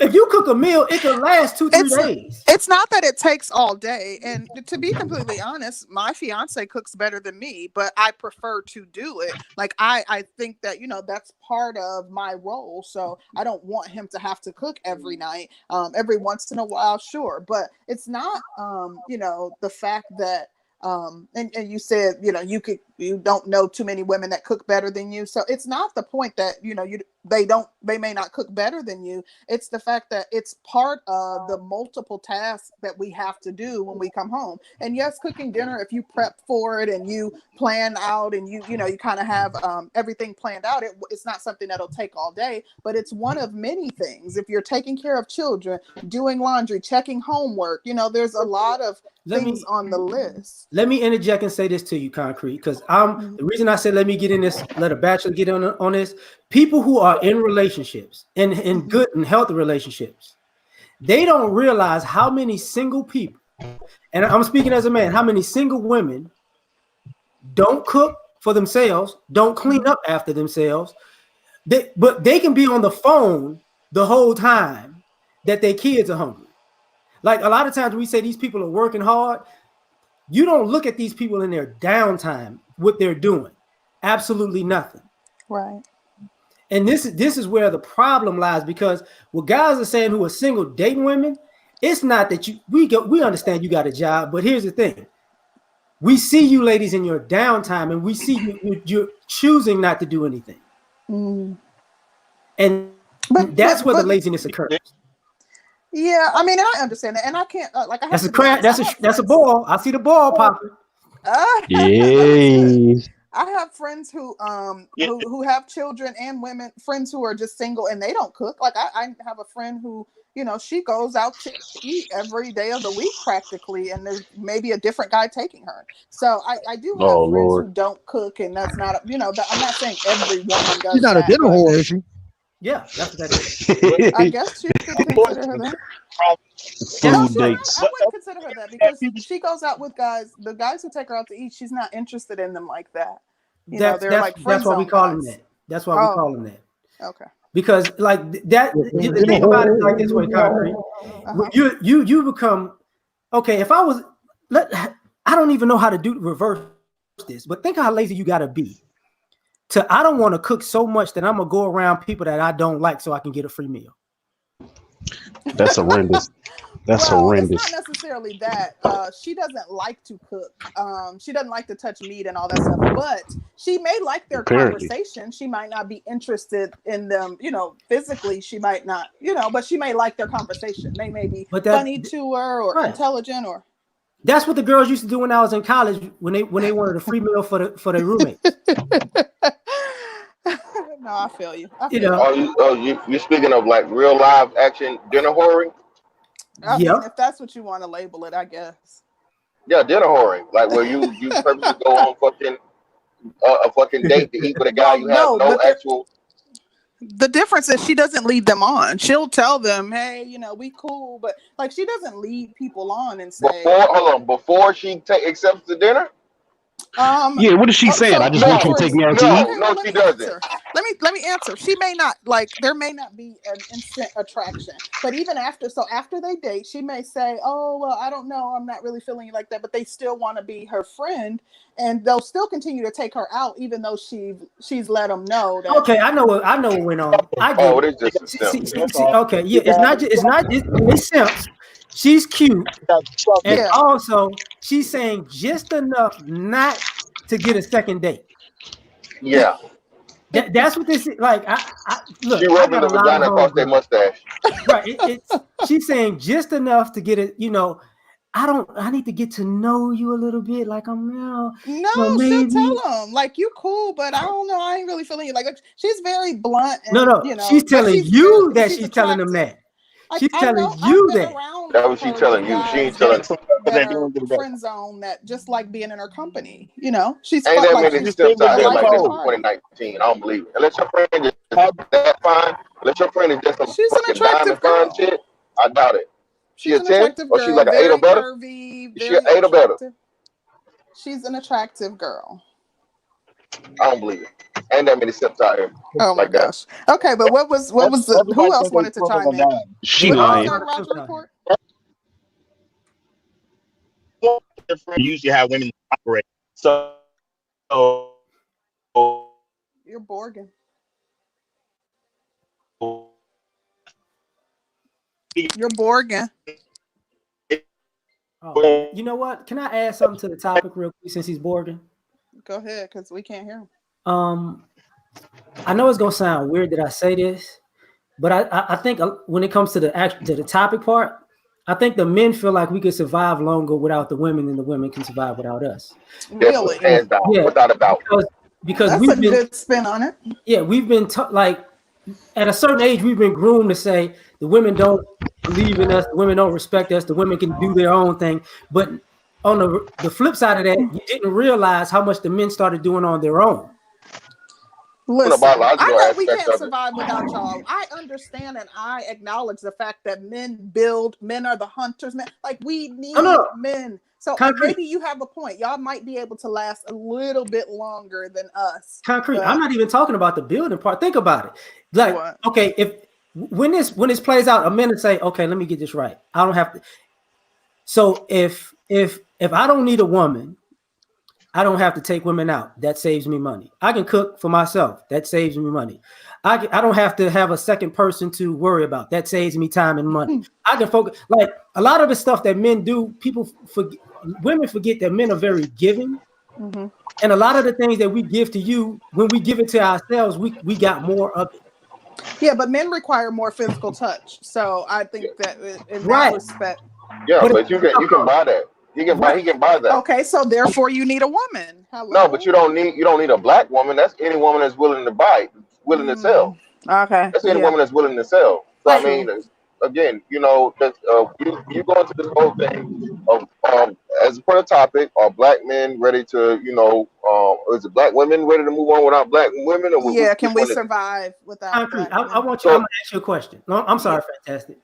if you cook a meal, it can last 2-3 days. It's not that it takes all day. And to be completely honest, my fiance cooks better than me, but I prefer to do it. Like, I think that, that's part of my role. So I don't want him to have to cook every night. Every once in a while, sure. But it's not, the fact that, and you said, you don't know too many women that cook better than you. So it's not the point that, they may not cook better than you. It's the fact that it's part of the multiple tasks that we have to do when we come home. And yes, cooking dinner, if you prep for it and you plan out and you kind of have everything planned out, it's not something that'll take all day, but it's one of many things. If you're taking care of children, doing laundry, checking homework, there's a lot of things on the list. Let me interject and say this to you, Concrete, because the reason I said let me get in this, let a bachelor get on this. People who are in relationships and in good and healthy relationships, they don't realize how many single people, and I'm speaking as a man, how many single women don't cook for themselves, don't clean up after themselves, but they can be on the phone the whole time that their kids are hungry. Like, a lot of times we say these people are working hard. You don't look at these people in their downtime, what they're doing. Absolutely nothing. Right. And this is where the problem lies, because what guys are saying who are single dating women, it's not that we understand you got a job, but here's the thing. We see you ladies in your downtime, and we see you're choosing not to do anything. And that's where the laziness occurs. Yeah, I mean, and I understand that, and I can't that's a ball. I see the ball popping. I have friends who have children and friends who are just single and they don't cook. Like, I have a friend who, she goes out to eat every day of the week practically, and there's maybe a different guy taking her. So I do have friends who don't cook, and that's not, I'm not saying every woman does. She's not a dinner whore, is she? Yeah, that's what that is. I guess you could consider her that. Food dates. I wouldn't consider her that, because she goes out with guys. The guys who take her out to eat, she's not interested in them like that. That's why we call them that. That's why we call them that. Okay. Because like that, you think about it like this way, Concrete. You become okay. If I was, I don't even know how to reverse this, but think how lazy you got to be. I don't want to cook so much that I'm gonna go around people that I don't like so I can get a free meal. That's horrendous. Horrendous. It's not necessarily that. She doesn't like to cook. She doesn't like to touch meat and all that stuff. But she may like their conversation. She might not be interested in them, physically. She might not, but she may like their conversation. They may be funny to her or intelligent or. That's what the girls used to do when I was in college when they wanted a free meal for their roommates. No, I feel you. You're speaking of like real live action dinner whoring? I mean, if that's what you want to label it, I guess. Yeah, dinner whoring, like where you purposely go on a fucking date to eat with a guy you have no actual. The difference is she doesn't lead them on. She'll tell them, "Hey, we cool," but like she doesn't lead people on and say. Before she accepts the dinner. Yeah, what is she saying? I just want you to take me out to eat. No, she doesn't. Let me answer. She may not there may not be an instant attraction, but even after they date, she may say, "Oh, well, I don't know, I'm not really feeling you like that," but they still want to be her friend, and they'll still continue to take her out, even though she's let them know that. Okay, I know what went on. I get it. Okay, yeah, it's not it's simps. She's cute, and also she's saying just enough not to get a second date. Yeah. That's what this is. Like, look, She I rubbing got the a lot vagina of across their homegirls. mustache. Right. She's saying just enough to get it, I need to get to know you a little bit. Like I'm now. No, she'll maybe. tell him like you cool, but I don't know. I ain't really feeling you. Like she's very blunt. And, No. She's telling you that she's telling them that. Like, She's I telling know you I've been that. around That was she her telling with you. She ain't guys telling. that are friend zone that just like being in her company. She's Ain't that like many she's steps a out here life like of this the in party. 2019. I don't believe it. Unless your friend is that fine, unless your friend is just some She's an fucking attractive diamond fine girl. shit, I doubt it. She She's a an 10 attractive or she girl, like an 8 or very better? curvy, Is she an very 8 or better? attractive. She's an attractive girl. I don't believe it. Ain't that many steps out here. Oh my like that. gosh. Okay, but what was the who else wanted to chime in? She What did you lying. say, Roger Report? Usually how women operate. So You're Borgin. You're Borgin. Oh, you know what? Can I add something to the topic real quick since he's Borgin? Go ahead, because we can't hear him. I know it's gonna sound weird that I say this, but I think when it comes to the topic part, I think the men feel like we could survive longer without the women than the women can survive without us. Really? Hands down, without a doubt. Because that's a good spin on it. Yeah, we've been like at a certain age, we've been groomed to say the women don't believe in us, the women don't respect us, the women can do their own thing. But on the flip side of that, you didn't realize how much the men started doing on their own. Listen, I know we can't survive without y'all. I understand and I acknowledge the fact that men are the hunters, men. Like we need men. So maybe you have a point. Y'all might be able to last a little bit longer than us. Concrete. I'm not even talking about the building part. Think about it. Like, okay, when this plays out, a minute say, okay, let me get this right. I don't have to. So if I don't need a woman, I don't have to take women out. That saves me money. I can cook for myself. That saves me money. I don't have to have a second person to worry about. That saves me time and money. I can focus. Like a lot of the stuff that men do, women forget that men are very giving. Mm-hmm. And a lot of the things that we give to you, when we give it to ourselves, we got more of it. Yeah, but men require more physical touch. So I think that in that respect. Yeah, but you can buy that. He can buy that. Okay, so therefore you need a woman. Hello? No, but you don't need a black woman. That's any woman that's willing to buy, willing to sell. Okay. That's any woman that's willing to sell. So I mean, again, you go into this whole thing of as per the topic, are black men ready to, is it black women ready to move on without black women? Or can we survive without black men? I want you. I'm gonna ask you a question. No, I'm sorry, Fantastic.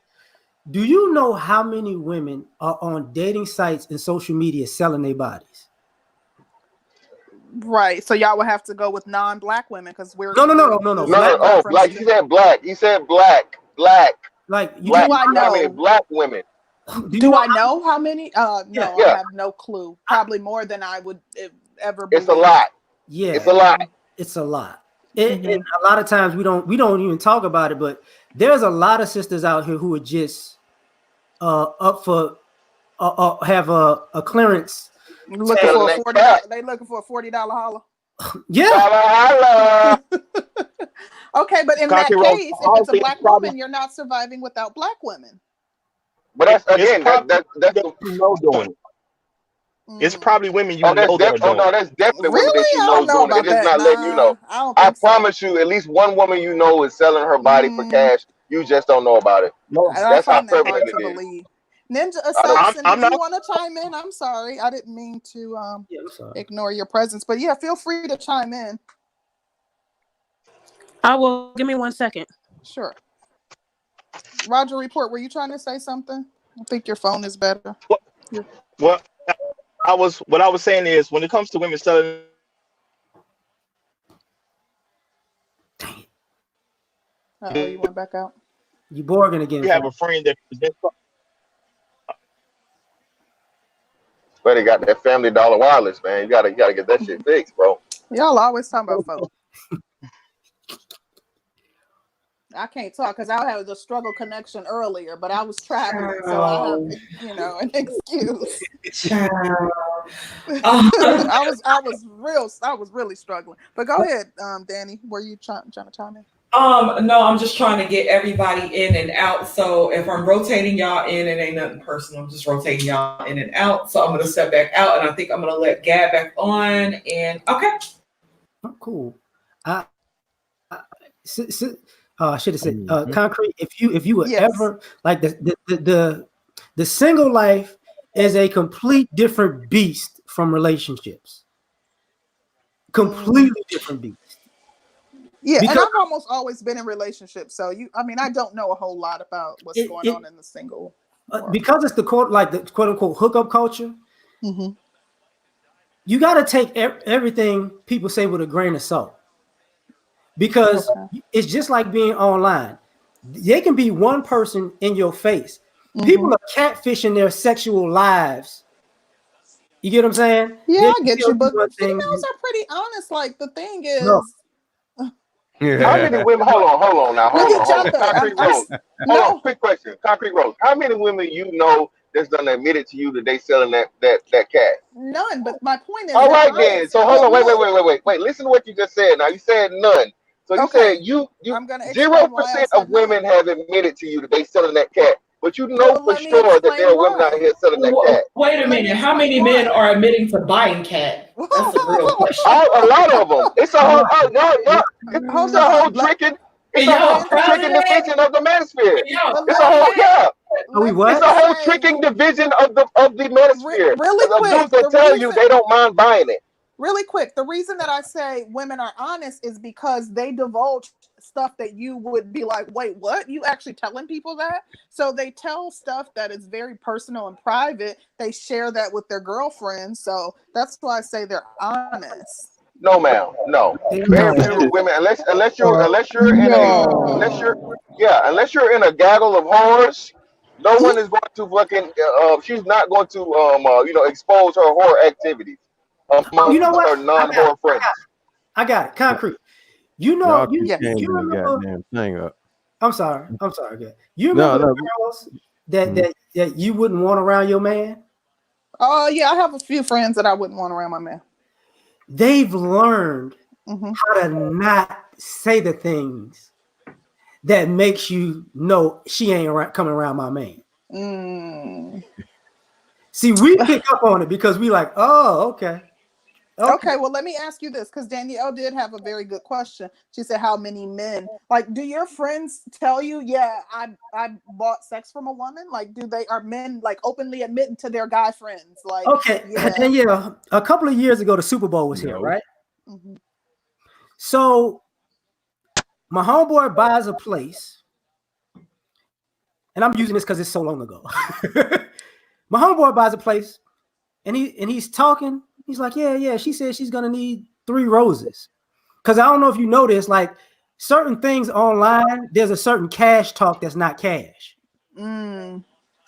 Do you know how many women are on dating sites and social media selling their bodies? Right. So y'all would have to go with non-black women because we're no. Oh, black. He said black. He said black. Like do I know how many black women? Do I know how many? No, I have no clue. Probably more than I would ever believe. It's a lot. Yeah, it's a lot. It's a lot. And a lot of times we don't even talk about it, but there's a lot of sisters out here who are just up for have a clearance. Looking for $40. They looking for a $40 holler. Yeah. Okay, but in that case, if it's a black woman, you're not surviving without black women. But that's again, that's doing it. It's probably women you know that are doing. No, that's definitely women that you know doing it. It's just not letting you know. I promise you, at least one woman you know is selling her body for cash. You just don't know about it. No, that's how prevalent it is. Ninja Assassin, if you want to chime in, I'm sorry. I didn't mean to ignore your presence. But yeah, feel free to chime in. I will. Give me 1 second. Sure. Roger Report, were you trying to say something? I think your phone is better. Well, what I was saying is when it comes to women selling. You went back out. You Borgin again. You have a friend that presents. But they got that Family Dollar wireless, man. You gotta get that shit fixed, bro. Y'all always talking about folks. I can't talk because I had the struggle connection earlier, but I was traveling, so I have, an excuse. I was really struggling. But go ahead, Danny. Were you trying to chime in? No, I'm just trying to get everybody in and out. So if I'm rotating y'all in, it ain't nothing personal. I'm just rotating y'all in and out. So I'm gonna step back out, and I think I'm gonna let Gab back on. And okay, cool. I should have said concrete. If you would ever like the single life is a complete different beast from relationships. Completely different beast. Yeah, because, and I've almost always been in relationships, so I don't know a whole lot about what's going on in the single. Because it's the quote unquote hookup culture. Mm-hmm. You got to take everything people say with a grain of salt, because it's just like being online. They can be one person in your face. Mm-hmm. People are catfishing their sexual lives. You get what I'm saying? Yeah, I get you, but females are pretty honest. Like the thing is. No. How many women? Hold on now. Hold on. Concrete Rose. Hold on. Quick question. Concrete Rose. How many women you know that's done admitted to you that they selling that cat? None. But my point is. All right then. So hold on. Wait. Listen to what you just said. Now you said none. So you said you 0% of women have admitted to you that they selling that cat. But you know for sure that there are women out here selling that cat. Wait a minute. How many men are admitting to buying cat? That's a real question. A lot of them. It's a whole tricking. It's a whole tricking division of the manosphere. It's a whole It's a whole tricking division of the manosphere. Really quick. Dudes that tell you they don't mind buying it. Really quick, the reason that I say women are honest is because they divulge stuff that you would be like, wait, what? You actually telling people that? So they tell stuff that is very personal and private. They share that with their girlfriends. So that's why I say they're honest. No, ma'am. No. Very few women, unless you're in a gaggle of whores, no one is going to fucking she's not going to expose her whore activities. You know what? Her non-whore friends. I got it. Concrete. You know, you remember. Thing up. I'm sorry. You remember the girls that you wouldn't want around your man? Oh yeah, I have a few friends that I wouldn't want around my man. They've learned how to not say the things that makes you know she ain't coming around my man. See, we pick up on it because we like, oh, okay. Okay, well, let me ask you this, because Danielle did have a very good question. She said, how many men? Like, do your friends tell you, yeah, I bought sex from a woman? Like, are men like openly admitting to their guy friends? Like, okay, yeah. A couple of years ago, the Super Bowl was here, right? Mm-hmm. So my homeboy buys a place, and I'm using this because it's so long ago. My homeboy buys a place, and he's talking. He's like, yeah. She said she's gonna need 3 roses, because I don't know if you notice, like certain things online, there's a certain cash talk that's not cash.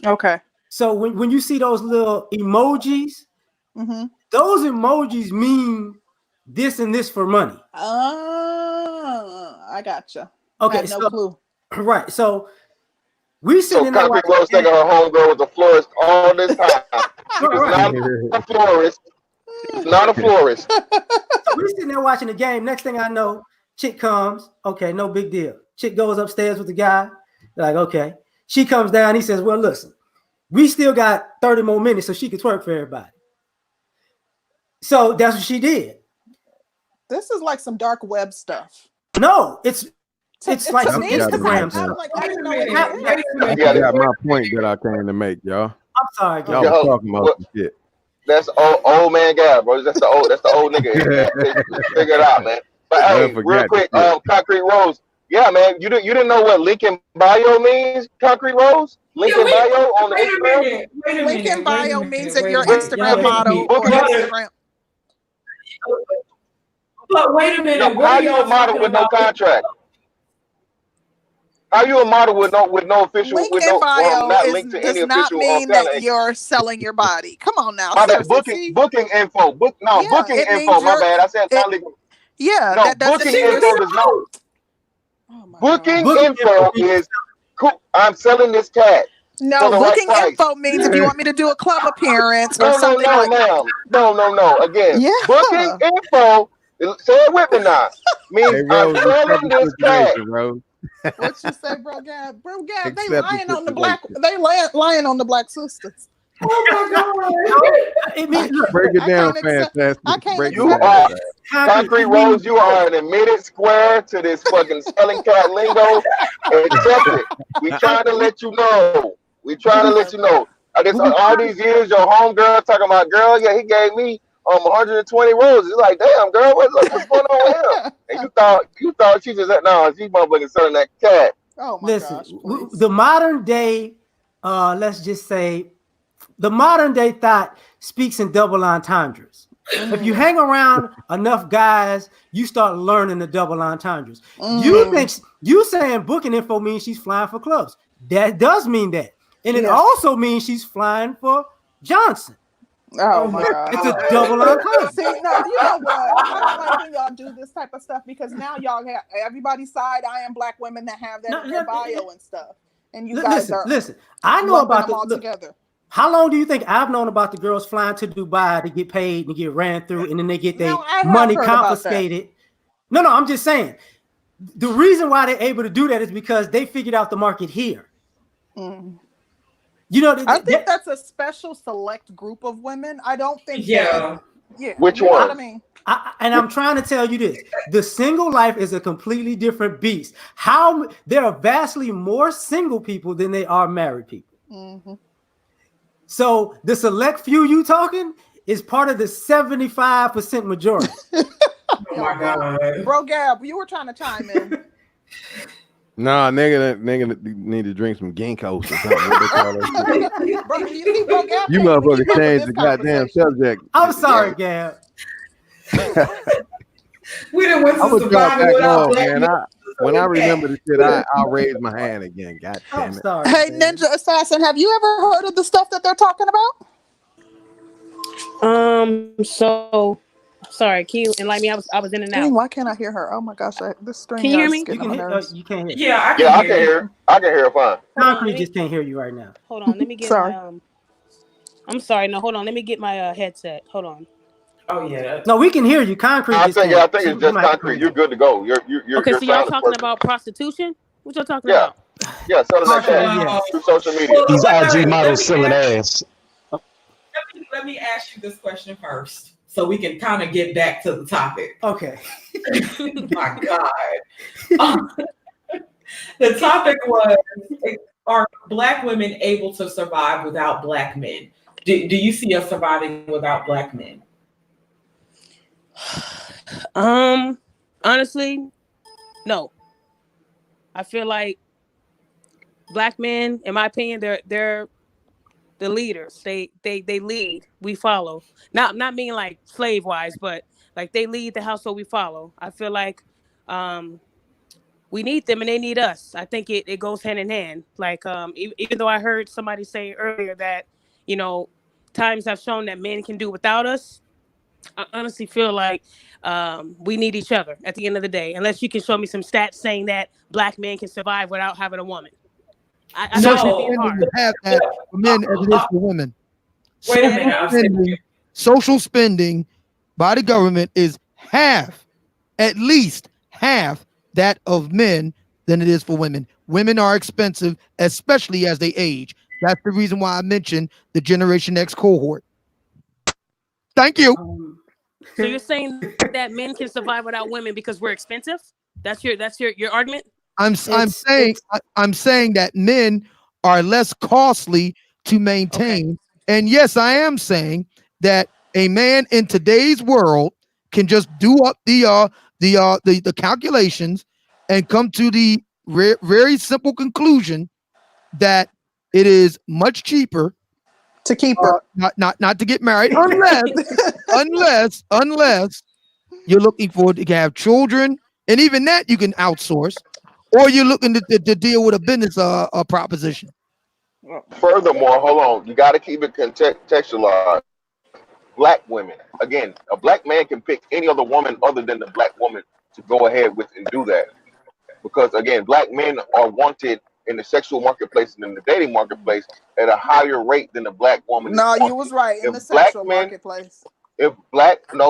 Okay. So when you see those little emojis, those emojis mean this and this for money. Oh, I gotcha. Okay, no clue. Right. So we sitting there. So Concrete Rose thinking her homegirl was a florist all this time. She's not a florist. She's not a florist. So we're sitting there watching the game. Next thing I know, chick comes. Okay, no big deal. Chick goes upstairs with the guy. They're like, okay. She comes down. He says, well, listen, we still got 30 more minutes so she can twerk for everybody. So that's what she did. This is like some dark web stuff. No, it's like some Instagram stuff. I got my point that I came to make, y'all. I'm sorry, y'all was talking about some shit. That's old man Gab, bro. That's the old nigga. Figure it out, man. But hey, real quick, Concrete Rose. Yeah, man. You didn't know what link in bio means, Concrete Rose? Link in bio on the Instagram? Link in bio means that you're Instagram model or Instagram. But wait a minute. No, how you a model with no contract? How you a model with no official link with in no bio not linked to any not official mean that you're selling your body. Come on now. Booking info. Booking info. My bad. I said not legal. Yeah. No, booking info does not. Booking info is cool. I'm selling this cat. No, for the right booking price. info means if you want me to do a club appearance or No, something like ma'am. No. Again, Yeah. booking info. Say it with me now. Means Hey, I'm Rose, selling accept the this cat. situation, Rose. what you say, bro Gab? Bro Gab, they Accept lying the on the black. situation. They lying on the black sisters. Oh my God. I mean, look, Break it I down, can't accept. fantastic. I can't Break it You accept down. are that. Concrete Rose. You are an admitted square to this fucking selling cat lingo. Accept it. We trying to let you know. We trying to let you know. All these years, your homegirl talking about, girl, yeah, he gave me 120 roses. You're like, damn, girl, what's going on with him? And you thought she just no, she motherfucking selling that cat. Oh my listen, gosh, please. the modern day, let's just say, the modern day thought speaks in double entendres. If you hang around enough guys, you start learning the double entendres. You saying booking info means she's flying for clubs. That does mean that. And it also means she's flying for Johnson. Oh my God. It's a double entendre. See, no, you know what? I don't like when y'all do this type of stuff because now y'all have everybody's side. I am black women that have that in their bio and stuff. And you guys are listen. I know about them all together. How long do you think I've known about the girls flying to Dubai to get paid and get ran through, and then they get their money confiscated? No, I'm just saying. The reason why they're able to do that is because they figured out the market here. You know, I think that's a special select group of women. I don't think. Yeah. Which one? one? I mean, I'm trying to tell you this: the single life is a completely different beast. There are vastly more single people than they are married people. So the select few you talking is part of the 75% majority. Oh my God. Bro Gab, you were trying to chime in. Nah, nigga need to drink some ginkgos or something. What they call that shit. Bro, you see, Bro Gab You motherfucker changed the goddamn subject. I'm sorry, Gab. We done went I to was surviving without black man. When I remember the shit, I'll raise my hand again. God damn it. Sorry, hey, Ninja Assassin, have you ever heard of the stuff that they're talking about? So sorry, can you enlighten me? I was in and out. Why can't I hear her? Oh my gosh, this string. Can you hear me? You can't hear. Yeah, I can hear. I can hear fine. Concrete just can't hear you right now. Hold on, let me get sorry. I'm sorry. No, hold on. Let me get my headset. Hold on. Oh yeah. No, we can hear you. Concrete. I think it's just concrete. You're good to go. You're okay. So y'all talking perfect. about prostitution? What y'all talking about? Yeah, selling that cat through social media. These IG models selling ass. Let me ask you this question first, so we can kind of get back to the topic. Okay. My God. The topic was: are black women able to survive without black men? Do you see us surviving without black men? Honestly, no. I feel like black men, in my opinion, they're the leaders. They lead. We follow. Not mean like slave wise, but like they lead the household. We follow. I feel like we need them and they need us. I think it goes hand in hand. Like even though I heard somebody say earlier that times have shown that men can do without us. I honestly feel like we need each other at the end of the day. Unless you can show me some stats saying that black men can survive without having a woman. I social know spending have that for men as it is for women. Wait a minute. Social spending by the government is at least half that of men than it is for women. Women are expensive, especially as they age. That's the reason why I mentioned the Generation X cohort. Thank you. So you're saying that men can survive without women because we're expensive? That's your argument? I'm saying that men are less costly to maintain. Okay. And yes, I am saying that a man in today's world can just do up the calculations and come to the very simple conclusion that it is much cheaper to keep her, not to get married, unless you're looking to have children, and even that you can outsource, or you're looking to deal with a business proposition. Furthermore, hold on, you got to keep it contextualized. Black women, again, a black man can pick any other woman other than the black woman to go ahead with and do that, because again, black men are wanted in the sexual marketplace and in the dating marketplace at a higher rate than the black woman. No, you was right. In the sexual marketplace. If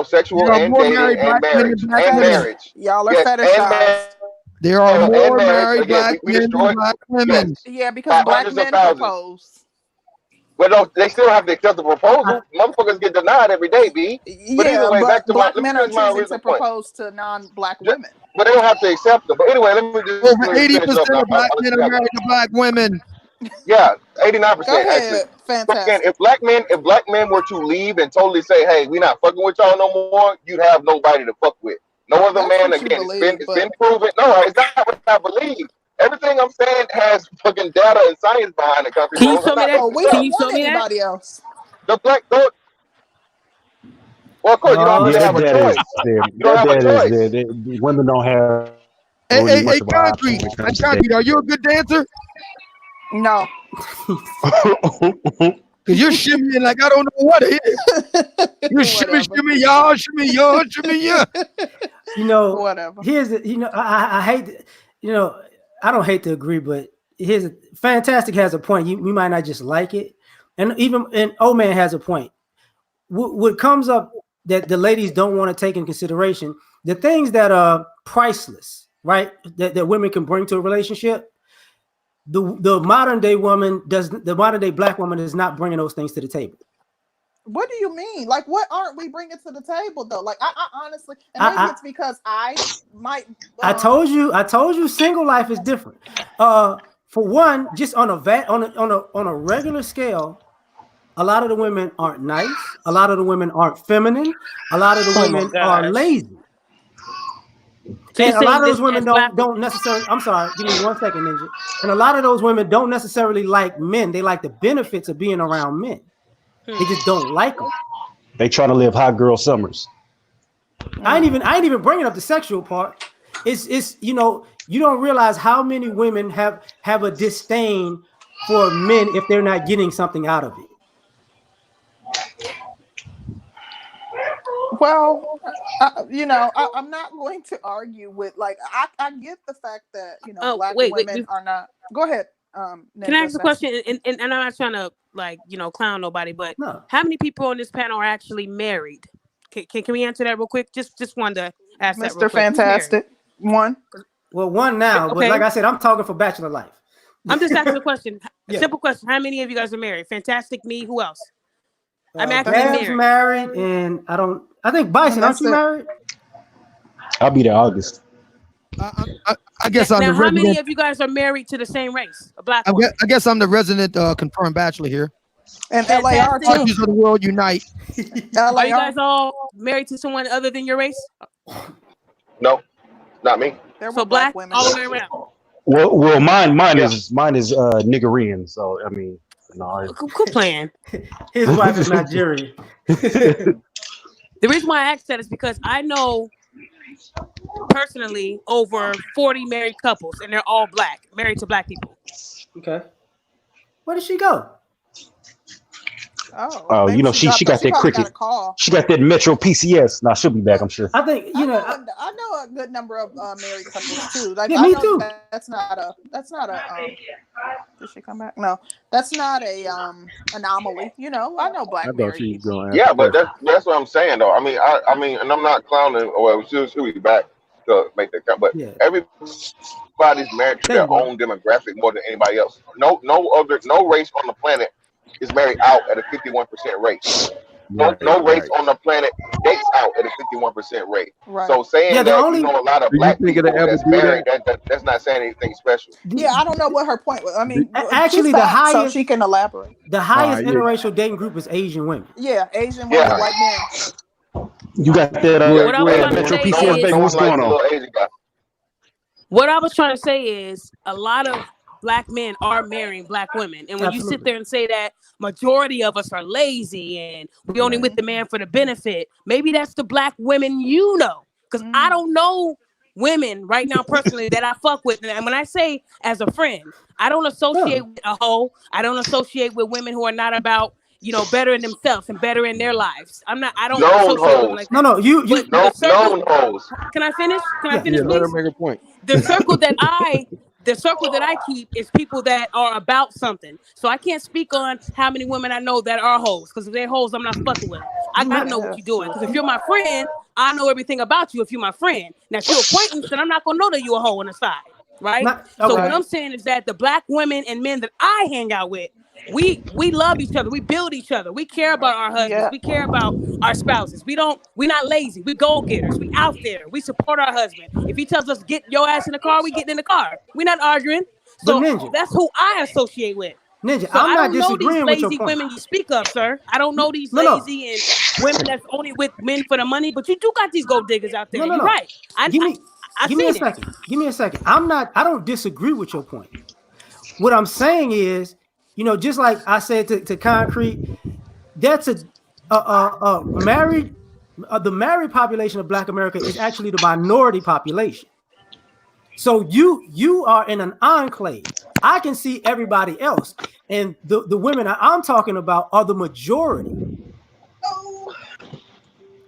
sexual and dating and marriage and marriage. Y'all are yes, fetishized. There are more married black men than black women. Yeah, because black men propose. Well, no, they still have to accept the proposal. Motherfuckers get denied every day, B. But either way, back to black men are choosing to propose to non-black women. But they don't have to accept them. But anyway, let me just over 80% of black men are married to black women. Yeah, 89%. Go ahead. Actually. Fantastic. Again, if black men were to leave and totally say, "Hey, we're not fucking with y'all no more," you'd have nobody to fuck with. No other man. Again, it's been proven. No, it's not what I believe. Everything I'm saying has fucking data and science behind it. Can you show me that? We don't want anybody else. The black goat. Well, of course, you don't have a choice. You don't have a choice. Women don't have. Hey, Concrete. Concrete, are you a good dancer? No. Because you're shimmying like I don't know what it is. You're shimmy, y'all, shimmy, y'all, shimmy, yeah. You know, whatever. Here's the, I hate, I don't hate to agree, but Fantastic has a point. You might not just like it. And Old Man has a point. What comes up that the ladies don't want to take in consideration, the things that are priceless, right? That women can bring to a relationship. The modern day black woman is not bringing those things to the table. What do you mean? Like, what aren't we bringing to the table though? Like, I honestly, and maybe it's because I might. I told you, single life is different. For one, just on a regular scale, a lot of the women aren't nice. A lot of the women aren't feminine. A lot of the women are lazy. And a lot of those women don't necessarily. I'm sorry, give me 1 second, Ninja. And a lot of those women don't necessarily like men. They like the benefits of being around men. They just don't like them. They try to live hot girl summers. I ain't even bringing up the sexual part. It's you don't realize how many women have a disdain for men if they're not getting something out of it. Well, I'm not going to argue with I get the fact that black women are not. Go ahead. Can I ask a question? And I'm not trying to clown nobody, but how many people on this panel are actually married? Can we answer that real quick? Just wanted to ask that. Mr. Fantastic. One. Well, one now, okay. But like I said, I'm talking for bachelor life. I'm just asking a question. A simple question. How many of you guys are married? Fantastic. Me. Who else? I'm actually married, and I think Bison. Aren't you married? I'll be there August. I guess I'm the how resident. many of you guys are married to the same race? A black woman? I guess I'm the resident confirmed bachelor here. And LAR too. Of the world unite. Are you guys all married to someone other than your race? No, not me. So black women all the way around. Well, mine is Nigerian. So I mean, no. Good plan. His wife is Nigerian. The reason why I asked that is because I know personally over 40 married couples, and they're all black, married to black people. Okay. Where did she go? Oh, she got that cricket. She got that Metro PCS. Now she'll be back, I'm sure. I think I know a good number of married couples too. Like, yeah, me too. That's not a. Did she come back? No, that's not a anomaly. I know black married. Yeah, but that's what I'm saying though. I mean, and I'm not clowning. Well, she'll be back to make that count. But everybody's married to their own demographic more than anybody else. No race on the planet is married out at a 51% rate. No race on the planet dates out at a 51% rate. Right. So saying that a lot of black people that's married, that's not saying anything special. Yeah, I don't know what her point was. I mean, actually, the highest, so she can elaborate. The highest interracial dating group is Asian women. Yeah, Asian women, white men. You got that Metro PCS. What's going on? What I was trying to say is a lot of black men are marrying black women, and when you sit there and say that majority of us are lazy and we only with the man for the benefit, maybe that's the black women because I don't know women right now personally that I fuck with, and when I say as a friend, I don't associate with a hoe. I don't associate with women who are not about bettering themselves and bettering their lives. I don't associate with them like that. No, you no hoes. Can I finish? Can I finish, let her make a point. The circle that I the circle that I keep is people that are about something. So I can't speak on how many women I know that are hoes, because if they're hoes, I'm not fucking with them. I gotta know what you're doing, because if you're my friend, I know everything about you if you're my friend. Now, if you're acquaintance, then I'm not gonna know that you're a hoe on the side, right? So what I'm saying is that the black women and men that I hang out with, we love each other, we build each other, we care about our husbands, we care about our spouses. We're not lazy, we goal getters, we out there, we support our husband. If he tells us get your ass in the car, we get in the car. We're not arguing. So that's who I associate with. Ninja, so I'm I not don't know these disagreeing with your lazy point. women you speak of, sir. I don't know these lazy and women that's only with men for the money, but you do got these gold diggers out there. You're right. Give me a second. Give me a second. I don't disagree with your point. What I'm saying is, just like I said to Concrete, that's the married population of Black America is actually the minority population. So you are in an enclave. I can see everybody else, and the women I'm talking about are the majority.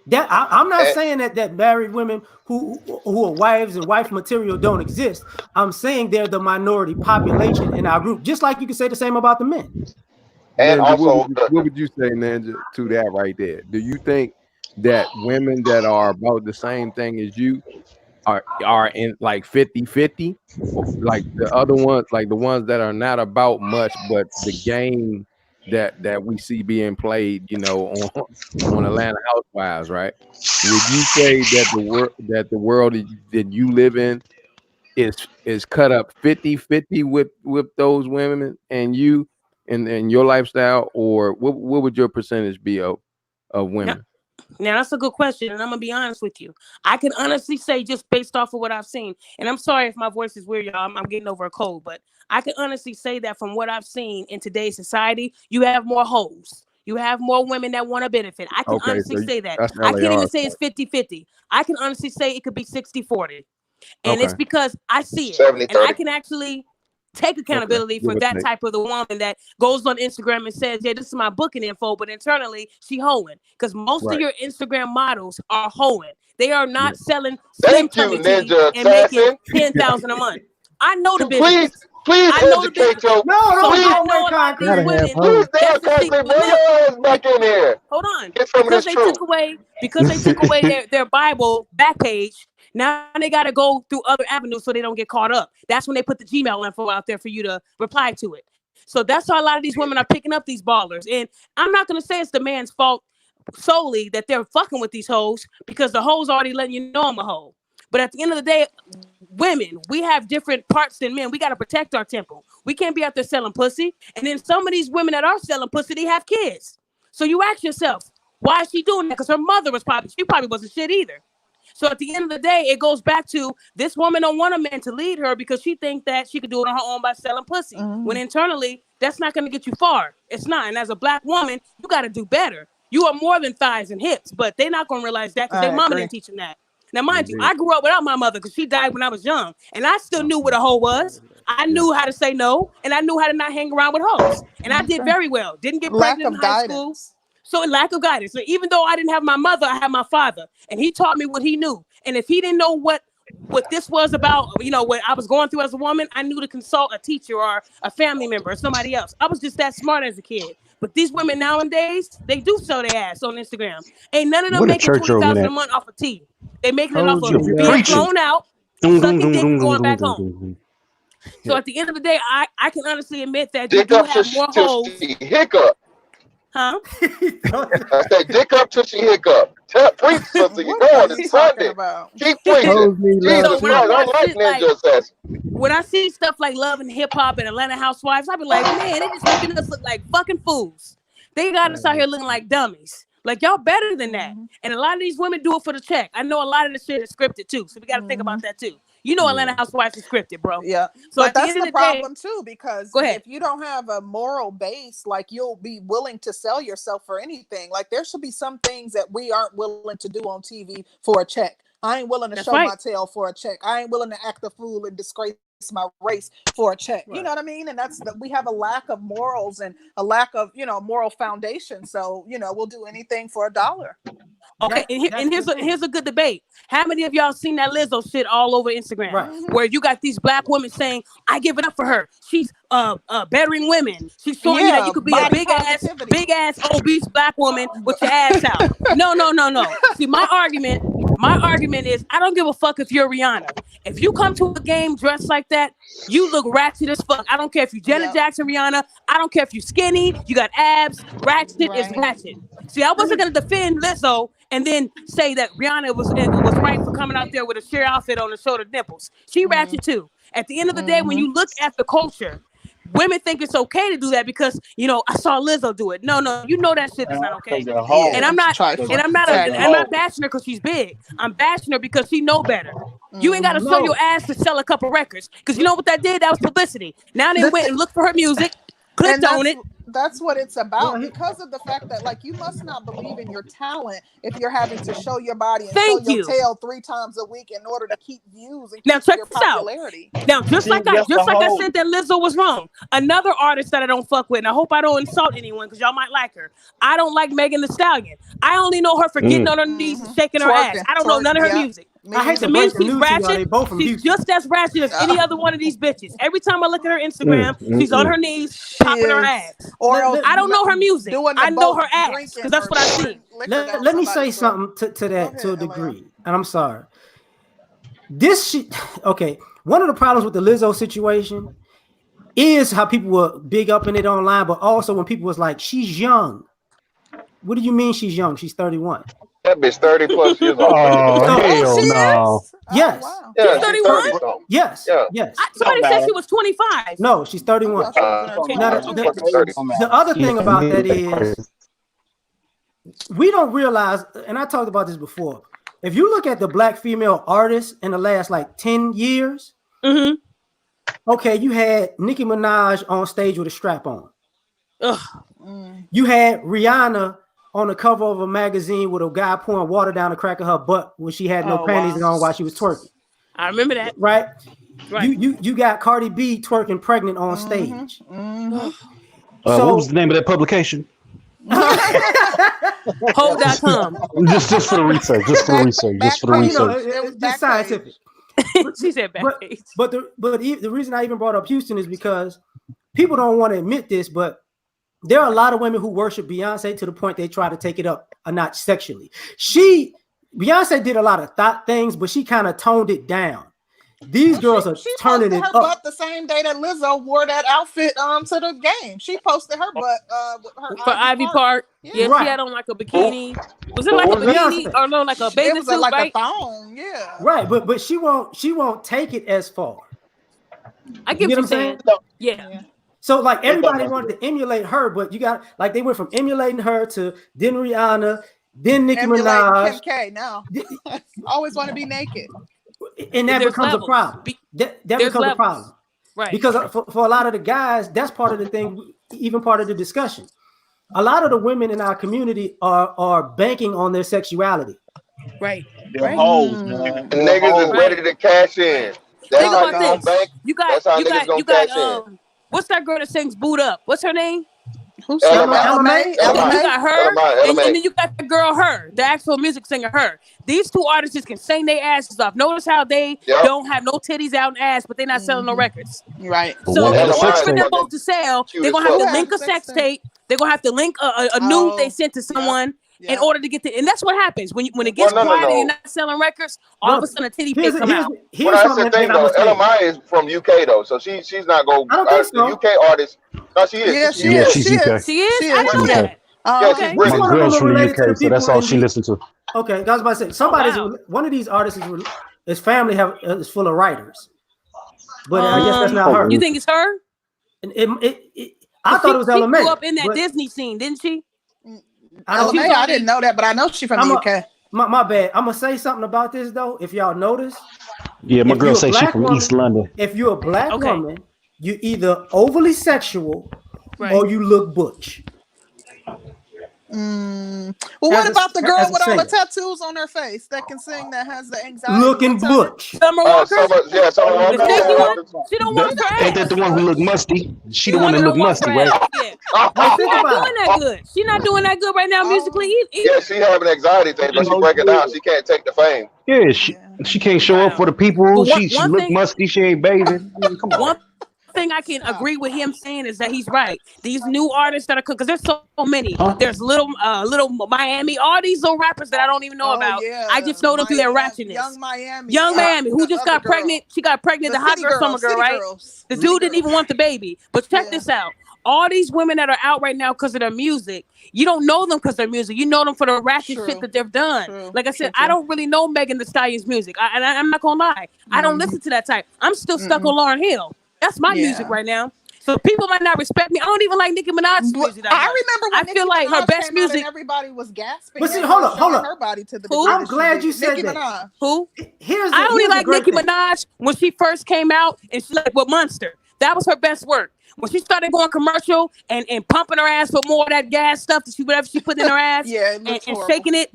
That I'm not saying that married women who are wives and wife material don't exist. I'm saying they're the minority population in our group, just like you can say the same about the men. And Ninja, also, what would you say, Ninja, to that right there? Do you think that women that are about the same thing as you are in like 50-50, like the other ones, like the ones that are not about much, but the game that we see being played, on Atlanta Housewives, right? Would you say that the world that you live in is cut up 50-50 with those women and you and your lifestyle, or what would your percentage be of women? Now that's a good question, and I'm gonna be honest with you. I can honestly say, just based off of what I've seen, and I'm sorry if my voice is weird, y'all. I'm getting over a cold, but I can honestly say that from what I've seen in today's society, you have more hoes. You have more women that want to benefit. I can honestly say that. I can't even say it's 50-50. I can honestly say it could be 60-40. And it's because I see it. And I can actually take accountability for that type of the woman that goes on Instagram and says, yeah, this is my booking info, but internally she hoeing. Because most of your Instagram models are hoeing. They are not selling slim tummy titties and making $10,000 a month. I know the business. Please I know the educate business. your. So I know a lot of these women. Please, damn, Conklin, bring your ass back in here. Hold on. Get some of Because this they truth. took away their Bible back page. Now they got to go through other avenues so they don't get caught up. That's when they put the Gmail info out there for you to reply to it. So that's how a lot of these women are picking up these ballers. And I'm not going to say it's the man's fault solely that they're fucking with these hoes, because the hoes already letting you know I'm a hoe. But at the end of the day, women, we have different parts than men. We got to protect our temple. We can't be out there selling pussy. And then some of these women that are selling pussy, they have kids. So you ask yourself, why is she doing that? Because her mother she probably wasn't shit either. So at the end of the day, it goes back to this woman don't want a man to lead her because she thinks that she could do it on her own by selling pussy. When internally, that's not going to get you far. It's not. And as a black woman, you got to do better. You are more than thighs and hips, but they're not going to realize that because their mama didn't teach them that. Now, mind you, I grew up without my mother because she died when I was young. And I still knew what a hoe was. I knew how to say no, and I knew how to not hang around with hoes. And I did very well. Didn't get pregnant in high school. So a lack of guidance. So even though I didn't have my mother, I had my father, and he taught me what he knew. And if he didn't know what this was about, what I was going through as a woman, I knew to consult a teacher or a family member or somebody else. I was just that smart as a kid. But these women nowadays, they do sell their ass on Instagram. Ain't none of them making $20,000 a month off of tea. They making it off of being flown out, sucking dick, and going back home. So at the end of the day, I can honestly admit that you do have more hoes. Hiccup. Huh? I said, dick up till she hiccup. Preach, sister. You know it's Sunday. Keep preaching. Jesus Christ, I like Ninja Assassin. When I see stuff like Love and Hip Hop and Atlanta Housewives, I be like, man, they just making us look like fucking fools. They got us out here looking like dummies. Like, y'all better than that. And a lot of these women do it for the check. I know a lot of the shit is scripted too, so we got to think about that too. You know, Atlanta Housewives is scripted, bro. Yeah. So but that's the the problem too, because go ahead. If you don't have a moral base, like, you'll be willing to sell yourself for anything. Like, there should be some things that we aren't willing to do on TV for a check. I ain't willing to show my tail for a check. I ain't willing to act a fool and disgrace my race for a check. You know what I mean? And we have a lack of morals and a lack of, moral foundation. So, we'll do anything for $1. Okay, and here's a good debate. How many of y'all seen that Lizzo shit all over Instagram? Right. Where you got these black women saying, "I give it up for her. She's bettering women. She's showing you that you could be a big ass obese black woman with your ass out." No. See, my argument is I don't give a fuck if you're Rihanna. If you come to a game dressed like that, you look ratchet as fuck. I don't care if you Janet Jackson, Rihanna. I don't care if you skinny, you got abs. Ratchet is ratchet. See, I wasn't gonna defend Lizzo and then say that Rihanna was right for coming out there with a sheer outfit on the shoulder nipples. She ratchet too. At the end of the day, when you look at the culture, women think it's okay to do that because I saw Lizzo do it. No, you know that shit is not okay. And I'm not bashing her because she's big. I'm bashing her because she know better. You ain't got to show your ass to sell a couple records because you know what that did? That was publicity. Now they went and looked for her music, clicked on it. That's what it's about, because of the fact that you must not believe in your talent if you're having to show your body and show your tail 3 times a week in order to keep views and keep your popularity. Now, just like I said that Lizzo was wrong. Another artist that I don't fuck with, and I hope I don't insult anyone because y'all might like her. I don't like Megan Thee Stallion. I only know her for getting on her knees and shaking her ass. I don't know none of her music. I hate to break the news to y'all, she's just as ratchet as any other one of these bitches. Every time I look at her Instagram, she's on her knees, popping her ass. Or I don't know her music. I know her ass because that's what I see. Let me say something to that to a degree, and I'm sorry. This shit. Okay, one of the problems with the Lizzo situation is how people were big up in it online, but also when people was like, "She's young." What do you mean she's young? She's 31. That bitch 30 plus years old. Oh, hell no. Yes. Wow. Yeah, she's 31? Yes. Yeah. Yes. Somebody said she was 25. No, she's 31. The other thing about that is we don't realize, and I talked about this before, if you look at the black female artists in the last 10 years, okay, you had Nicki Minaj on stage with a strap on. You had Rihanna on the cover of a magazine with a guy pouring water down the crack of her butt when she had no panties on while she was twerking. I remember that. Right. You got Cardi B twerking pregnant on stage. What was the name of that publication? Hope.com. Just for the research. Just for the research. Just scientific. She said backstage. But the reason I even brought up Houston is because people don't want to admit this, but there are a lot of women who worship Beyonce to the point they try to take it up a notch sexually. Beyonce did a lot of thought things, but she kind of toned it down. These girls are turning it up. She posted her butt the same day that Lizzo wore that outfit to the game. She posted her butt with her for Ivy Park. Yeah, right. She had on like a bikini. Was it like a bikini or no, like a bathing suit? Like right? a thong. Yeah. Right, but she won't take it as far. I get what you're saying. Yeah. So everybody wanted to emulate her, but you got they went from emulating her to then Rihanna, then Nicki Minaj. Kim K now. Always want to be naked. And that becomes a problem. That becomes a problem. Right. Because for a lot of the guys, that's part of the thing, even part of the discussion. A lot of the women in our community are banking on their sexuality. Right. They're hoes, man. The niggas is ready to cash in. That's Think how about this. You got what's that girl that sings "Boot Up"? What's her name? Who's LMA? You got her, and then you got the girl Her, the actual music singer Her. These two artists can sing their asses off. Notice how they don't have no titties out and ass, but they're not selling no records. Right. So for them both to sell, they're gonna have to link a sex tape. They're gonna have to link a nude they sent to someone. In order to get and that's what happens when it gets quiet and you're not selling records. All of a sudden, a titty pic come out. That's the thing, though. LMI is from UK though, so she's not going. The UK artist. No, she is. Yeah, she's UK. She is. I know that. Yeah, she's British. My girl's from the UK, so that's all she listens to. Okay, I was about to say one of these artists his family is full of writers, but I guess that's not her. You think it's her? I thought it was LMA. She grew up in that Disney scene, didn't she? I didn't know that, but I know she's from the UK. My bad. I'm gonna say something about this though. If y'all notice, yeah, my girl say she's from East London. If you're a black woman, you're either overly sexual or you look butch. Well, what As a- about the girl as a with all the singer. tattoos on her face that can sing, that has the anxiety? Looking What's her name? butch. Summer Walker. Summer The Walker. stinky Yeah. one. She don't want for Ain't that ass. the one who look musty? She The the one one that that look don't want for musty, right? ass. Yeah. Like, But she think not about doing it. that good. She not doing that good right now musically either. Yeah, she having an anxiety thing, but she breaking down. She can't take the fame. Yeah, she can't show up for the people. But She one look thing, musty. She ain't bathing. I mean, come on. one thing I can agree with him saying is that he's right. These new artists that are because there's so many. There's little Miami, all these little rappers that I don't even know about. Yeah, I just know them through their ratchetness. Young Miami, who just got pregnant. She got pregnant, the hot girl, summer girl, right? The dude didn't even want the baby. But check this out. All these women that are out right now because of their music, you don't know them because of their music. You know them for the ratchet shit that they've done. Like I said, I don't really know Megan Thee Stallion's music. I'm not gonna lie. I don't listen to that type. I'm still stuck on Lauryn Hill. That's my music right now. So people might not respect me. I don't even like Nicki Minaj's music. I remember when I feel like her best music. Everybody was gasping. But see, hold up. Her body to the I'm glad you said Nicki that. Minaj. Who? I only like Nicki Minaj when she first came out and she like with Monster. That was her best work. When she started going commercial and pumping her ass for more of that gas stuff that whatever she put in her ass and shaking it,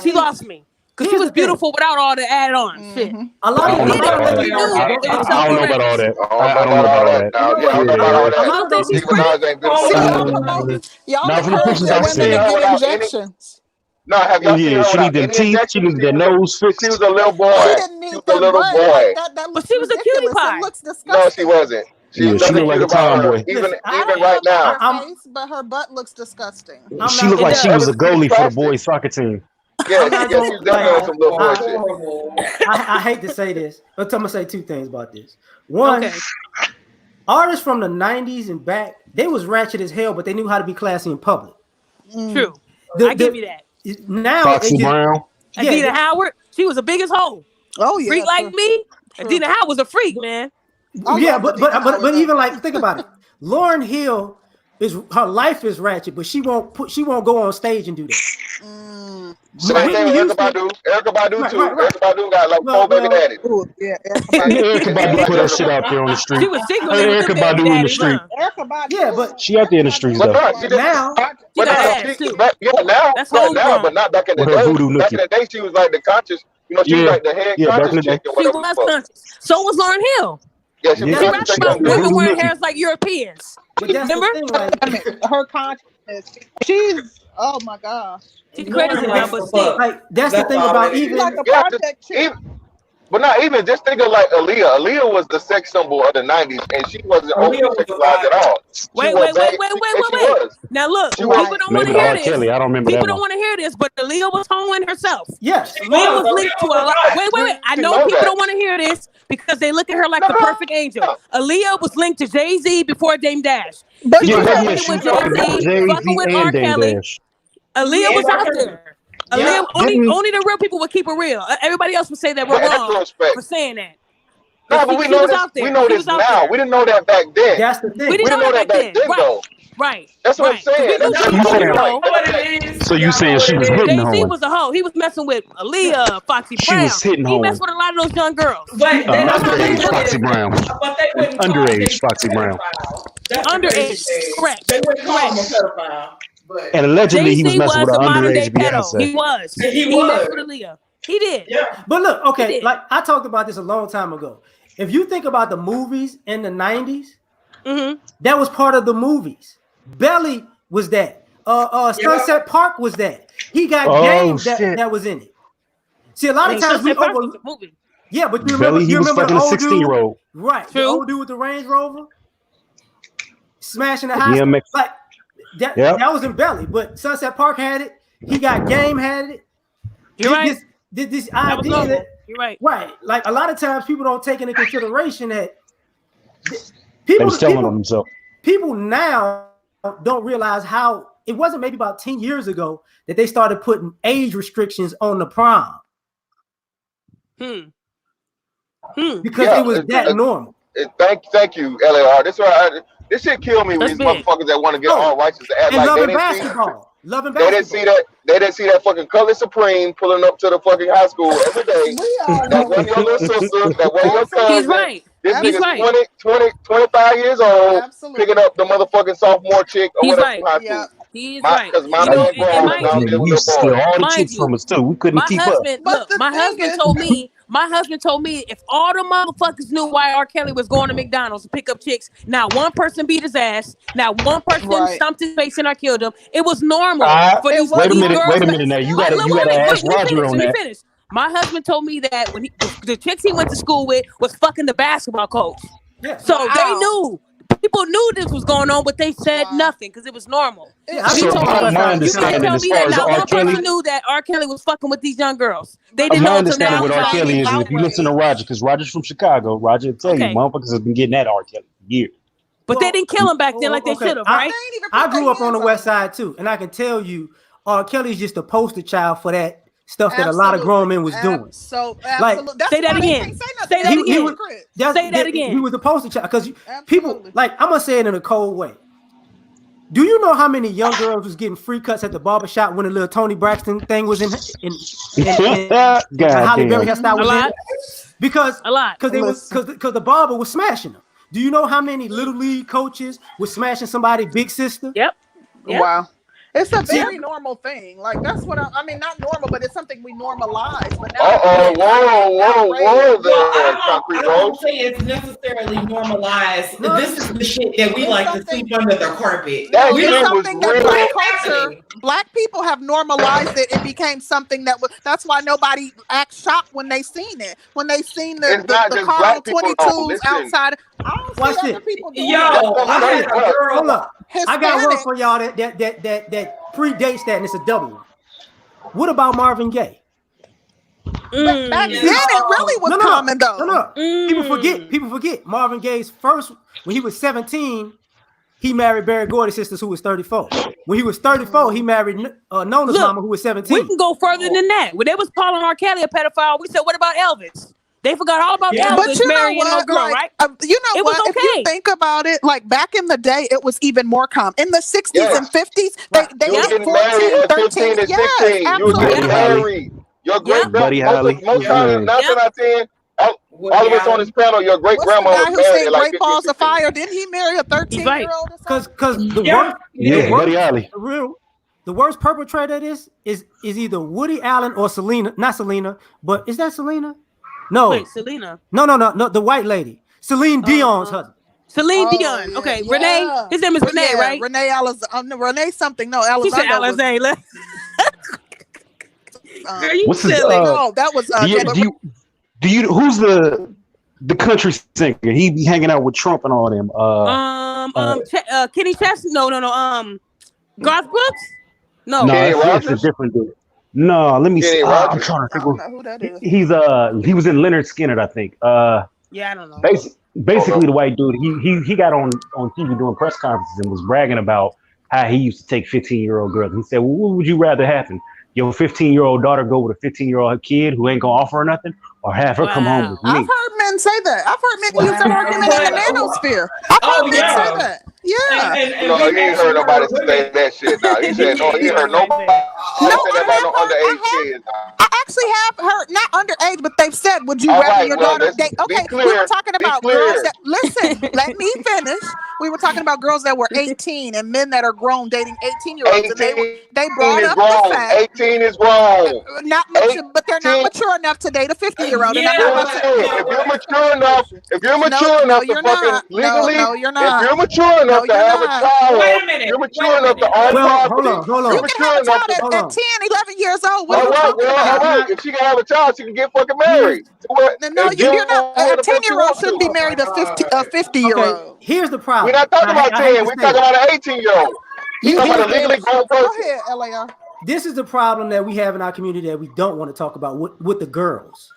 she lost me. Because she was beautiful without all the add-on shit. A lot of I don't know about all that. I don't know about all that. I don't know about all that. You don't think she's Nicki Minaj ain't beautiful. Y'all Not from the pictures I've seen. get injections. No, have y'all seen her she without need them any teeth. injections? She need that nose fixed. She was a little boy. She didn't need She was that a little butt. boy. Like that But she was a cutie pie. It looks disgusting. No, she wasn't. She Yeah, was she nothing look like cute a about her. tomboy. Even right now. Her face, but her butt looks disgusting. She looked like she was a goalie for the boys soccer team. Yeah, she's definitely on some little boy shit. I hate to say this, but I'm gonna say two things about this. One, artists from the 90s and back, they was ratchet as hell, but they knew how to be classy in public. True. I give you that. Now Foxy Brown. Adina Howard, she was the biggest hoe. Oh yeah. Freak like me. Adina Howard was a freak, man. Yeah, but even like think about it. Lauryn Hill her life is ratchet, but she won't go on stage and do that. Same thing with Erykah Badu. Erykah Badu too. Erykah Badu got like 4 baby daddies. Yeah, Erykah Badu put her shit out there on the street. She was secretly with Erykah the Badu baby in the daddies, street. huh? Yeah, but She out there in the streets though. Now, She got ass too. That's homegrown. but not back in the With her day. voodoo Back in the day, she was like the conscious. You know, she was like the head back in the conscious day. chick or She whatever. was conscious. So was Lauryn Hill. Yeah, she was She conscious. rapped about women wearing hairs like Europeans. But that's Remember? the thing, like, her consciousness. She's oh my gosh. She's crazy now, but still. like that's the thing about even Like a Yeah, project chick. But not even just think of like Aaliyah. Aaliyah was the sex symbol of the '90s, and she wasn't over sexualized at all. Wait. Now look, She people was- don't want Maybe to hear R. this. Kelly. I don't remember People that don't one. want to hear this, but Aaliyah was hoeing herself. yes. Aaliyah was linked to a lot. Wait. I You know know people that. don't want to hear this because they look at her like the perfect angel. Aaliyah was linked to Jay-Z before Dame Dash. But She Yeah, was yeah, fucking she with talking about Jay-Z, Jay-Z fucking with R. and Dame Kelly. Dash. Aaliyah was out there. Aaliyah, only the real people would keep it real. Everybody else would say that we're wrong Retrospect. for saying that. No, but we know this. We know this now. We didn't know that back then. That's the thing. We didn't know that back then. though. Right. That's what I'm saying. We knew So you saying she was hitting Jay-Z on? was a hoe. He was messing with Aaliyah, Foxy She Brown. was hitting He on. messed with a lot of those young girls. Underage Foxy Brown. But they wouldn't call Underage him Foxy a Brown. pedophile. That's the Underage, crazy thing. correct. They wouldn't call him a pedophile. But And allegedly he was Jay-Z messing was with a an modern day underage pedo. Beyonce. He was. Yeah, he messed was. with Aaliyah. He did. yeah. But look, He okay, did. like I talked about this a long time ago. If you think about the movies in the 90s, that was part of the movies. Belly was that. Sunset Park was that. He got games that was in it. See, a lot of times we Sunset Park over. was a movie. Yeah, but you remember, Belly, he you was remember fucking the a old 16-year-old. dude, right? The True. old dude with the Range Rover, smashing the house. DMX. Like that was in Belly, but Sunset Park had it. He got Game had it. You're right. This That was idea normal. that You're right. right, like a lot of times people don't take into consideration that They was telling on themselves. people now don't realize how it wasn't maybe about 10 years ago that they started putting age restrictions on the prom because it was that normal. Thank you, LAR. This shit kill me with That's these big. motherfuckers that want to get all righteous to act And like they loving didn't basketball. Loving They didn't see that. They didn't see that fucking Color Supreme pulling up to the fucking high school every day. That wasn't your little sister. That wasn't your cousin. He's right. This He's nigga's right. 25 years old, picking up the motherfucking sophomore chick or He's whatever right. from high school. He's right. Because my You know, man and grown mind now you, live We with used to the steal boy. all the mind chicks you, from us too. We couldn't my keep up. husband, But look, the my thing husband is, told me if all the motherfuckers knew why R. Kelly was going to McDonald's to pick up chicks, not one person beat his ass, not one person right? stomped his face and or killed him. It was normal for It these for Wait a was these minute. normal, girls. Wait a but minute. Now you still, Look, gotta wait a minute. ask Wait, let me Roger finish. on Let me that. finish. My husband told me that when the chicks he went to school with was fucking the basketball coach. Yeah. So they wow. knew. People knew this was going on, but they said Wow. nothing because it was normal. Yeah, I But he be So on told the me, West my Side. you can't understanding tell as me far that as not R. one person Kelly, knew that R. Kelly was fucking with these young girls. They But didn't my know until understanding now. with R. everybody Kelly is, and if you listen to outraged. Roger, because Roger's from Chicago, Roger will tell you, Okay. motherfuckers have been getting that R. Kelly for years. But they didn't kill him back then like they Okay, should have, They right? ain't even put I their grew up on hands the West him. Side too, and I can tell you, R. Kelly's just a poster child for that stuff that a lot of Absolutely. grown men was doing. So Like, absolutely. That's Say that why they again. can't say nothing. Say They that ain't again. hypocrites. Say that He again. was a poster child because people Absolutely. like I'm gonna say it in a cold way. Do you know how many young girls was getting free cuts at the barbershop when the little Tony Braxton thing was in God Holly Berry damn. hairstyle A was lot. in? Because A lot. they was Listen. because the barber was smashing them. Do you know how many little league coaches was smashing somebody big sister? Yep. Yep. Wow. It's a See, very normal thing. Like that's what I mean, not normal, but it's something we normalize. But now Uh-oh, whoa outraged. there, Well, Concrete I Rose. won't say it's necessarily normalized. No. This is the shit that we It's like to something. sweep under the carpet. That We It's shit don't. was something that real. Black It's culture, happening. Black people have normalized it. It became something that was. That's why nobody acts shocked when they seen it. When they seen It's not the just Carl black people though. 22s Listen, outside. I don't Watch see other this. people doing Yo, it. I had a girl. Hold up. I got one for Hispanics. y'all that predates that, and it's a double one. What about Marvin Gaye? Back then, it really was No. common though. People forget. Marvin Gaye's first, when he was 17, he married Barry Gordy's sister, who was 34. When he was 34, he married Nona's Look, mama, who was 17. We can go further than that. When they was calling R. Kelly a pedophile, we said, what about Elvis? They forgot all about Yeah. Elvis But you know marrying no what? girl, Like, right? you know It was what? If you okay. think about it, like back in the day, it was even more common. In the 60s Yes. and 50s, they you were did getting 14, married at 13. 15 and Yes, 16. You were absolutely. getting Buddy Holly. married. Your Yep. great Buddy Holly. most times, 9 Yep. out of 10, all Woody of us on this Allen. panel, your great What's the grandma guy was who married sang at like Great 15, Balls of 16. Fire? Didn't he marry a 13-year-old or something? Because the Yeah. Yeah, Buddy Holly. the worst perpetrator of this is either Woody Allen or Selena. Not Selena, but is that Selena? No. Wait, Selena. No, the white lady. Celine Dion's husband. Celine Oh, Dion. yeah, Okay, yeah. Renee. His name is Renee, Yeah, right? Renee Renee something. No, She said Elizondo was. Alizé. Girl, you What's his silly. No, that was. do you who's the country singer? He be hanging out with Trump and all them. Kenny Chesney. No. Garth Brooks. No. No, Kenny it's Rogers? a different dude. No, let me Kenny see. I'm Rogers? trying to I think. don't know who that is. He was in Leonard Skinner, I think. Yeah, I don't know. Basically the white dude. He got on TV doing press conferences and was bragging about how he used to take 15-year-old girls. He said, well, what would you rather happen? Your 15-year-old daughter go with a 15-year-old kid who ain't gonna offer her nothing, or have her come home with me? I've heard men say that. I've heard men use that argument in the manosphere. I've heard men say that. Yeah. No, he ain't heard nobody say that shit. Nah, he said no. He ain't heard nobody. No, say about no underage kids. I actually have heard, not underage, but they've said, would you All rather right, your well, daughter let's date? be Okay, clear. we were talking Be about clear. girls that, listen, let me finish. We were talking about girls that were 18 and men that are grown dating 18-year-olds. And they brought up the fact. 18 is grown. Not mature, but they're not mature enough to date a 50-year-old. Yeah, If you're mature enough, to fucking legally, you're not. if you're mature enough to have a child, Wait a minute. you're mature enough to own property. Hold on. You can have a child at 10, 11 years old. What are All you right, talking about? all right. If she can have a child, she can get fucking married. No, you're not. A 10-year-old shouldn't be married to a 50-year-old. Okay, here's the problem. We're not talking about 10. We're talking about an 18-year-old. We're talking about a legally grown person. Go ahead, LAR. This is the problem that we have in our community that we don't want to talk about with the girls.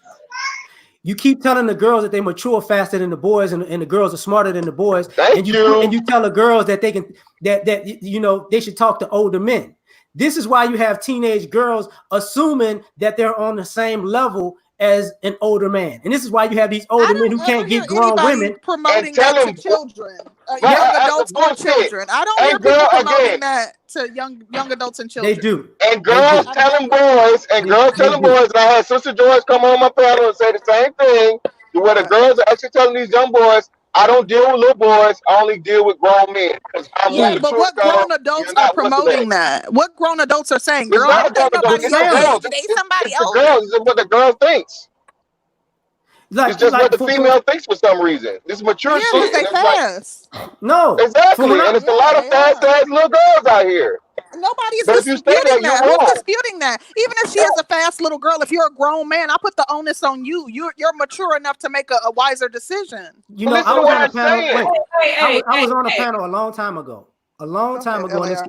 You keep telling the girls that they mature faster than the boys, and the girls are smarter than the boys. And you tell the girls that they can that you know they should talk to older men. This is why you have teenage girls assuming that they're on the same level as an older man, and this is why you have these older men who can't get grown women promoting that to children, young adults or children. I don't hear people promoting that to young adults and children. They do. And girls telling boys, and I had Sister George come on my panel and say the same thing, where the girls are actually telling these young boys, I don't deal with little boys. I only deal with grown men because I'm Yeah, more but mature. what grown You're adults are not. What's the promoting name? that? What grown adults are saying, It's girl, I not don't date about nobody it's the your girls. age, date somebody It's the older. girls. It's what the girl thinks. Like, It's just like what the female thinks for some reason. This mature Yeah, because shit, they and it's like fast. no, from exactly, when and it's a Yeah, lot of they fast are. ass little girls out here. Nobody is But if you stay there, disputing you're that. Who's wrong. disputing that? Even if she is a fast little girl, if you're a grown man, I put the onus on you. You're mature enough to make a wiser decision. you know, Listen I to was what on a I'm panel. saying. Wait, I was on a panel a long time ago.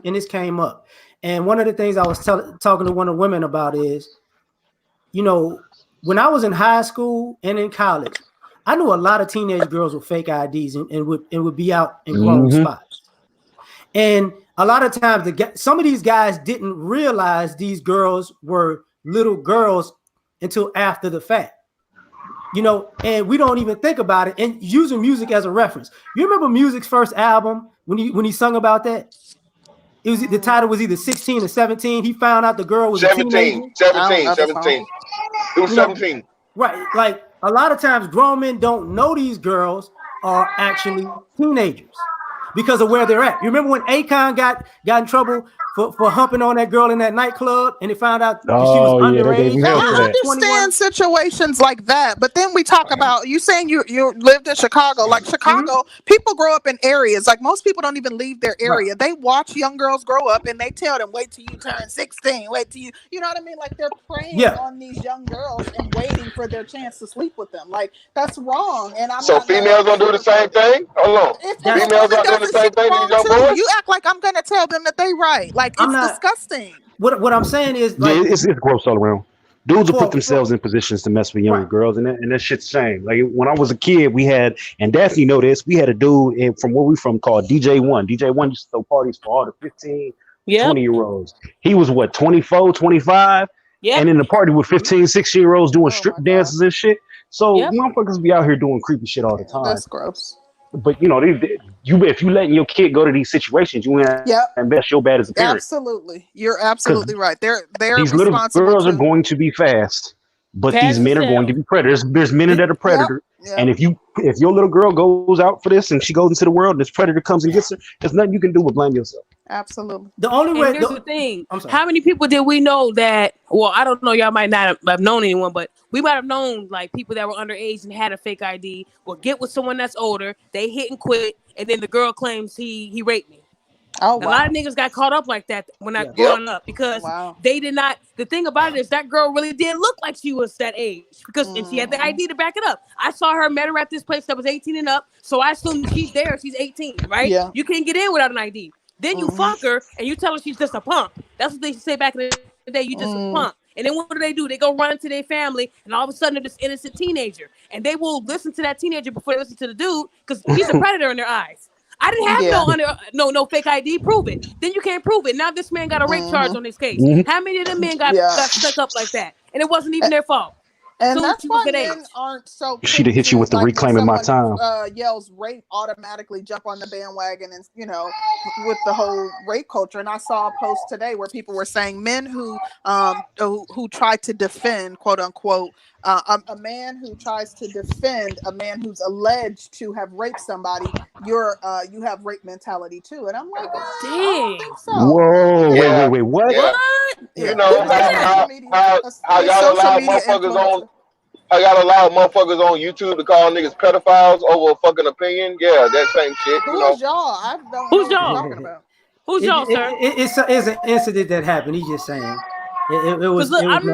And this came up. And one of the things I was talking to one of the women about is, you know, when I was in high school and in college, I knew a lot of teenage girls with fake IDs and would be out in grown spots. And a lot of times, some of these guys didn't realize these girls were little girls until after the fact. You know, and we don't even think about it. And using music as a reference, you remember Music's first album when he sung about that? It was the title was either 16 or 17. He found out the girl was 17. a teenager. 17. It was 17. Right, like a lot of times, grown men don't know these girls are actually teenagers because of where they're at. You remember when Akon got in trouble for humping on that girl in that nightclub, and they found out she was underage. Now, I understand situations like that, but then we talk about you saying you lived in Chicago. Like Chicago, people grow up in areas. Like most people don't even leave their area. Right. They watch young girls grow up, and they tell them, "Wait till you turn 16. Wait till you know what I mean?" Like they're preying on these young girls and waiting for their chance to sleep with them. Like that's wrong. And I'm so females don't do the same thing. Hold on, females don't do the same thing to these young boys. You act like I'm gonna tell them that they right. Like it's disgusting. What I'm saying is, like, it's gross all around. Dudes will put themselves in positions to mess with younger girls, and that shit's shame. Like when I was a kid, we had, and Daphne know this, we had a dude from where we from called DJ1. DJ1 used to throw parties for all the 15, 20-year-olds. He was what, 24, 25? Yeah. And in the party with 15, 16-year-olds doing strip dances and shit. So motherfuckers be out here doing creepy shit all the time. That's gross. But you know, if you letting your kid go to these situations, you invest your bad as a parent. Absolutely, you're absolutely right. They're these little girls are going to be fast, but these men are going to be predators. There's men that are predators, and if your little girl goes out for this and she goes into the world and this predator comes and gets her, there's nothing you can do but blame yourself. Absolutely. The only way. Here's the thing. How many people did we know that? Well, I don't know. Y'all might not have known anyone, but we might have known like people that were underage and had a fake ID. Or get with someone that's older. They hit and quit, and then the girl claims he raped me. Oh, wow. A lot of niggas got caught up like that when I growing up because they did not. The thing about it is that girl really did look like she was that age because and she had the ID to back it up. I saw her, met her at this place that was 18 and up, so I assume she's there. She's 18, right? Yeah. You can't get in without an ID. Then you fuck her and you tell her she's just a punk. That's what they used to say back in the day. You just a punk. And then what do? They go run into their family, and all of a sudden they're this innocent teenager, and they will listen to that teenager before they listen to the dude because he's a predator in their eyes. I didn't have no fake ID. Prove it. Then you can't prove it. Now this man got a rape charge on his case. How many of them men got stuck up like that? And it wasn't even their fault. And that's why men aren't so. She'd have hit you with the reclaiming my time. Yells rape, automatically jump on the bandwagon, and with the whole rape culture. And I saw a post today where people were saying men who try to defend, quote unquote, a man who tries to defend a man who's alleged to have raped somebody, you have rape mentality too. And I'm like, dang. I don't think so. Whoa, wait, what? Yeah. You know how y'all allow motherfuckers on. I gotta allow motherfuckers on YouTube to call niggas pedophiles over a fucking opinion. Yeah, that same shit. Who's y'all? I don't know what you're talking about. Who's y'all, sir? It's an incident that happened. He's just saying. It was. Look, it I'm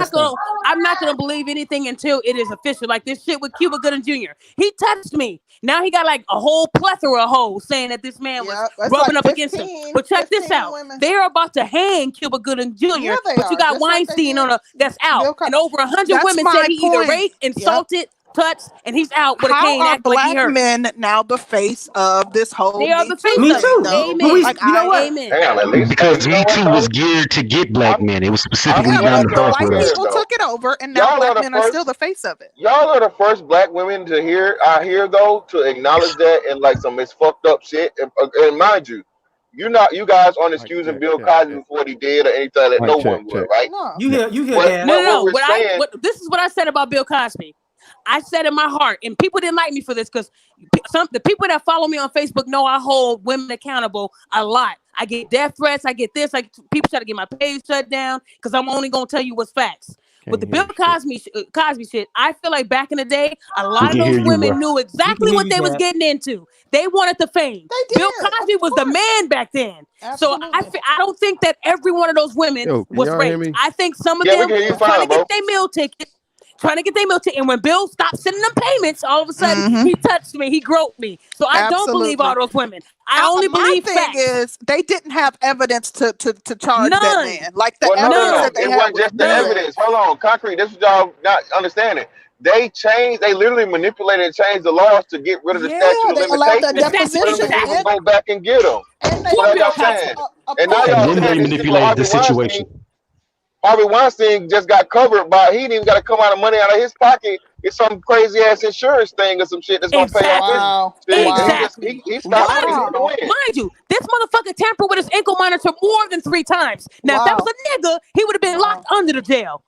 not gonna believe anything until it is official. Like this shit with Cuba Gooding Jr. He touched me. Now he got like a whole plethora of hoes saying that this man was rubbing up against him. But check this out. They are about to hang Cuba Gooding Jr. But you got Weinstein that's out, and over 100 women said he either raped, insulted, touched, and he's out with a cane. How are black men now the face of this whole? They are the face. Me too. Amen. Like, you know what? Amen. Damn, because Me Too was geared to get black men. It was specifically done to white people took it over, and now black men are still the face of it. Y'all are the first black women to hear though to acknowledge that and like some it's fucked up shit. And mind you, you guys aren't excusing Bill Cosby for what he did or anything that no one would, right? You hear that. No. This is what I said about Bill Cosby. I said in my heart, and people didn't like me for this because the people that follow me on Facebook know I hold women accountable a lot. I get death threats. I get this. People try to get my page shut down because I'm only gonna tell you what's facts. With the Bill Cosby shit, I feel like back in the day, a lot of those women knew exactly what they was getting into. They wanted the fame. Bill Cosby was the man back then. Absolutely. So I don't think that every one of those women was raped. I think some of them was trying to get their meal ticket. And when Bill stopped sending them payments, all of a sudden he touched me, he groped me. So I don't believe all those women. I only believe facts. Is they didn't have evidence to charge that man. Like the evidence that they it had wasn't just the evidence. Hold on, concrete. This is y'all not understanding. They literally manipulated and changed the laws to get rid of the statute of limitations. So people go back and get them. What y'all saying? And now y'all saying they manipulated the situation. Harvey Weinstein just got covered by, he didn't even got to come out of money out of his pocket. It's some crazy ass insurance thing or some shit that's going to pay off. Exactly. He stopped Mind you, this motherfucker tampered with his ankle monitor more than 3 times. Now, if that was a nigga, he would have been locked under the jail.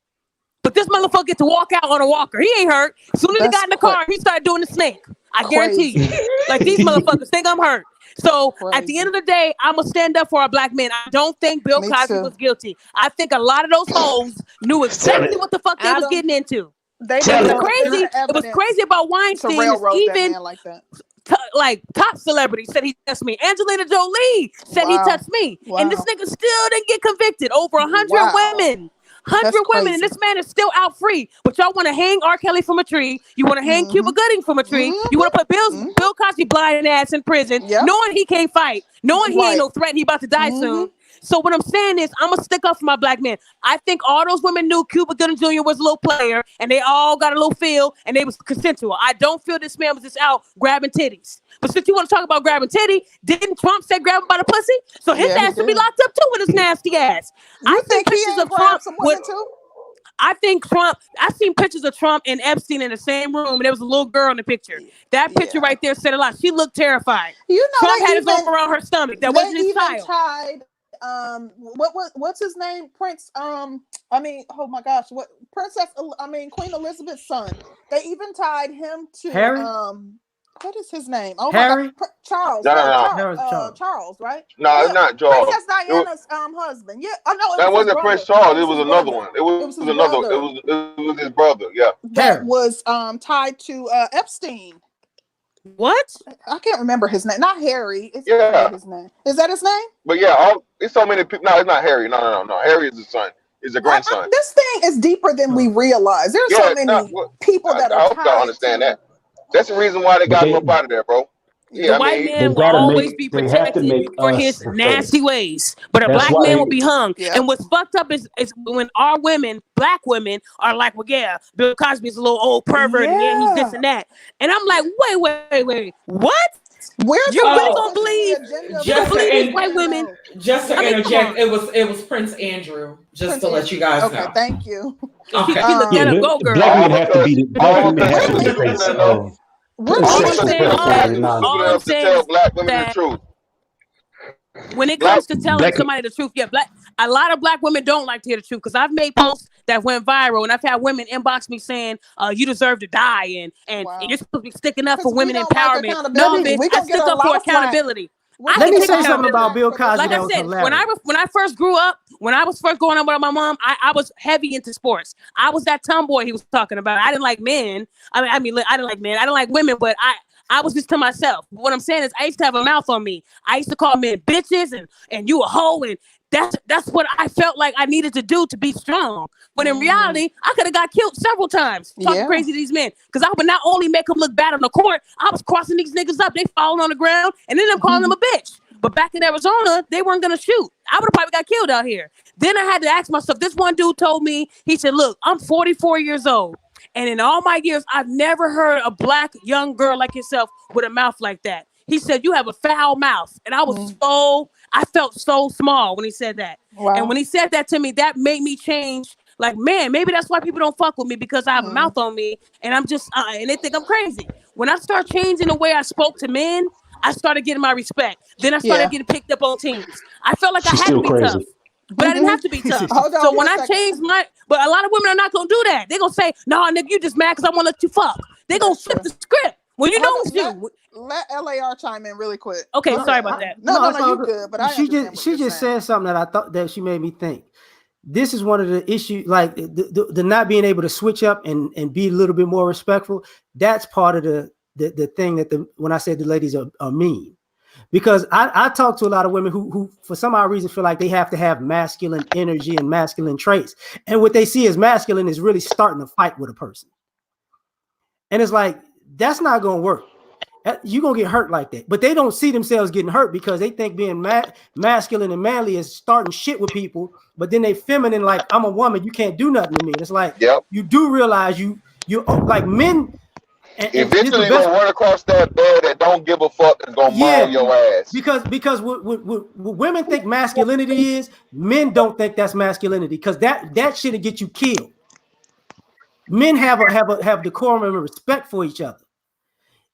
But this motherfucker get to walk out on a walker. He ain't hurt. As soon as he got in the car, he started doing the snake. I guarantee you. Like, these motherfuckers think I'm hurt. So at the end of the day, I'm gonna stand up for our black men. I don't think Bill Cosby was guilty. I think a lot of those hoes knew exactly what the fuck they was getting into. It was crazy about Weinstein. Even like top celebrities said he touched me. Angelina Jolie said he touched me, and this nigga still didn't get convicted. Over 100 women. 100 women, and this man is still out free. But y'all want to hang R. Kelly from a tree. You want to hang Cuba Gooding from a tree. You want to put Bill Cosby blind ass in prison, knowing he can't fight, knowing he ain't no threat, he about to die soon. So what I'm saying is, I'm gonna stick up for my black men. I think all those women knew Cuba Gooding Jr. was a little player, and they all got a little feel, and they was consensual. I don't feel this man was just out grabbing titties. But since you want to talk about grabbing titty, didn't Trump say grab him by the pussy? So his ass should be locked up too with his nasty ass. I think pictures of Trump too. I think Trump, I've seen pictures of Trump and Epstein in the same room, and there was a little girl in the picture. That picture right there said a lot. She looked terrified. You know, Trump had his arm around her stomach. That wasn't his child. What's his name? Prince. Oh my gosh, Queen Elizabeth's son. They even tied him to Harry. What is his name? Oh Harry? my God. Charles. Charles, right? No, it's not Charles. Princess Diana's husband. Yeah. Oh no, that wasn't Prince Charles. It was another one. It was another. It was his brother. Yeah. That was tied to Epstein. What? I can't remember his name. Not Harry. It's his name. Is that his name? But yeah, it's so many people. No, it's not Harry. No. Harry is the son. Is the grandson. This thing is deeper than we realize. There's so many people that are. I hope y'all understand that. That's the reason why they got him up out of there, bro. Yeah, the white man will always be protected for his nasty ways, but a black man will be hung. Yeah. And what's fucked up is when our women, black women, are like, well, yeah, Bill Cosby's a little old pervert, and he's this and that. And I'm like, wait, what? Where's you really gonna believe? These white women. Just to interject, it was Prince Andrew. Just to let you guys know. Okay, thank you. Okay. Go, girl. Black women have to be the face of. All I'm saying is black women the truth. When it comes to telling somebody the truth, a lot of black women don't like to hear the truth because I've made posts that went viral and I've had women inbox me saying, you deserve to die and you're supposed to be sticking up for women empowerment. No, bitch, I stick up for accountability. Let me say something about Bill Cosby. Like I said, when I first grew up, when I was first growing up with my mom, I was heavy into sports. I was that tomboy he was talking about. I didn't like men. I didn't like men. I didn't like women, but I was just to myself. What I'm saying is I used to have a mouth on me. I used to call men bitches and you a hoe, and that's what I felt like I needed to do to be strong. But in reality, I could have got killed several times talking crazy to these men. Because I would not only make them look bad on the court, I was crossing these niggas up. They falling on the ground and then I'm calling them a bitch. But back in Arizona, they weren't going to shoot. I would have probably got killed out here. Then I had to ask myself, this one dude told me, he said, look, I'm 44 years old. And in all my years, I've never heard a black young girl like yourself with a mouth like that. He said, you have a foul mouth. And I was I felt so small when he said that. Wow. And when he said that to me, that made me change. Like, man, maybe that's why people don't fuck with me because I have a mouth on me. And I'm just, and they think I'm crazy. When I start changing the way I spoke to men, I started getting my respect. Then I started getting picked up on teams. I felt like I had to be tough. But I didn't have to be tough. So when But a lot of women are not gonna do that. They're gonna say, "No, nigga, you just mad because I want to let you fuck." They're gonna flip the script when you know it's you. Let LAR chime in really quick. Okay, sorry about that. No, it's you all good. But she just said something that I thought that she made me think. This is one of the issues, like the not being able to switch up and be a little bit more respectful. That's part of the thing that when I said the ladies are mean. Because I talk to a lot of women who for some odd reason feel like they have to have masculine energy and masculine traits. And what they see as masculine is really starting to fight with a person. And it's like, that's not going to work. You're going to get hurt like that. But they don't see themselves getting hurt because they think being masculine and manly is starting shit with people. But then they feminine, like, I'm a woman, you can't do nothing to me. And it's like, you do realize you like men. Eventually, you're gonna run across that bear that don't give a fuck and gonna maul your ass. Because what women think masculinity is, men don't think that's masculinity. Because that shit'll get you killed. Men have decorum and respect for each other.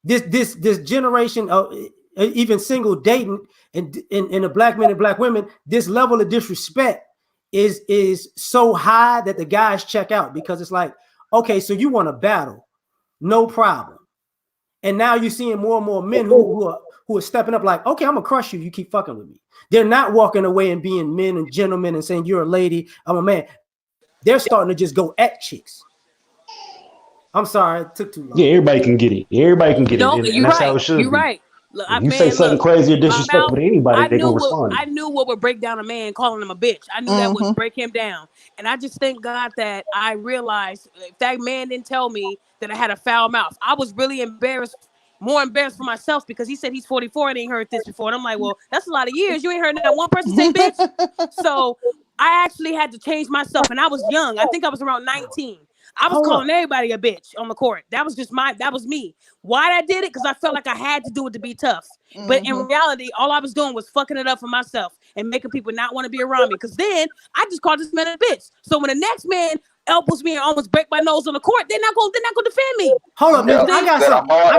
This generation of even single dating and the black men and black women, this level of disrespect is so high that the guys check out because it's like, okay, so you want to battle. No problem. And now you're seeing more and more men who are stepping up like, okay, I'm gonna crush you. You keep fucking with me. They're not walking away and being men and gentlemen and saying you're a lady, I'm a man. They're starting to just go at chicks. I'm sorry, it took too long. Yeah, everybody can get it. Everybody can get it. And You're that's right. how it should You're be. right. Look, If you say something crazy or disrespectful to anybody, they're gonna respond. I knew what would break down a man calling him a bitch. I knew that would break him down. And I just thank God that I realized if that man didn't tell me that I had a foul mouth, I was really more embarrassed for myself because he said he's 44 and ain't heard this before. And I'm like, well, that's a lot of years. You ain't heard that one person say bitch. So I actually had to change myself. And I was young. I think I was around 19. I was calling everybody a bitch on the court. That was me. Why I did it? Because I felt like I had to do it to be tough. But in reality, all I was doing was fucking it up for myself and making people not want to be around me. Because then I just called this man a bitch. So when the next man elbows me and almost break my nose on the court, they're not gonna defend me. Hold up, nigga. I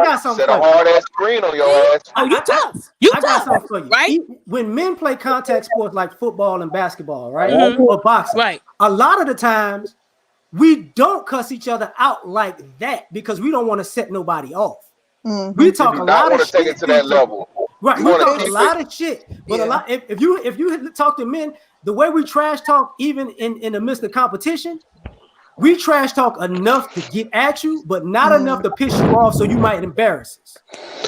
got something. Set a hard ass screen on your ass. Oh, you tough. I got something for you. Right? When men play contact sports like football and basketball, right? Or boxing, right? A lot of the times we don't cuss each other out like that because we don't want to set nobody off. We talk a lot of shit. Take it to that level. Right, we talk a lot of shit. But a lot if you talk to men, the way we trash talk, even in the midst of competition, we trash talk enough to get at you, but not enough to piss you off so you might embarrass us.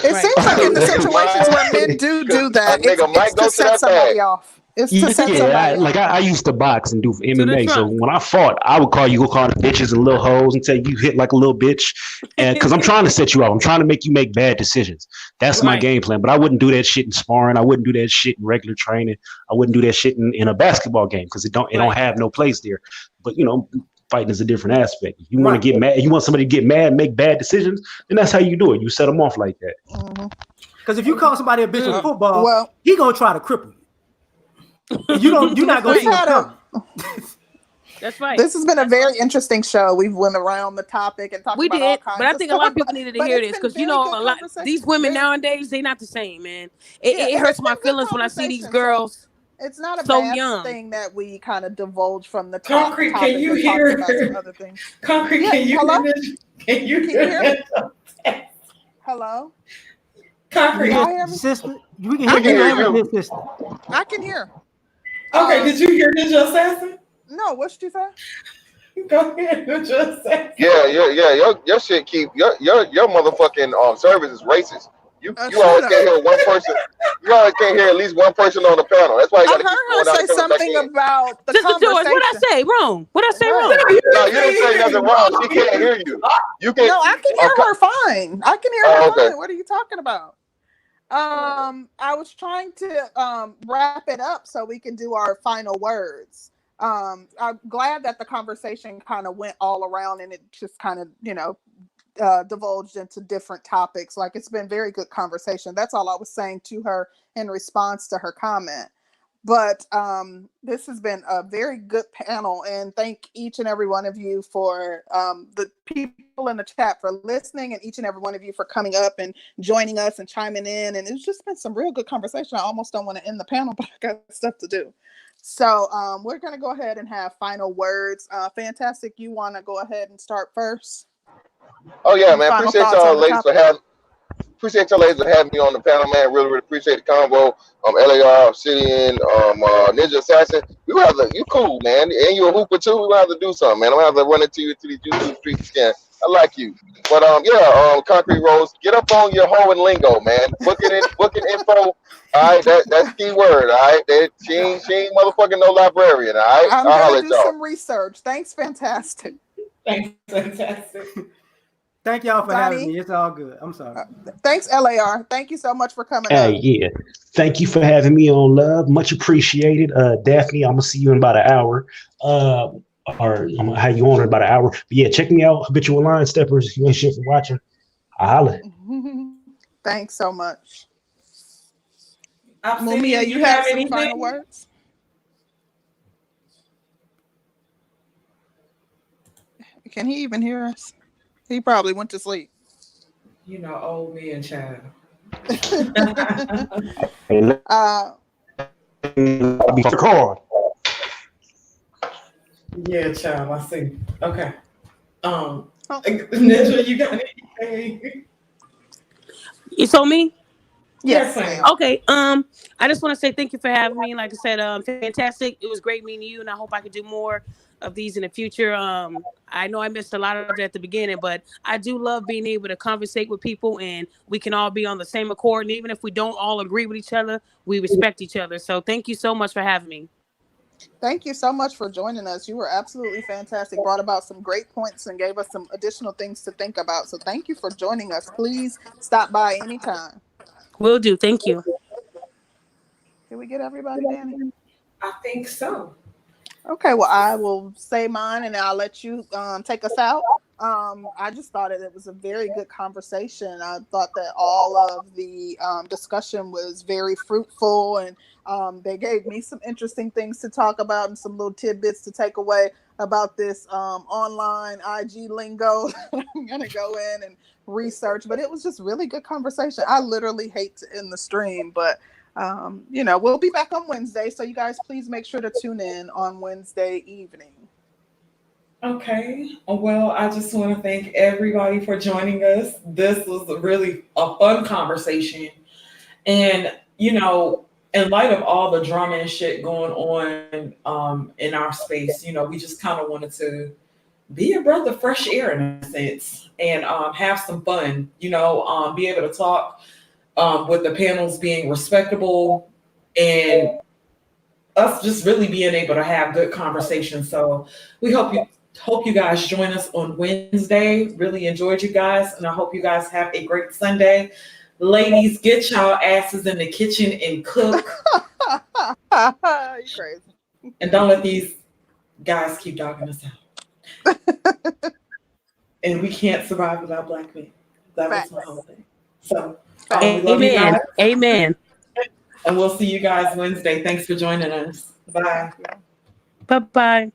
It seems like in the situations where men do that, it's to set somebody off. It's to set somebody off. I used to box and do MMA. So when I fought, I would call the bitches and little hoes and tell you hit like a little bitch. And because I'm trying to set you up, I'm trying to make you make bad decisions. That's my game plan. But I wouldn't do that shit in sparring. I wouldn't do that shit in regular training. I wouldn't do that shit in a basketball game because it don't have no place there. But fighting is a different aspect. If you want to get mad, you want somebody to get mad, make bad decisions, then that's how you do it. You set them off like that. Because if you call somebody a bitch in football, he gonna try to cripple you. You're not gonna see him. That's right. This has been a very interesting show. We've went around the topic and talked about all kinds but I think of a lot of stuff. people needed to hear this because a lot these women nowadays, they not the same, man. It hurts my feelings when I see these girls. It's not a so bad young thing that we kind of divulge from the Concrete. Can you hear? Other things. Concrete. Yeah, can you hello? hear this? Can you hear me? Hello. Concrete. Sister, we can hear you, sister. I can hear. Okay, did you hear Ninja Assassin? No, what did you say? Go ahead, Ninja Assassin. Yeah. Your shit keep your motherfucking service is racist. You always can't hear one person. You always can't hear at least one person on the panel. That's why you got to keep going out. I heard her say something about the Sister George, what I say wrong? What I say wrong? No, you didn't say nothing wrong. She can't hear you. You can. No, I can hear her fine. I can hear her fine. What are you talking about? I was trying to wrap it up so we can do our final words. I'm glad that the conversation kind of went all around and it just kind of divulged into different topics. Like, it's been very good conversation. That's all I was saying to her in response to her comment. But this has been a very good panel, and thank each and every one of you for the people in the chat for listening, and each and every one of you for coming up and joining us and chiming in. And it's just been some real good conversation. I almost don't want to end the panel, but I got stuff to do. So we're gonna go ahead and have final words. Fantastic. You want to go ahead and start first? Oh yeah, man. Final Appreciate thoughts y'all on the ladies for topic. having me on the panel, man. Really, really appreciate the convo. LAR, Obsidian, Ninja Assassin. You cool, man. And you a hooper too. We gonna have to do something, man. I'm gonna have to run into you to these YouTube streets again. I like you. But Concrete Rose, get up on your hoe and lingo, man. Booking info. All right, that's key word. All right, she ain't motherfucking no librarian. All right, I'm I'll gonna holler at do y'all. some research. Thanks, fantastic. Thanks, fantastic. Thank y'all for having Donnie? me. It's all good. I'm sorry. Thanks, LAR. Thank you so much for coming Hey, up. yeah. Thank you for having me on, love. Much appreciated. Daphne, I'm gonna see you in about an hour. Or I'm gonna have you on in about an hour. But yeah, check me out, Habitual Line Steppers. You ain't shit for watching. I holla. Thanks so much. Obsidian, Mumia, you have some final words? Can he even hear us? He probably went to sleep. You know, old me and child. Record. Yeah, child, I see. Okay. Ninja, you got anything? You told me? Yes, ma'am. Okay. I just want to say thank you for having me. Like I said, fantastic. It was great meeting you, and I hope I could do more of these in the future. I know I missed a lot of it at the beginning, but I do love being able to conversate with people, and we can all be on the same accord. And even if we don't all agree with each other, we respect each other. So thank you so much for having me. Thank you so much for joining us. You were absolutely fantastic. Brought about some great points and gave us some additional things to think about. So thank you for joining us. Please stop by anytime. Will do. Thank you. Did we get everybody, Danny? I think so. Okay, well, I will say mine and I'll let you take us out. I just thought it was a very good conversation. I thought that all of the discussion was very fruitful, and they gave me some interesting things to talk about and some little tidbits to take away about this online IG lingo. I'm going to go in and research, but it was just really good conversation. I literally hate to end the stream, but we'll be back on Wednesday. So you guys, please make sure to tune in on Wednesday evening. Okay. Well, I just want to thank everybody for joining us. This was really a fun conversation. And, in light of all the drama and shit going on in our space, we just kind of wanted to be a breath of fresh air in a sense and have some fun, be able to talk with the panels being respectable and us just really being able to have good conversations. So we hope you guys join us on Wednesday. Really enjoyed you guys, and I hope you guys have a great Sunday. Ladies, get y'all asses in the kitchen and cook. You crazy. And don't let these guys keep dogging us out. And we can't survive without Black men. That was my whole thing. So we love you guys. Amen. And we'll see you guys Wednesday. Thanks for joining us. Bye. Bye-bye.